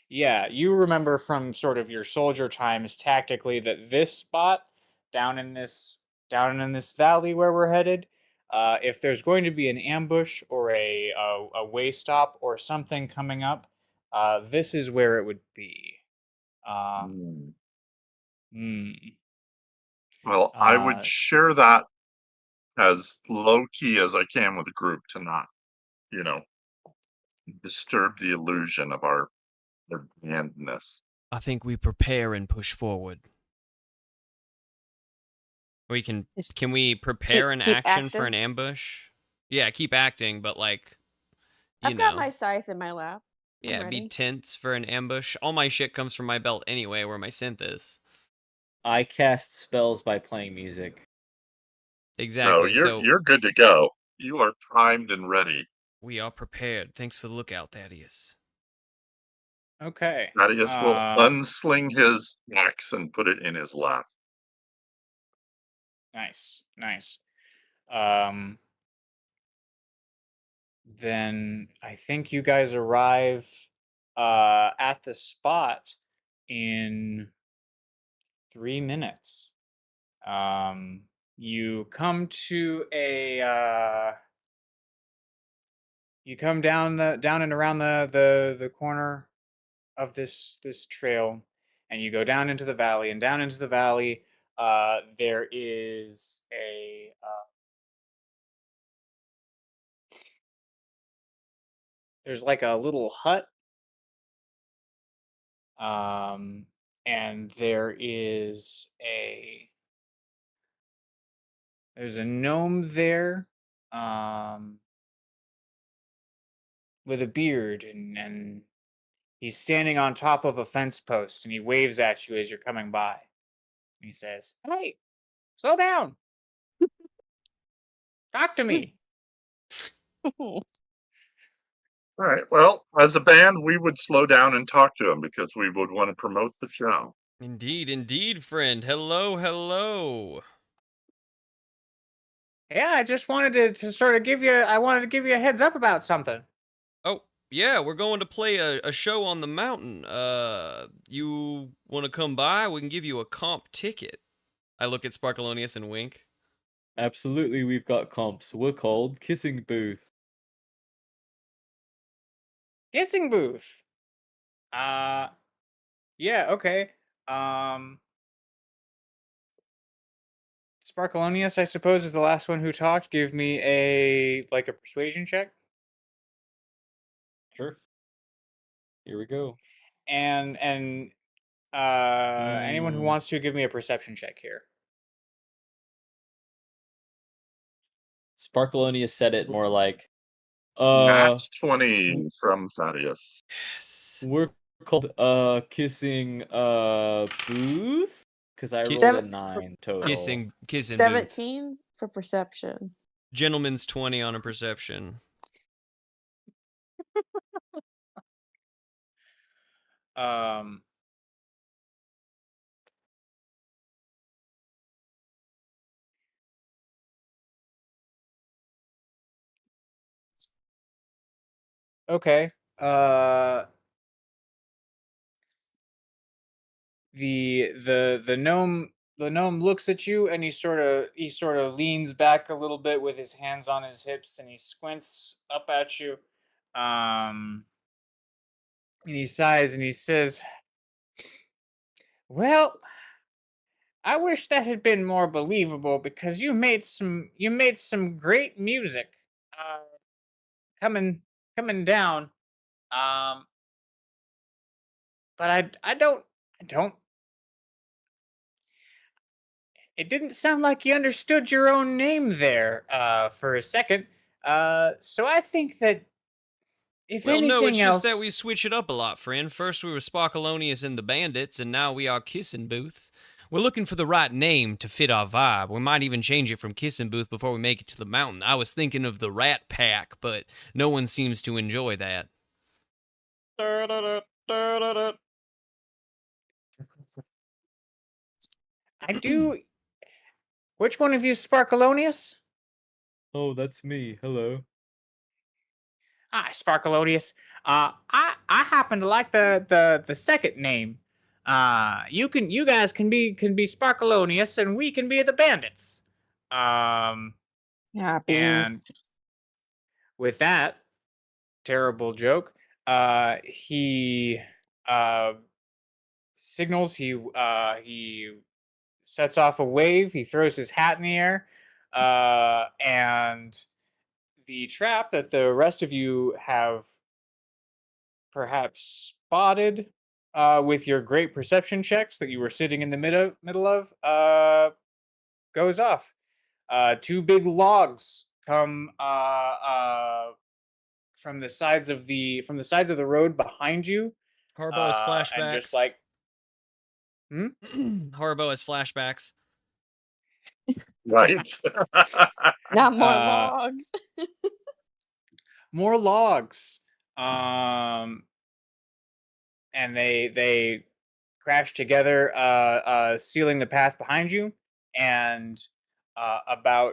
E: Yeah, you remember from sort of your soldier times tactically that this spot down in this valley where we're headed, if there's going to be an ambush or a way stop or something coming up, this is where it would be.
C: Well, I would share that as low key as I can with the group to not, disturb the illusion of their bandness.
B: I think we prepare and push forward. Can we prepare an
F: keep
B: action for an
F: acting.
B: ambush? Yeah, keep acting, but like,
F: I've got my scythe in my lap.
B: Yeah, be tense for an ambush. All my shit comes from my belt anyway, where my synth is.
A: I cast spells by playing music.
B: Exactly.
C: So you're good to go. You are primed and ready.
B: We are prepared. Thanks for the lookout, Thaddeus.
E: Okay.
C: Thaddeus will unsling his axe and put it in his lap.
E: Nice. Then I think you guys arrive at the spot in 3 minutes. You come to you come down and around the corner of this trail, and you go down into the valley. And down into the valley, there is there's like a little hut, and there's a gnome there, with a beard, and he's standing on top of a fence post, and he waves at you as you're coming by. And he says, "Hey, slow down. Talk to me."
C: All right. Well, as a band, we would slow down and talk to him because we would want to promote the show.
B: Indeed, friend. Hello.
E: Yeah, I just wanted to sort of give you a heads up about something.
B: Oh, yeah, we're going to play a show on the mountain. You want to come by? We can give you a comp ticket. I look at Sparkalonius and wink.
A: Absolutely, we've got comps. We're called Kissing Booth.
E: Kissing booth. Yeah, okay. Sparkalonius, I suppose, is the last one who talked. Give me a persuasion check.
A: Sure. Here we go.
E: And anyone who wants to, give me a perception check here.
A: Sparkalonius said it more like,
C: Max 20 from Thaddeus.
B: Yes.
A: We're called Kissing Booth? Because I rolled a 9 total.
B: Kissing
F: 17 for perception.
B: Gentleman's 20 on a perception.
E: Um, okay. The gnome looks at you, and he sort of leans back a little bit with his hands on his hips, and he squints up at you. And he sighs and he says, "Well, I wish that had been more believable because you made some great music uh coming down. Um but I don't it didn't sound like you understood your own name there for a second. So I think that if
B: Well, no, it's
E: anything
B: just that
E: else,
B: we switch it up a lot, friend. First we were Sparkalonius and the Bandits, and now we are Kissing Booth. We're looking for the right name to fit our vibe. We might even change it from Kissing Booth before we make it to the mountain. I was thinking of the Rat Pack, but no one seems to enjoy that.
E: I do. Which one of you is Sparkalonius?
A: Oh, that's me. Hello.
E: Hi, Sparkalodius. I happen to like the second name. You guys can be Sparkalonius, and we can be the Bandits. Um,
D: Yeah,
E: and
D: beans.
E: with that terrible joke, he uh signals. He sets off a wave. He throws his hat in the air, and the trap that the rest of you have perhaps spotted with your great perception checks that you were sitting in the middle of goes off. Two big logs come from the sides of the road behind you,
B: Harbo has
E: and just
B: flashbacks.
E: like
B: Harbo has flashbacks.
C: Right.
D: Not more
E: uh,
D: logs.
E: more logs. Um, and they crash together, sealing the path behind you, and about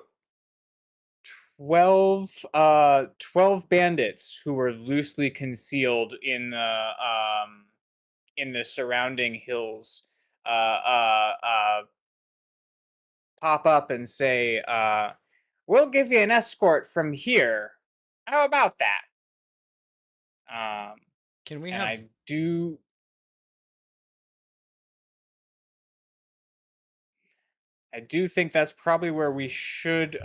E: 12 bandits who were loosely concealed in the surrounding hills pop up and say, "We'll give you an escort from here. How about that?"
B: Can we
E: And
B: have
E: I do think that's probably where we should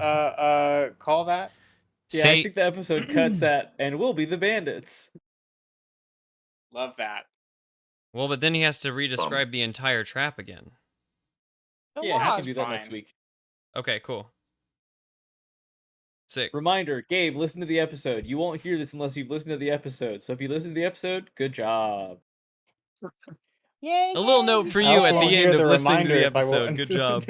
E: call that.
A: Yeah, I
B: say
A: think the episode cuts at, and we'll be the bandits.
E: Love that.
B: Well, but then he has to re-describe the entire trap again.
D: The
A: Yeah, he can
D: logs.
A: do that next
E: Fine.
A: week.
B: Okay, cool. Sick.
A: Reminder, Gabe, listen to the episode. You won't hear this unless you've listened to the episode. So if you listen to the episode, good job.
D: Yay!
B: A little
D: Gabe!
B: note for
E: I
B: you
E: also
B: at
E: won't
B: the
E: hear
B: end of
E: the
B: listening to
E: reminder
B: the
E: if I
B: episode.
E: won't
B: Good job.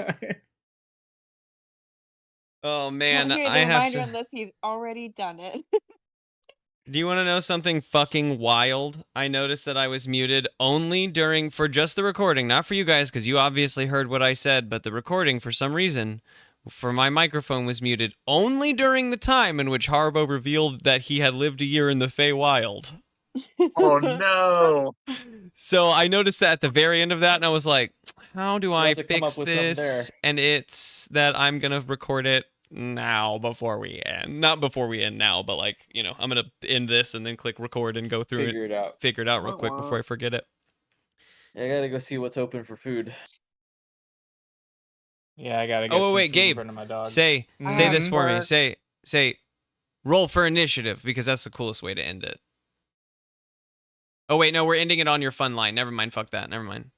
B: Oh man,
D: Won't hear the
B: I have
D: reminder
B: to.
D: unless he's already done it.
B: Do you want to know something fucking wild? I noticed that I was muted only for just the recording, not for you guys, because you obviously heard what I said, but the recording, for some reason, for my microphone was muted only during the time in which Harbo revealed that he had lived a year in the Feywild.
C: Oh no.
B: So I noticed that at the very end of that, and I was like, how do I
A: have to come up
B: fix
A: with something there.
B: this? And it's that I'm going to record it now before we end. Not before we end now, but like, I'm going to end this and then click record and go through
A: Figure it out.
B: figure it out real
D: Wah,
B: quick
D: wah.
B: before I forget it.
A: I gotta go see what's open for food.
E: Yeah, I gotta get
B: Oh,
E: some
B: wait,
E: food in
B: Gabe,
E: front of my dog.
B: say this for me.
D: Or-
B: Say, roll for initiative, because that's the coolest way to end it. Oh, wait, no, we're ending it on your fun line. Never mind, fuck that. Never mind.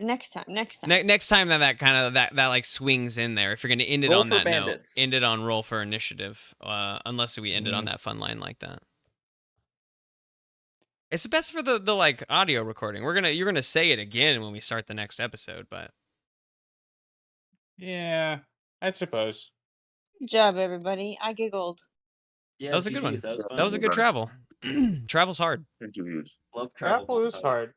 D: Next time.
B: Next time that kind of that like swings in there. If you're gonna end it
A: Roll
B: on
A: for
B: that
A: bandits.
B: note, end it on roll for initiative. Unless we end it on that fun line like that. It's best for the like audio recording. You're gonna say it again when we start the next episode, but
E: Yeah, I suppose.
D: Good job, everybody. I giggled.
A: Yeah,
B: that was a good one.
A: GGs, that was
B: That was a
A: fun.
B: good travel. Travel's hard.
C: Indeed.
A: Love travel
E: Apple is
A: montage.
E: hard.